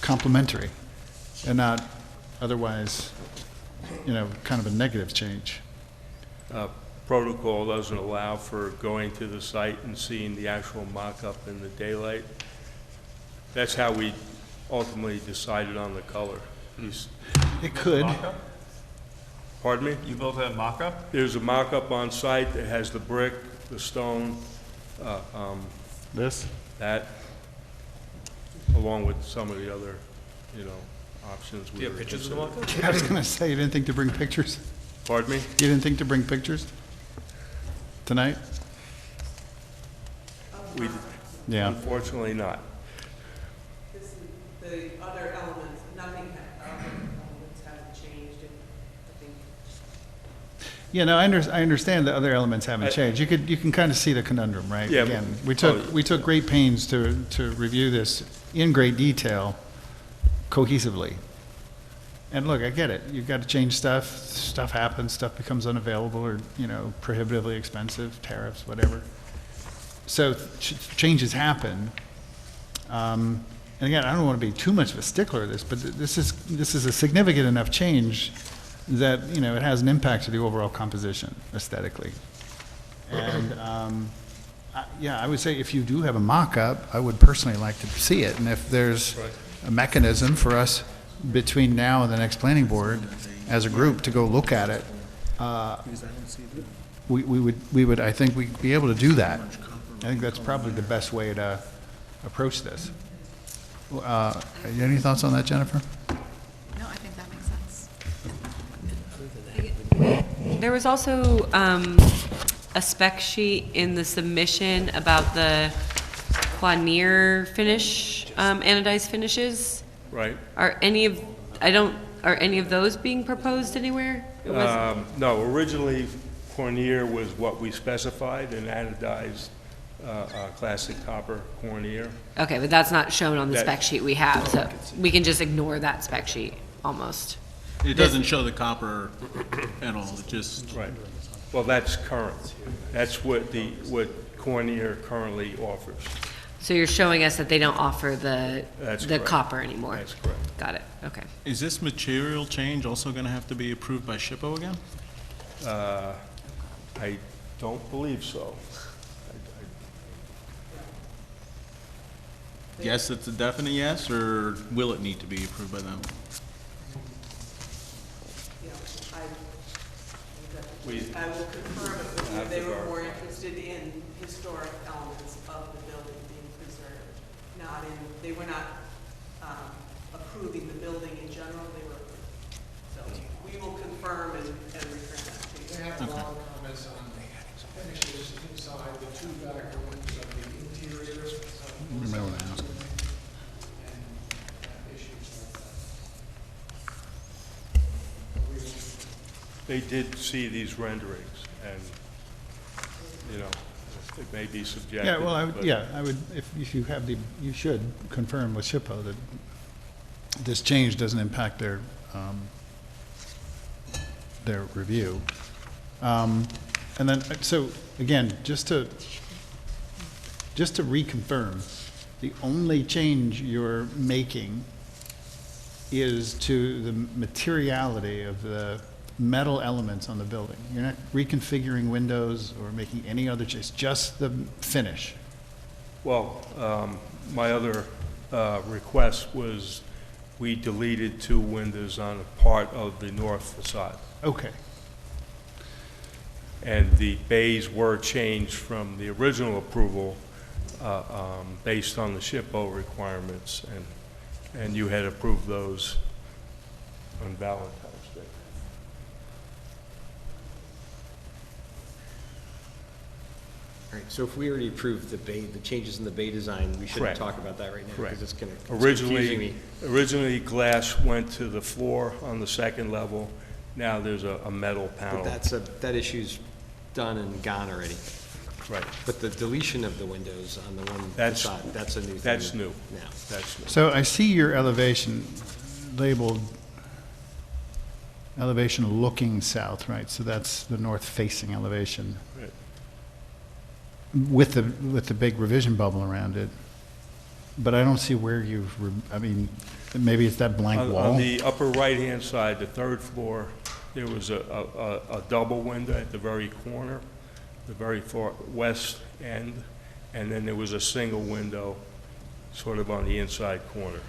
complementary and not otherwise, kind of a negative change. Protocol doesn't allow for going to the site and seeing the actual mock-up in the daylight. That's how we ultimately decided on the color. It could. Pardon me? You built a mock-up? There's a mock-up on site that has the brick, the stone, that, along with some of the other, options. Do you have pictures of the mock-up? I was going to say, you didn't think to bring pictures? Pardon me? You didn't think to bring pictures tonight? We, Yeah. unfortunately not. The other elements, nothing, other elements haven't changed, and I think. Yeah, no, I understand the other elements haven't changed. You can kind of see the conundrum, right? Yeah, Again, we took great pains to review this in great detail, cohesively. And look, I get it. You've got to change stuff. Stuff happens. Stuff becomes unavailable or, prohibitively expensive, tariffs, whatever. So changes happen. And again, I don't want to be too much of a stickler of this, but this is a significant enough change that, it has an impact to the overall composition aesthetically. And, I would say if you do have a mock-up, I would personally like to see it. And if there's a mechanism for us between now and the next planning board as a group to go look at it, we would, I think we'd be able to do that. I think that's probably the best way to approach this. Any thoughts on that, Jennifer? No, I think that makes sense. There was also a spec sheet in the submission about the Coinier finish, anodized finishes. Right. Are any of those being proposed anywhere? No, originally Coinier was what we specified, an anodized classic copper Coinier. Okay, but that's not shown on the That- spec sheet we have, so we can just ignore that spec sheet, almost. It doesn't show the copper at all, it just. Right. Well, that's current. That's what Coinier currently offers. So you're showing us that they don't offer the correct. copper anymore? That's correct. Got it, okay. Is this material change also going to have to be approved by SHPO again? I don't believe so. Yes, it's a definite yes, or will it need to be approved by them? I will confirm it with you. They were more interested in historic elements of the building being preserved, not in, they were not approving the building in general, they were, so we will confirm and return that to you. They have a lot of comments on the finishes inside the two back rooms of the interiors. Remember the house. They did see these renderings, and, it may be subjective. Yeah, well, but- I would, if you have you should confirm with SHPO that this change doesn't impact their review. And then, so, again, just to reconfirm, the only change you're making is to the materiality of the metal elements on the building. You're not reconfiguring windows or making any other change, just the finish. Well, my other request was we deleted 2 windows on a part of the north facade. Okay. And the bays were changed from the original approval based on the SHPO requirements, and you had approved those on Valentine's Day. All right, so if we already approved the changes in the bay design, we shouldn't Correct. talk about that right now? Correct. Because it's confusing me. Originally, glass went to the floor on the second level. Now there's a metal panel. But that issue's done and gone already. Right. But the deletion of the windows on the one That's- facade, that's a new thing. that's new. Now. That's new. So I see your elevation labeled elevation looking south, right? So that's the north-facing elevation. Right. with the big revision bubble around it. But I don't see where I mean, maybe it's that blank wall? On the upper right-hand side, the third floor, there was a double window at the very corner, the very far west end, and then there was a single window sort of on the inside corner.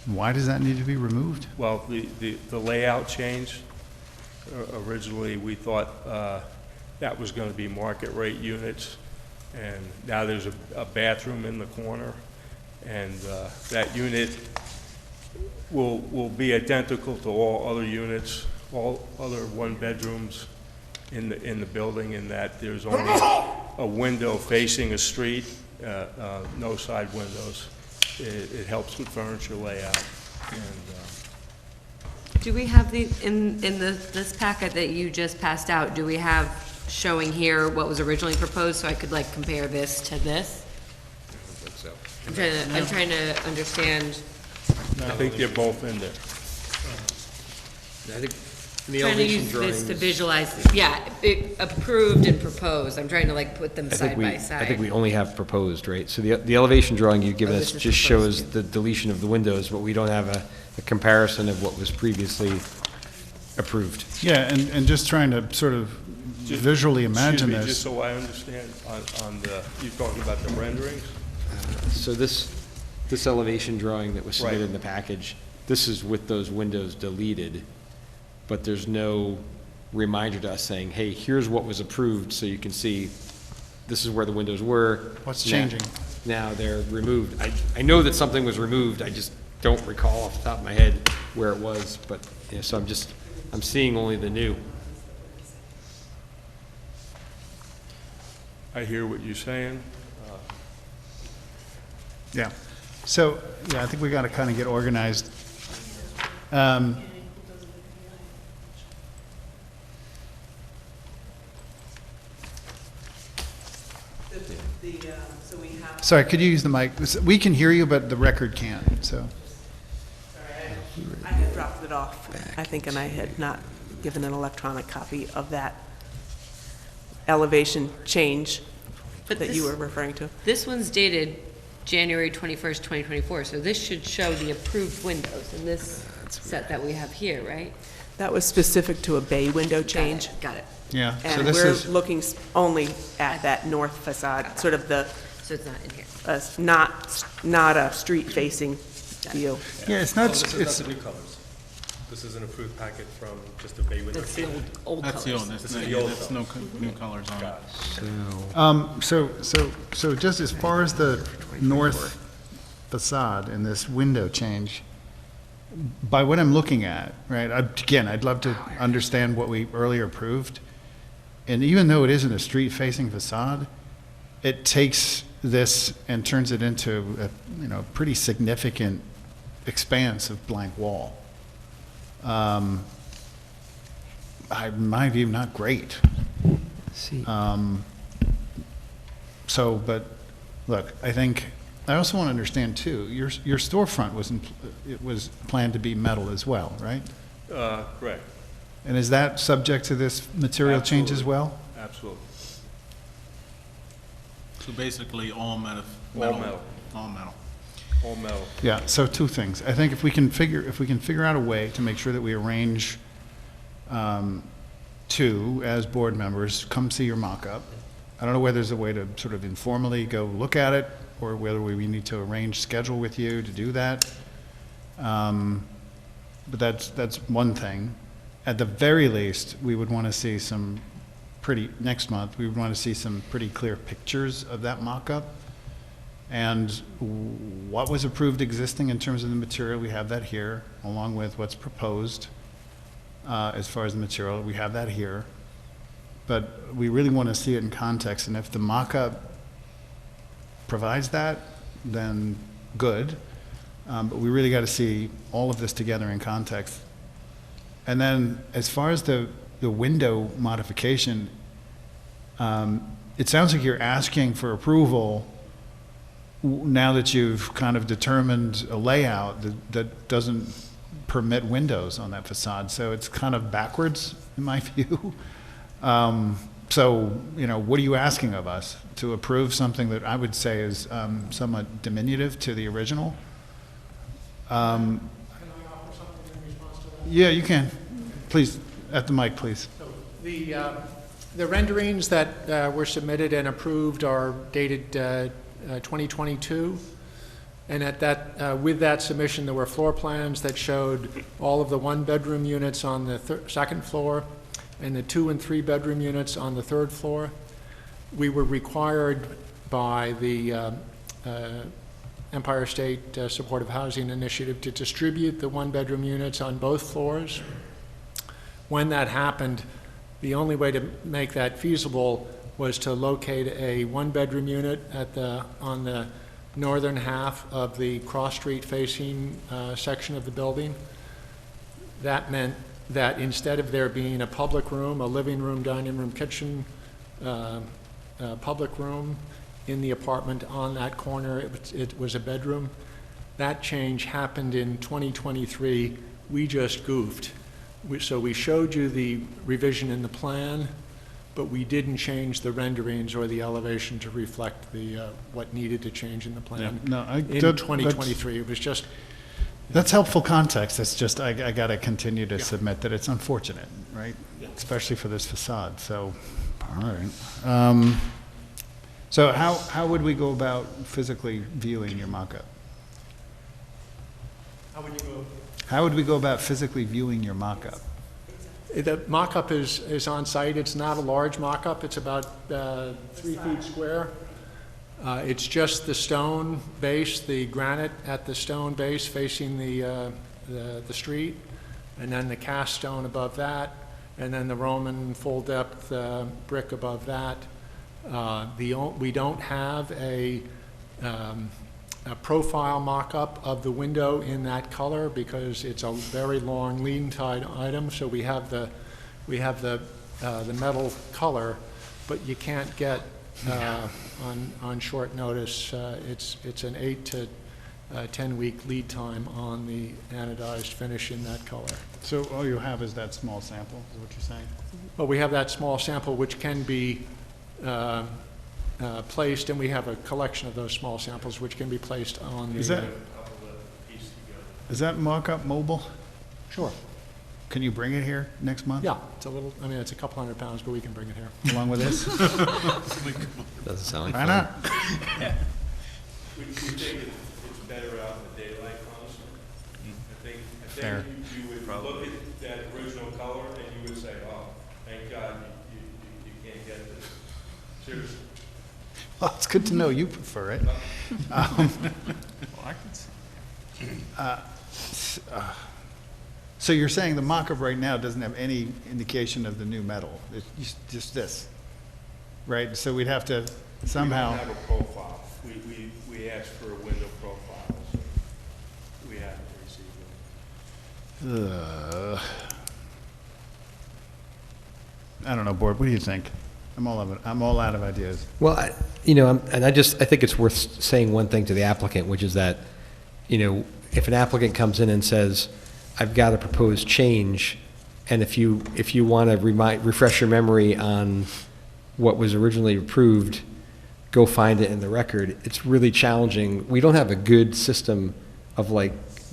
Why does that need to be removed? Well, the layout changed. Originally, we thought that was going to be market rate units, and now there's a bathroom in the corner, and that unit will be identical to all other units, all other one-bedrooms in the building, in that there's only a window facing a street, no side windows. It helps with furniture layout. And, Do we have in this packet that you just passed out, do we have showing here what was originally proposed, so I could like compare this to this? I'm trying to understand. I think they're both in there. I think in the Trying to elevation use drawings. this to visualize, approved and proposed. I'm trying to like put them side by side. I think we only have proposed, right? So the elevation drawing you've given us this is just proposed, shows the deletion of the windows, but we don't have a comparison of what was previously approved. Yeah, and just trying to sort of visually imagine Excuse me, this. just so I understand, on the, you're talking about the renderings? So this elevation drawing that was submitted Right. in the package, this is with those windows deleted, but there's no reminder to us saying, hey, here's what was approved, so you can see this is where the windows were. What's Now- changing? Now they're removed. I know that something was removed, I just don't recall off the top of my head where it was, but, yeah, so I'm seeing only the new. I hear what you're saying. Yeah. So, yeah, I think we got to kind of get organized. So we have. Sorry, could you use the mic? We can hear you, but the record can't, so. I had dropped it off, I think, and I had not given an electronic copy of that elevation change that you were referring to. This one's dated January 21st, 2024, so this should show the approved windows in this set that we have here, right? That was specific to a bay window change. Got it. Yeah, so And this we're is, looking only at that north facade, sort of the, So it's not in here. not a street-facing view. yeah, it's not, This is it's, not the new colors. This is an approved packet from just a bay window. That's the old That's the colors. old, This that's is no, the old that's no colors on it. so just as far as the north facade and this window change, by what I'm looking at, right, again, I'd love to understand what we earlier approved. And even though it isn't a street-facing facade, it takes this and turns it into a, pretty significant expanse of blank wall. In my view, not great. So, but, look, I also want to understand too, your storefront it was planned to be metal as well, right? Correct. And is that subject to this material change as Absolutely. well? Absolutely. So basically, all metal. All metal. All metal. All metal. Yeah, so two things. I think if we can figure out a way to make sure that we arrange to, as board members, come see your mock-up. I don't know whether there's a way to sort of informally go look at it, or whether we need to arrange schedule with you to do that. But that's one thing. At the very least, we would want to see next month, we would want to see some pretty clear pictures of that mock-up. And what was approved existing in terms of the material, we have that here, along with what's proposed as far as the material, we have that here. But we really want to see it in context, and if the mock-up provides that, then good. But we really got to see all of this together in context. And then, as far as the window modification, it sounds like you're asking for approval now that you've kind of determined a layout that doesn't permit windows on that facade. So it's kind of backwards, in my view. So, what are you asking of us? To approve something that I would say is somewhat diminutive to the original? Yeah, you can. Please, at the mic, please. The renderings that were submitted and approved are dated 2022. And with that submission, there were floor plans that showed all of the one-bedroom units on the second floor and the 2- and 3-bedroom units on the third floor. We were required by the Empire State Supportive Housing Initiative to distribute the one-bedroom units on both floors. When that happened, the only way to make that feasible was to locate a one-bedroom unit on the northern half of the cross-street facing section of the building. That meant that instead of there being a public room, a living room, dining room, kitchen, public room in the apartment on that corner, it was a bedroom. That change happened in 2023. We just goofed. So we showed you the revision in the plan, but we didn't change the renderings or the elevation to reflect what needed to change in the plan. Yeah, in 2023, it was just. That's helpful context. It's just I got to continue to submit that it's unfortunate, right? Especially for this facade. So, all right. So how would we go about physically viewing your mock-up? How would you go? How would we go about physically viewing your mock-up? The mock-up is on site. It's not a large mock-up. It's about 3 feet square. It's just the stone base, the granite at the stone base facing the street, and then the cast stone above that, and then the Roman full-depth brick above that. We don't have a profile mock-up of the window in that color because it's a very long lean-tied item. So we have the metal color, but you can't get on short notice. It's an 8 to 10 week lead time on the anodized finish in that color. So all you have is that small sample, is what you're saying? Well, we have that small sample which can be placed, and we have a collection of those small samples which can be placed on the. Is that mock-up mobile? Sure. Can you bring it here next month? Yeah, it's it's a couple hundred pounds, but we can bring it here. Along with this? Doesn't sound like Why fun. not? We think it's better out in the daylight, honestly. I Fair. think you would look at that original color and you would say, oh, thank God you can't get this. Seriously. Well, it's good to know you prefer it. So you're saying the mock-up right now doesn't have any indication of the new metal? It's just this, right? So we'd have to somehow. We don't have a profile. We asked for a window profile, so we haven't received it. I don't know, board. What do you think? I'm all out of ideas. Well, I think it's worth saying one thing to the applicant, which is that, if an applicant comes in and says, I've got a proposed change, and if you want to refresh your memory on what was originally approved, go find it in the record. It's really challenging. We don't have a good system of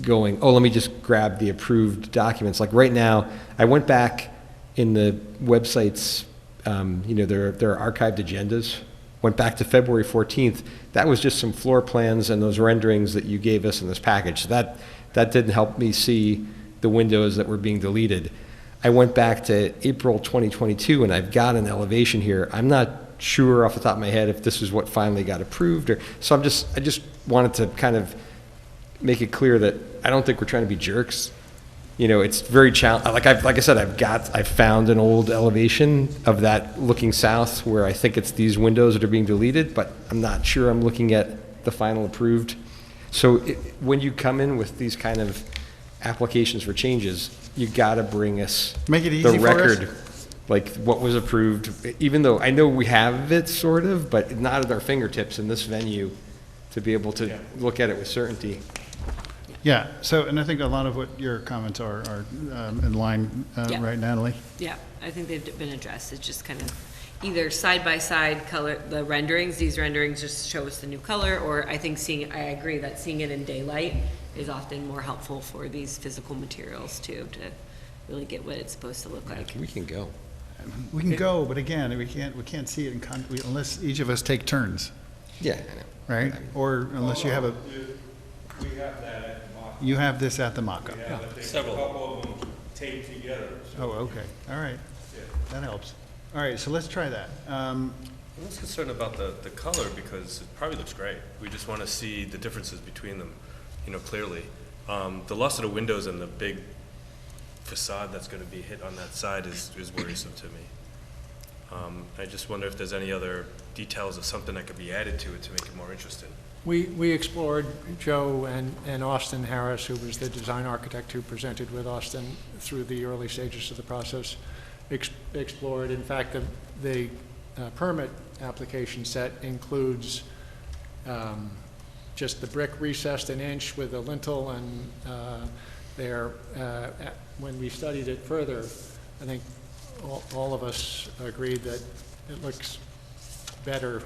going, oh, let me just grab the approved documents. Like right now, I went back in the websites, there are archived agendas, went back to February 14th. That was just some floor plans and those renderings that you gave us in this package. So that didn't help me see the windows that were being deleted. I went back to April 2022 and I've got an elevation here. I'm not sure off the top of my head if this is what finally got approved, so I just wanted to kind of make it clear that I don't think we're trying to be jerks. It's very challenging. Like I said, I've found an old elevation of that looking south where I think it's these windows that are being deleted, but I'm not sure I'm looking at the final approved. So when you come in with these kind of applications for changes, you got to bring us Make it easy the for us. record, like what was approved, even though I know we have it sort of, but not at our fingertips in this venue to be able to look at it with certainty. Yeah, so, and I think a lot of what your comments are in line, Yeah. right, Natalie? Yeah, I think they've been addressed. It's just kind of, either side-by-side color, the renderings, these renderings just show us the new color, or I think I agree that seeing it in daylight is often more helpful for these physical materials too, to really get what it's supposed to look like. We can go. We can go, but again, we can't see it unless each of us take turns, Yeah, I know. right? Or unless you have a, We have that at the mock. you have this at the mock-up. Yeah, but there's a couple of them taped together. so- Oh, okay, all right. That helps. All right, so let's try that. I'm just concerned about the color because it probably looks great. We just want to see the differences between them, clearly. The loss of the windows and the big facade that's going to be hit on that side is worrisome to me. I just wonder if there's any other details of something that could be added to it to make it more interesting. We explored, Joe and Austin Harris, who was the design architect who presented with Austin through the early stages of the process, explored. In fact, the permit application set includes just the brick recessed an inch with a lintel, and when we studied it further, I think all of us agreed that it looks better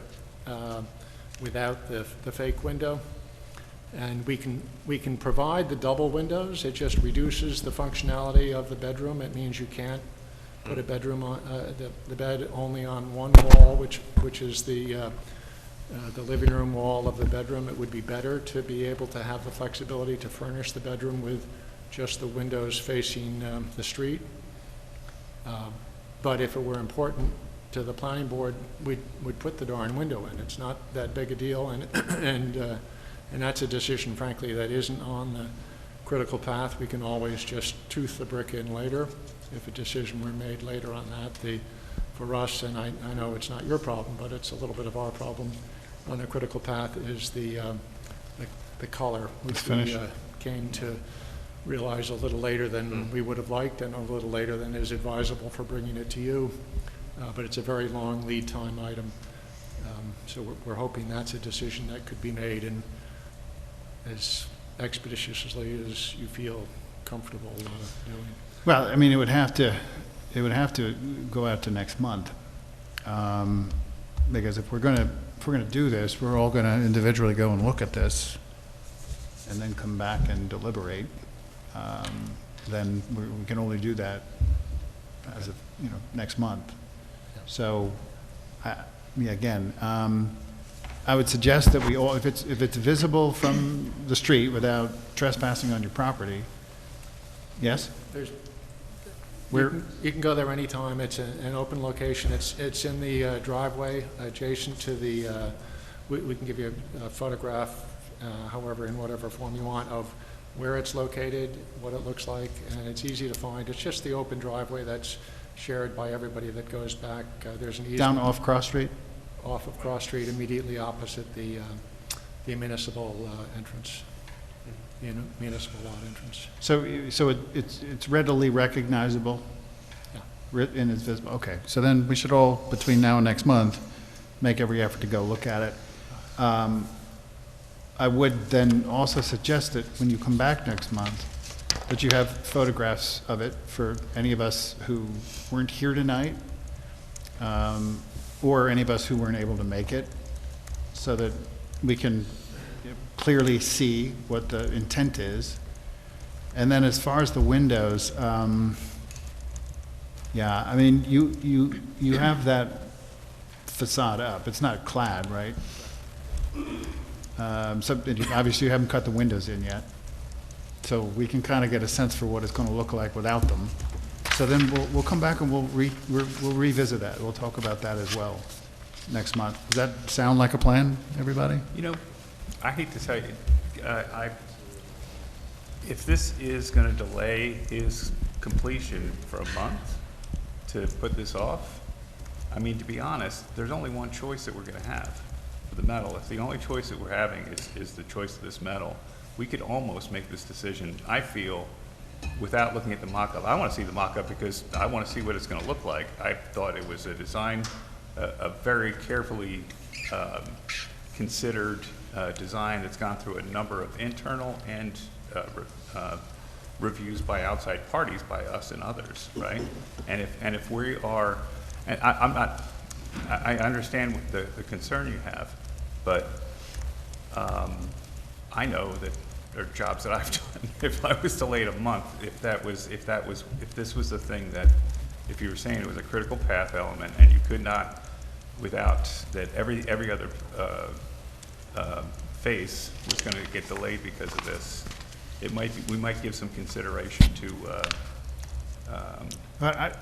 without the fake window. And we can provide the double windows. It just reduces the functionality of the bedroom. It means you can't put a bedroom on the bed only on one wall, which is the living room wall of the bedroom. It would be better to be able to have the flexibility to furnish the bedroom with just the windows facing the street. But if it were important to the planning board, we'd put the darn window in. It's not that big a deal, and that's a decision, frankly, that isn't on the critical path. We can always just tooth the brick in later if a decision were made later on that. For us, and I know it's not your problem, but it's a little bit of our problem on the critical path, is the color, which we came to realize a little later than we would have liked and a little later than is advisable for bringing it to you. But it's a very long lead time item. So we're hoping that's a decision that could be made in as expeditiously as you feel comfortable doing. Well, I mean, it would have to go out to next month, because if we're gonna do this, we're all gonna individually go and look at this, and then come back and deliberate. Then we can only do that as of next month. So, again, I would suggest that we all, if it's visible from the street without trespassing on your property. Yes. You can go there anytime. It's an open location. It's in the driveway adjacent to the. We can give you a photograph, however, in whatever form you want, of where it's located, what it looks like, and it's easy to find. It's just the open driveway that's shared by everybody that goes back. There's an easement Down off Cross Street? Off of Cross Street, immediately opposite the municipal entrance, municipal lot entrance. So it's readily recognizable? Yeah. And it's visible, okay. So then we should all, between now and next month, make every effort to go look at it. I would then also suggest that when you come back next month, that you have photographs of it for any of us who weren't here tonight, or any of us who weren't able to make it, so that we can clearly see what the intent is. And then as far as the windows, yeah, I mean, you have that facade up. It's not clad, right? So obviously you haven't cut the windows in yet. So we can kind of get a sense for what it's going to look like without them. So then we'll come back and we'll revisit that. We'll talk about that as well next month. Does that sound like a plan, everybody? I hate to tell you, if this is going to delay his completion for a month to put this off, I mean, to be honest, there's only one choice that we're going to have for the metal. If the only choice that we're having is the choice of this metal, we could almost make this decision, I feel, without looking at the mock-up. I want to see the mock-up because I want to see what it's going to look like. I thought it was a design, a very carefully considered design that's gone through a number of internal and reviews by outside parties, by us and others, right? And if we are, and I'm not I understand what the concern you have, but I know that there are jobs that I've done. If I was delayed a month, if this was the thing that, if you were saying it was a critical path element and you could not, without that, every other phase was going to get delayed because of this, we might give some consideration to.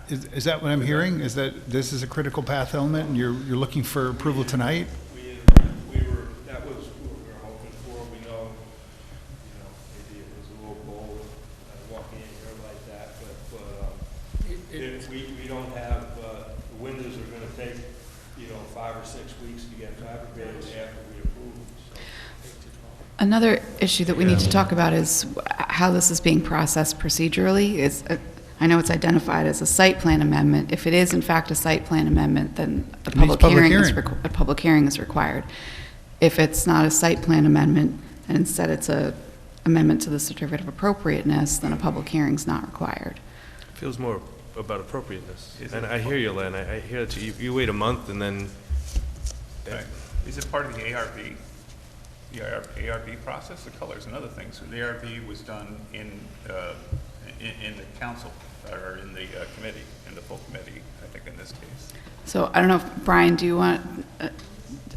Is that what I'm hearing? Is that this is a critical path element, and you're looking for approval tonight? That was what we were hoping for. We know, maybe it was a little bold walking in here like that, but if we don't have, the windows are gonna take, 5 or 6 weeks to get fabricated after we approve them, so. Another issue that we need to talk about is how this is being processed procedurally. I know it's identified as a site plan amendment. If it is in fact a site plan amendment, then a public hearing is required. If it's not a site plan amendment, and instead it's a amendment to the certificate of appropriateness, then a public hearing is not required. Feels more about appropriateness. And I hear you, Len. I hear that you wait a month and then. Right. Is it part of the ARB? The ARB process? The colors and other things. So the ARB was done in the council, or in the committee, in the full committee, I think in this case. So I don't know, if Brian, do you want,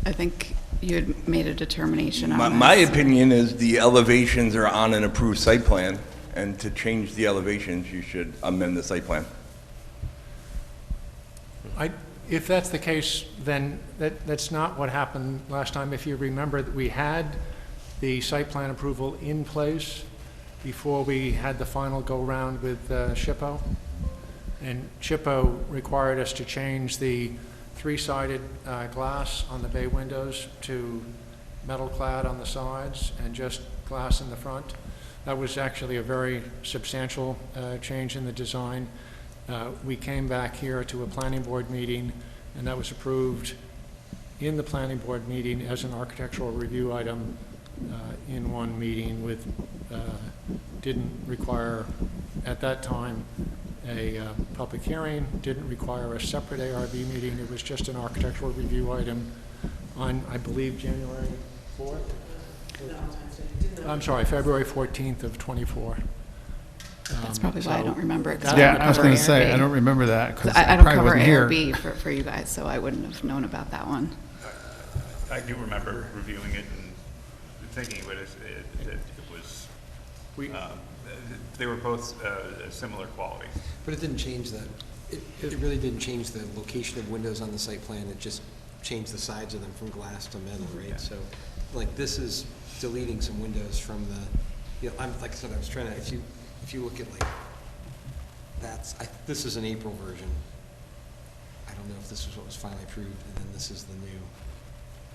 I think you had made a determination on this. My opinion is the elevations are on an approved site plan, and to change the elevations, you should amend the site plan. If that's the case, then that's not what happened last time. If you remember, that we had the site plan approval in place before we had the final go-round with SHPO. And SHPO required us to change the three-sided glass on the bay windows to metal clad on the sides and just glass in the front. That was actually a very substantial change in the design. We came back here to a planning board meeting, and that was approved in the planning board meeting as an architectural review item in one meeting with, didn't require, at that time, a public hearing, didn't require a separate ARB meeting. It was just an architectural review item on, I believe, January 4th? I'm sorry, February 14th of '24. That's probably why I don't remember it. 'Cause Yeah, I was going to cover say, ARB. I don't remember that, because I I don't probably cover wasn't here. ARB for you guys, so I wouldn't have known about that one. I do remember reviewing it and thinking that it was, they were both a similar quality. But it didn't change it really didn't change the location of windows on the site plan. It just changed the sides of them from glass to metal, right? Yeah. So, like, this is deleting some windows from the, like I said, I was trying to, if you look at, like, this is an April version. I don't know if this was what was finally approved, and then this is the new,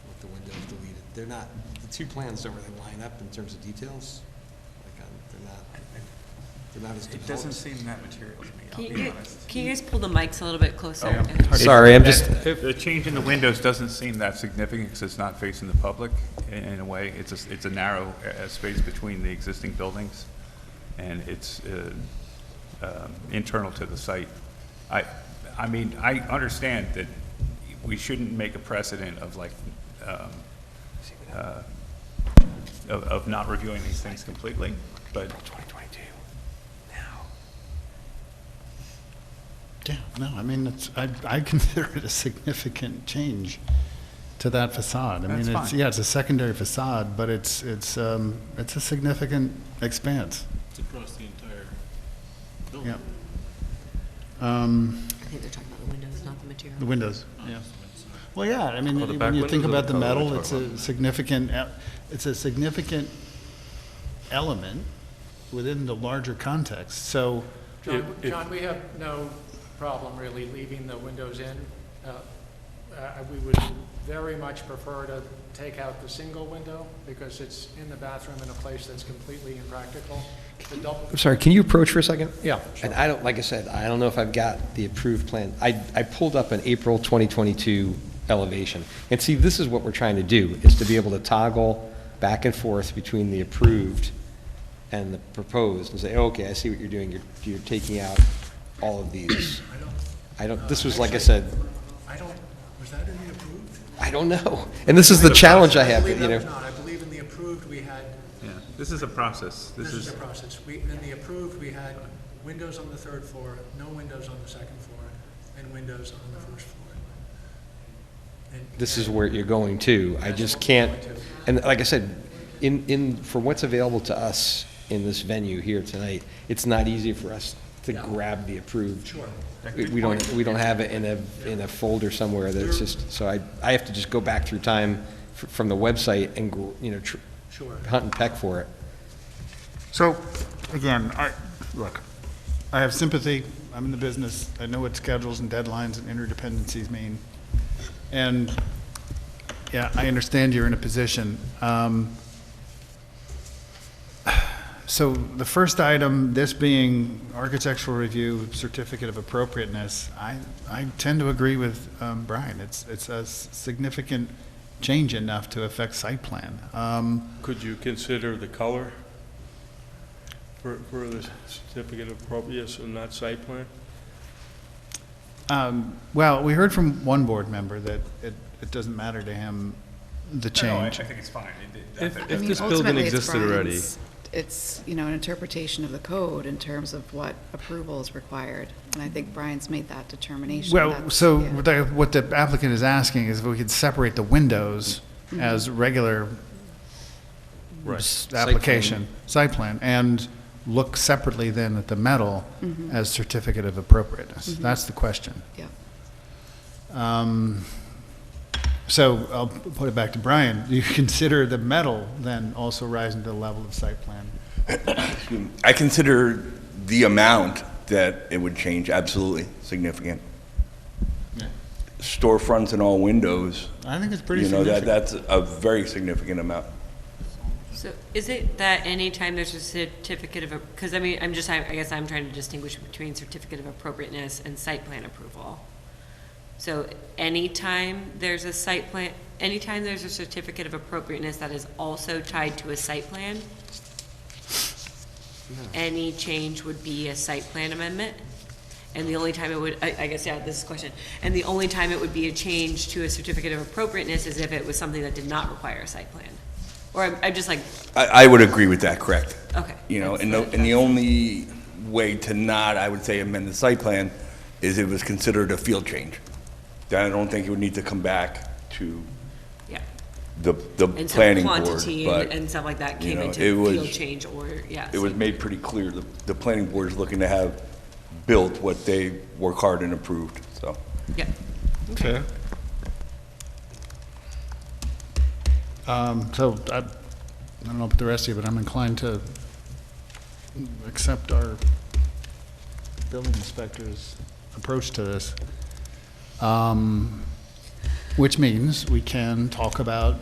with the windows deleted. They're not, the two plans don't really line up in terms of details. Like, they're not as developed. It doesn't seem that material to me, I'll be honest. Can you guys pull the mics a little bit closer? Sorry, I'm just. The change in the windows doesn't seem that significant because it's not facing the public in a way. It's a narrow space between the existing buildings, and it's internal to the site. I mean, I understand that we shouldn't make a precedent of like, of not reviewing these things completely, but. 2022, now. Yeah, no, I mean, I consider it a significant change to that facade. I mean, That's fine. it's a secondary facade, but it's a significant expanse. It's across the entire building. Yeah. I think they're talking about the windows, not the material. The windows, yeah. Well, yeah, I mean, Oh, the back when you think windows or about the the color metal, we're it's talking a about? significant element within the larger context. So, John, we have no problem really leaving the windows in. We would very much prefer to take out the single window because it's in the bathroom in a place that's completely impractical. I'm sorry, can you approach for a second? Yeah, And I don't, like I said, I don't know if I've got the approved plan. I pulled up an April 2022 elevation. And see, this is what we're trying to do, is to be able to toggle back and forth between the approved and the proposed and say, oh, okay, I see what you're doing. You're taking out all of these. This was, like I said, Was that in the approved? I don't know. And this is the challenge I have, believe you that was know. not. I believe in the approved, we had, Yeah, this is a process. this is the process. In the approved, we had windows on the third floor, no windows on the second floor, and windows on the first floor. And- This is where you're going to. I just can't, and like I said, for what's available to us in this venue here tonight, it's not easy for us to grab the approved. Sure. We don't have it in a folder somewhere that's just, so I have to just go back through time from the website and, you know, Sure. hunt and peck for it. So, again, I have sympathy. I'm in the business. I know what schedules and deadlines and interdependencies mean. And, yeah, I understand you're in a position. So the first item, this being architectural review, certificate of appropriateness, I tend to agree with Brian. It's a significant change enough to affect site plan. Could you consider the color for the certificate of appropriateness and not site plan? Well, we heard from one board member that it doesn't matter to him, the change. I think it's fine. I mean, ultimately, it's Brian's- It's, you know, an interpretation of the code in terms of what approval is required. And I think Brian's made that determination. Well, That's- so yeah. what the applicant is asking is if we could separate the windows as regular application, site plan, and look separately then at the metal as certificate of appropriateness. That's the question. Yeah. So I'll put it back to Brian. Do you consider the metal then also rising to the level of site plan? I consider the amount that it would change absolutely significant. Storefronts and all windows. I think it's pretty You know, significant. that's a very significant amount. So is it that anytime there's a certificate of, because I mean, I guess I'm trying to distinguish between certificate of appropriateness and site plan approval. So anytime there's a site plan, anytime there's a certificate of appropriateness that is also tied to a site plan, any change would be a site plan amendment? And the only time it would, I guess, yeah, this is a question. And the only time it would be a change to a certificate of appropriateness is if it was something that did not require a site plan? Or I'm just like, I would agree with that, correct. okay. You know, and the only way to not, I would say, amend the site plan is if it was considered a field change. Then I don't think it would need to come back to Yeah. the And some planning board. quantity But, and stuff like that you came know, into it was- field change or, yeah. It was made pretty clear, the planning board is looking to have built what they work hard and approved, so. Yeah. Okay. So I don't know about the rest of you, but I'm inclined to accept our building inspector's approach to this. Which means we can talk about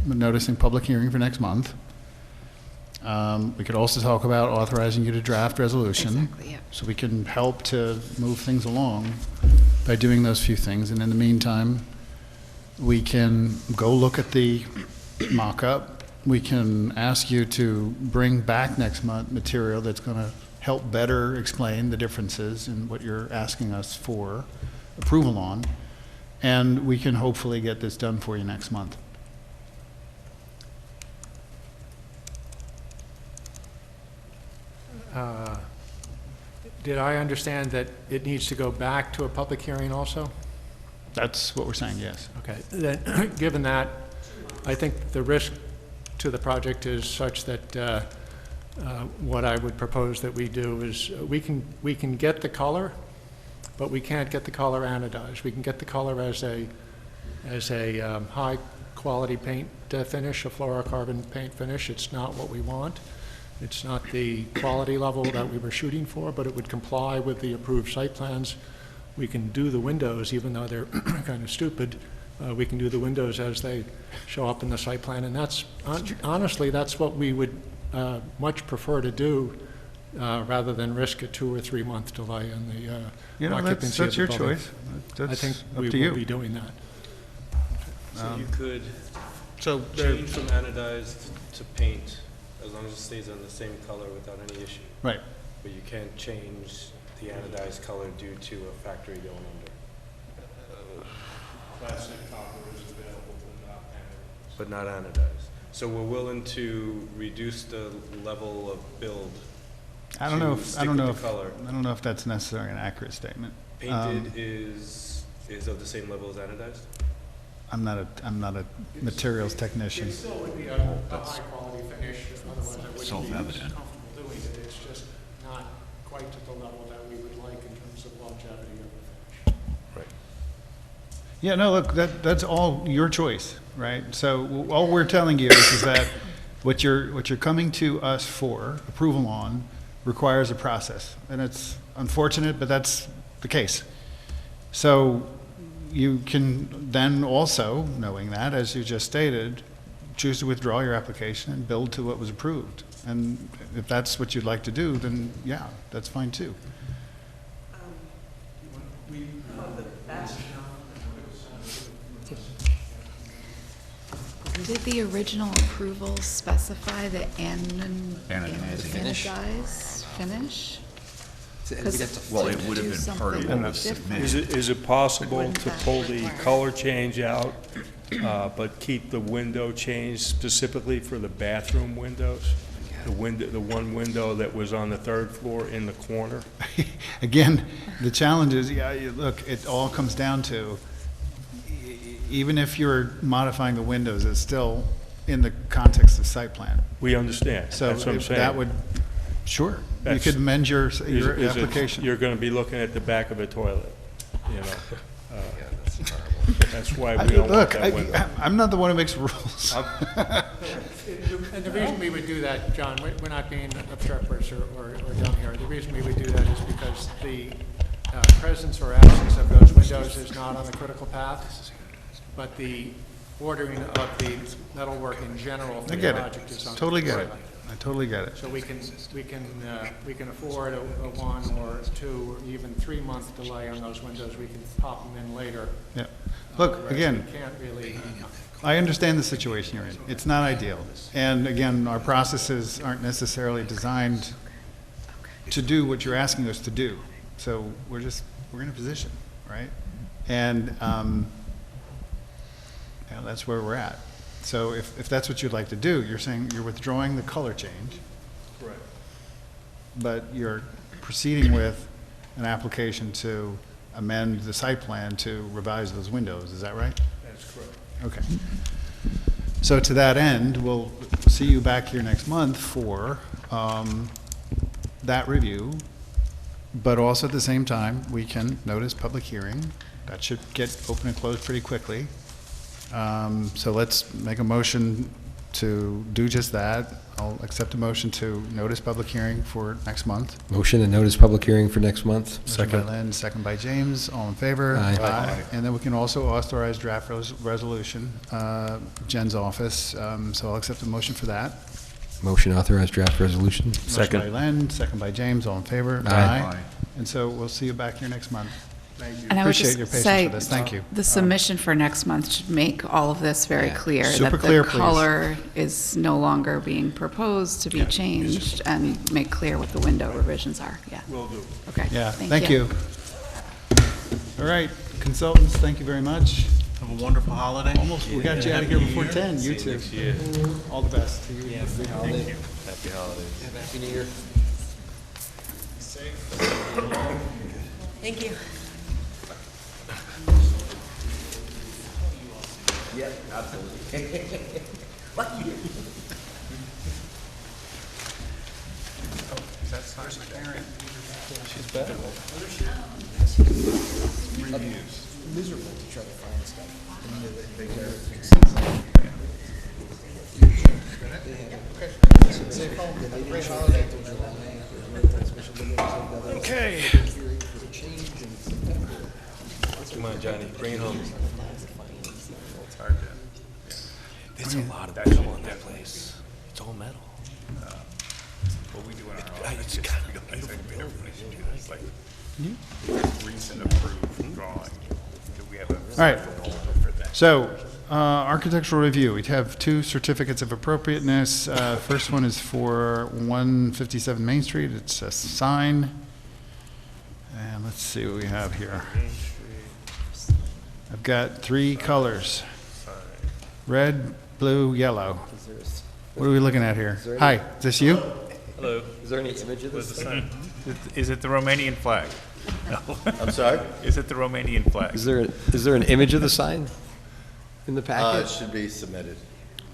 noticing public hearing for next month. We could also talk about authorizing you to draft resolution. Exactly, yeah. So we can help to move things along by doing those few things. And in the meantime, we can go look at the mock-up. We can ask you to bring back next month material that's going to help better explain the differences in what you're asking us for approval on. And we can hopefully get this done for you next month. Did I understand that it needs to go back to a public hearing also? That's what we're saying, yes. Okay, then, given that, I think the risk to the project is such that what I would propose that we do is we can get the color, but we can't get the color anodized. We can get the color as a high-quality paint finish, a fluorocarbon paint finish. It's not what we want. It's not the quality level that we were shooting for, but it would comply with the approved site plans. We can do the windows, even though they're kind of stupid. We can do the windows as they show up in the site plan, and that's, honestly, that's what we would much prefer to do rather than risk a 2 or 3 month delay in the occupancy of that's the your building. choice. I think Up we to will you. be doing that. So you could So change from anodized to paint as long as it stays in the same color without any issue. Right. But you can't change the anodized color due to a factory going under. Plastic copper is available, but not anodized. but not anodized. So we're willing to reduce the level of build. I don't know to if, stick I don't with know the if, color. I don't know if that's necessarily an accurate statement. Painted is of the same level as anodized? I'm not a materials technician. It still would be a high-quality finish, otherwise I wouldn't be as Self-evident. comfortable doing it. It's just not quite to the level that we would like in terms of longevity of the finish. Right. Yeah, no, look, that's all your choice, right? So all we're telling you is that what you're coming to us for approval on requires a process, and it's unfortunate, but that's the case. So you can then also, knowing that, as you just stated, choose to withdraw your application and build to what was approved. And if that's what you'd like to do, then yeah, that's fine too. Did the original approval specify the Anodizing. anodized finish? Well, it would have been part of what was submitted. Is it possible to pull the color change out, but keep the window change specifically for the bathroom windows? The one window that was on the third floor in the corner? Again, the challenge is, look, it all comes down to, even if you're modifying the windows, it's still in the context of site plan. We understand. So That's what I'm if saying. that would, sure, you That's- could amend your Is it- application. You're going to be looking at the back of a toilet, you know? That's why we don't want Look, that window. I'm not the one who makes rules. And the reason we would do that, John, we're not being obstreperous or dumb here. The reason we would do that is because the presence or absence of those windows is not on the critical path, but the ordering of the metalwork in general for I the get project is it, on. totally get the it. I totally get it. So we can afford a 1 or 2 or even 3-month delay on those windows. We can pop them in later. Yeah. Look, Whereas again, we can't really. I understand the situation you're in. It's not ideal. And again, our processes aren't necessarily designed to do what you're asking us to do. So we're in a position, right? And that's where we're at. So if that's what you'd like to do, you're saying you're withdrawing the color change, Correct. but you're proceeding with an application to amend the site plan to revise those windows. Is that right? That's correct. Okay. So to that end, we'll see you back here next month for that review, but also at the same time, we can notice public hearing. That should get open and closed pretty quickly. So let's make a motion to do just that. I'll accept a motion to notice public hearing for next month. Motion to notice public hearing for next month. Motion by Lynn, second by James. All in favor? Aye. And then we can also authorize draft resolution, Jen's office. So I'll accept a motion for that. Motion to authorize draft resolution. Motion by Len, second by James. All in favor? Aye. And so we'll see you back here next month. And I would Appreciate just your patience say, with this. Thank you. the submission for next month should make all of this very clear. Super clear, That please. the color is no longer being proposed to be changed, and make clear what the window revisions are, yeah. Will do. Okay, Yeah, thank you. All right, consultants, thank you very much. Have a wonderful holiday. Almost, we got you out of here before 10, you See two. you next year. All the best. to you. Thank you. Happy holidays. Happy New Year. Thank you. Yeah, absolutely. Lucky. She's better. Miserable to try to find stuff. Okay. Come on, Johnny, bring it home. There's a lot of metal in that place. It's all metal. What we do in our It's office, kind we of don't think beautiful. everybody should do this, like, recent approved drawing. Do we have a All right. for that? So, architectural review, we have 2 certificates of appropriateness. First one is for 157 Main Street. It's a sign. And let's see what we have here. I've got 3 colors. Red, blue, yellow. What are we looking at here? Hi, is this you? Hello. Is there any image of this sign? Is it the Romanian flag? No. I'm sorry? Is it the Romanian flag? Is there an image of the sign in the It packet? should be submitted.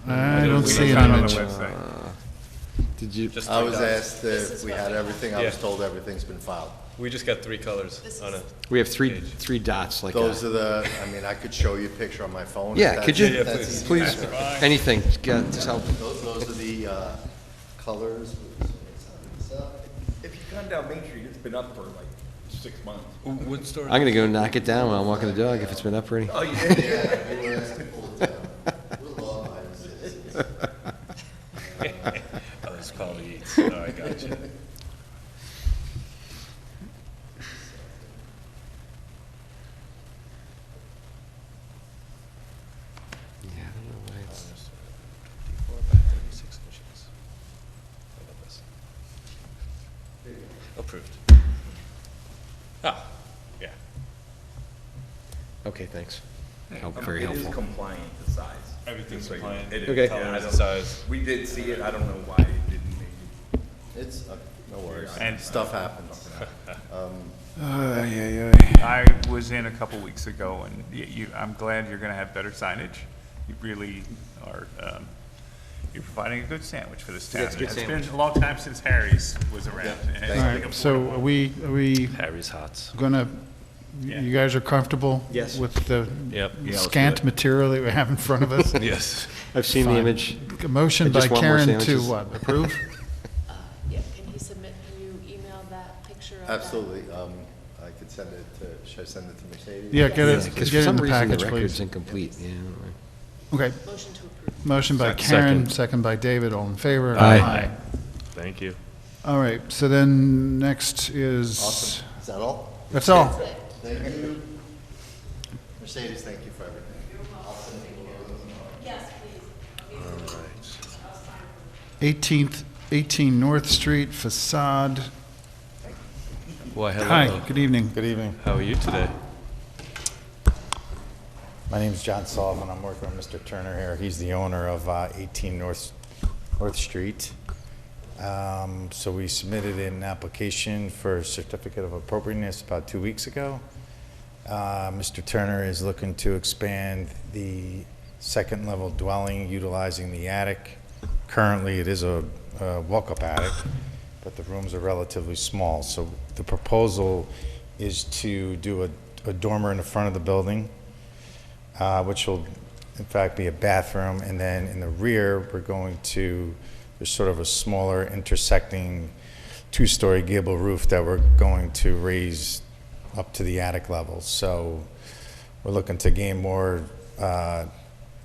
I don't see an on the image. website. Did you? I was asked if we had everything. I was Yeah. told everything's been filed. We just got 3 colors on it. We have three dots like Those that. are the, I mean, I could show you a picture on my phone. if Yeah, that's- could you, if that's easy. please, anything, just help. Those are the colors. If you come down Main Street, it's been up for like 6 months. What store? I'm gonna go knock it down while I'm walking the dog if it's been up already. Oh, you did? Yeah, you were asking all the time. We're law-abiding citizens. Oh, it's called Eats. Oh, I got you. Yeah, I don't know why it's. 54 by 36 inches. How about this? Approved. Ah, yeah. Okay, thanks. Help, I mean, very It is helpful. compliant to size. Everything's Just so you know. compliant. It is. Okay. Yeah, I Colors, don't- size. We did see it, I don't know why it didn't make it. It's, no worries. And- Stuff happens. I was in a couple weeks ago, and I'm glad you're gonna have better signage. You really are, you're providing a good sandwich for this town. Yes, good It's sandwich. been a long time since Harry's was around. and it's All big right, so affordable. are we Harry's Hots. gonna, you guys are comfortable? Yes. With the Yep. Yeah, let's do scant it. material that we have in front of us? Yes. I've seen the Fine. image. A motion I by just want more Karen to sandwiches. what, approve? Yeah, can he submit, can you email that picture of that? Absolutely. I could send it to, should I send it to Mercedes? Yeah, get it, Because get for it in some the reason, the package, record's please. incomplete, yeah. Okay, Motion to approve. motion by Second. Karen, second by David, all in favor? Aye. Thank you. All right, so then next is. Awesome. Is that all? That's all. Thank you. Mercedes, thank you for everything. I'll send you a- Yes, please. 18 North Street facade. Why, hello. Hi, good evening. Good evening. How are you today? My name is John Sullivan. I'm working with Mr. Turner here. He's the owner of 18 North Street. So we submitted an application for a certificate of appropriateness about 2 weeks ago. Mr. Turner is looking to expand the second-level dwelling utilizing the attic. Currently, it is a walk-up attic, but the rooms are relatively small. So the proposal is to do a dormer in the front of the building, which will in fact be a bathroom, and then in the rear, we're going to, there's sort of a smaller intersecting two-story gable roof that we're going to raise up to the attic level. So we're looking to gain more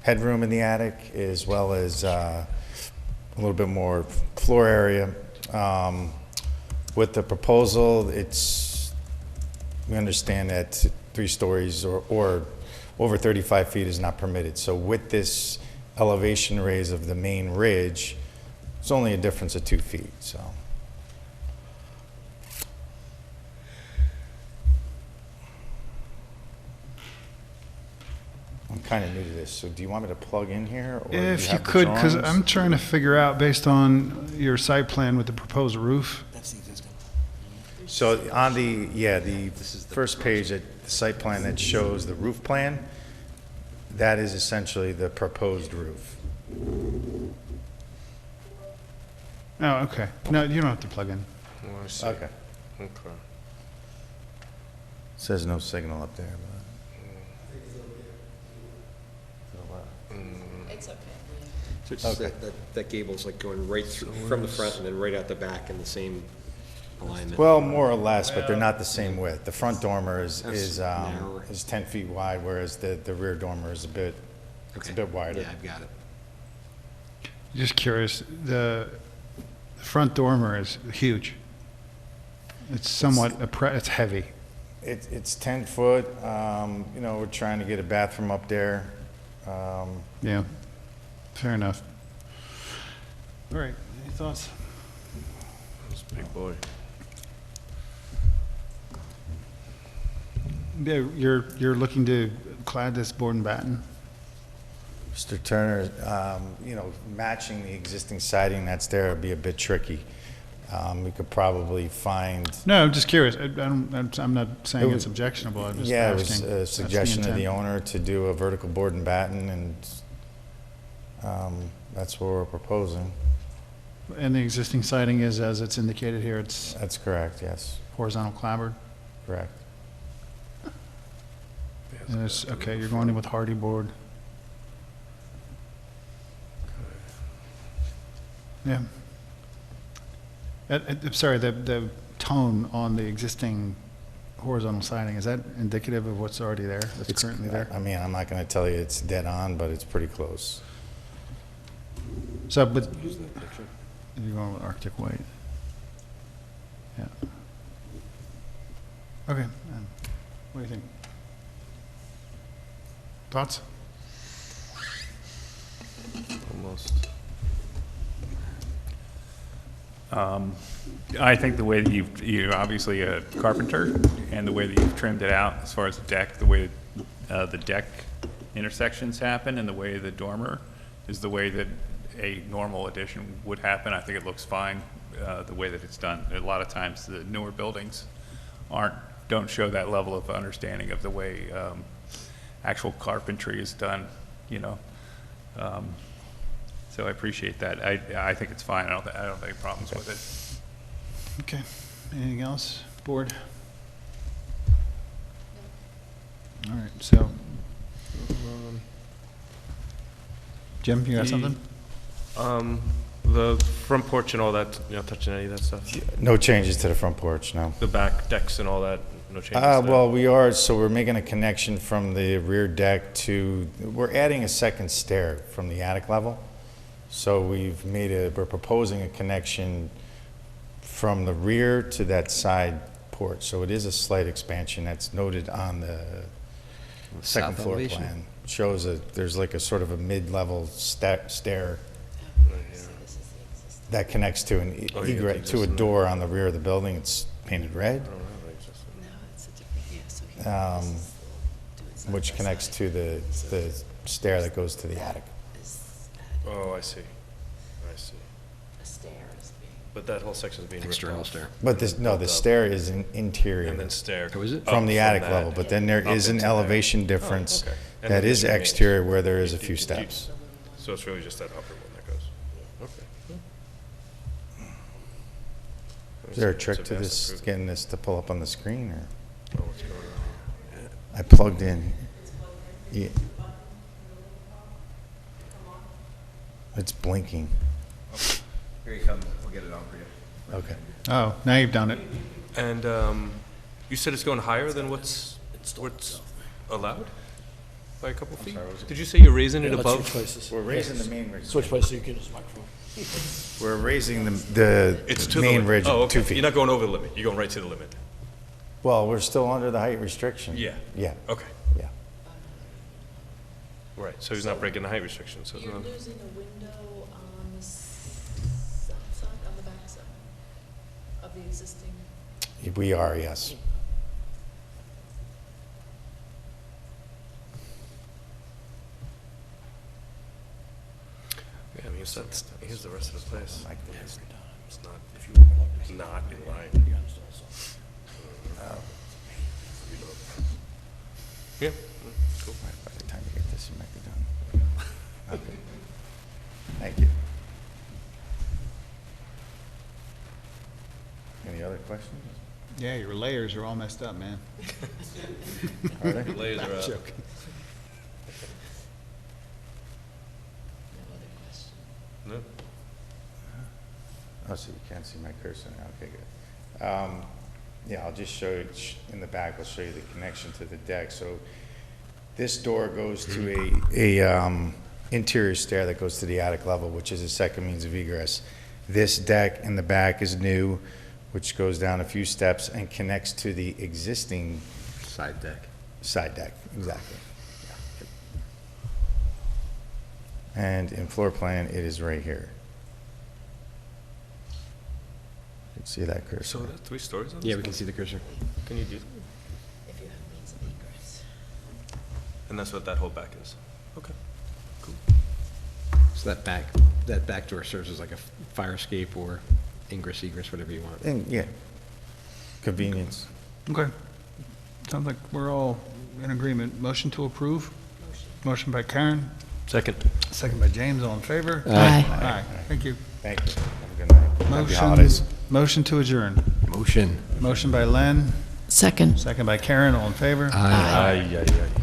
headroom in the attic, as well as a little bit more floor area. With the proposal, we understand that 3 stories or over 35 feet is not permitted. So with this elevation raise of the main ridge, it's only a difference of 2 feet, so. I'm kind of new to this, so do you want me to plug in here? Or do If you have the could, because drawings? I'm trying to figure out, based on your site plan with the proposed roof. That's the existing. So on the first page, the site plan that shows the roof plan, that is essentially the proposed roof. Oh, okay. No, you don't have to plug in. Okay. Okay. Says no signal up there, but. It's okay. So it's Okay. that gable's like going right through, from the front and then right out the back in the same alignment. Well, more or less, but they're not the same width. The front dormer is That's narrower. 10 feet wide, whereas the rear dormer is it's a bit wider. Yeah, I've got it. Just curious, the front dormer is huge. It's somewhat, it's heavy. It's 10 foot, we're trying to get a bathroom up there. Yeah, fair enough. All right, any thoughts? That's a big boy. Yeah, you're looking to clad this board and batten? Mr. Turner, matching the existing siding that's there would be a bit tricky. We could probably find. No, I'm just curious. I'm not saying it's objectionable. I'm just Yeah, it asking. was a That's the suggestion of the intent. owner to do a vertical board and batten, and that's what we're proposing. And the existing siding is, as it's indicated here, it's That's correct, yes. horizontal clapboard? Correct. And it's, okay, you're going in with hardy board. Yeah. I'm sorry, the tone on the existing horizontal siding, is that indicative of what's already there, that's currently there? I mean, I'm not going to tell you it's dead on, but it's pretty close. So, but you're going with Arctic white. Yeah. Okay, what do you think? Thoughts? Almost. I think the way that you're obviously a carpenter, and the way that you've trimmed it out as far as the deck, the way the deck intersections happen, and the way the dormer is the way that a normal addition would happen. I think it looks fine the way that it's done. A lot of times the newer buildings don't show that level of understanding of the way actual carpentry is done, so I appreciate that. I think it's fine. I don't have any problems with it. Okay, anything else, board? All right, so, Jim, you got something? The front porch and all that, you're not touching any of that stuff? No changes to the front porch, no. The back decks and all that, no changes there? Well, we are, so we're making a connection from the rear deck we're adding a second stair from the attic level. So we're proposing a connection from the rear to that side porch. So it is a slight expansion that's noted on the second South floor elevation. plan. Shows there's like a sort of a mid-level stair that connects to an Oh, you got the to a existing door on the rear of the building. It's painted red. Which connects to the stair that goes to the attic. Oh, I see. A stair is being. But that whole section is being ripped External off. stair. But the stair is interior. And then stair. Oh, is it? From the up attic that level, but then there up is an into there. elevation difference Oh, okay. And that then is it remains. exterior where there is a few steps. So it's really just that upper one that goes? Okay. Is there a It's trick a to vast this, improvement. getting this to pull up on the screen, or? Oh, what's going on here? I plugged in. Yeah. It's blinking. Here you come, we'll get it on for you. Okay. Oh, now you've done it. And you said it's going higher than what's allowed by a couple feet? Did you say you're raising it above? We're raising the main ridge. Switch places so you can use the microphone. We're raising the It's to main the limit. ridge Oh, okay. 2 feet. You're not going over the limit. You're going right to the limit. Well, we're still under the height restriction. Yeah. Yeah, Okay. yeah. Right. So he's not breaking the height restriction. So it's You're not- losing a window on the south side, on the back side of the existing. We are, yes. Yeah, I mean, here's the rest of the place. It's not in line. Yeah, cool. By the time you get this, you might be done. Okay. Thank you. Any other questions? Yeah, your layers are all messed up, man. Are they? Layers are up. Joking. No? Oh, so you can't see my cursor now, okay, good. Yeah, I'll just show you, in the back, I'll show you the connection to the deck. So this door goes to a interior stair that goes to the attic level, which is a second means of egress. This deck in the back is new, which goes down a few steps and connects to the existing Side deck. side deck, exactly. Yeah. And in floor plan, it is right here. You can see that cursor. So that's 3 stories on this? Yeah, we can see the cursor. Can you do? If you have means of egress. And that's what that whole back is. Okay. So that back door serves as like a fire escape or ingress, egress, whatever you want. And, yeah, convenience. Okay. Sounds like we're all in agreement. Motion to approve? Motion by Karen, Second. second by James, all in favor? Aye. Aye, thank you. Thank you. Have a good night. Happy Motion, holidays. motion to adjourn. Motion. Motion by Len, Second. second by Karen, all in favor? Aye, aye, aye.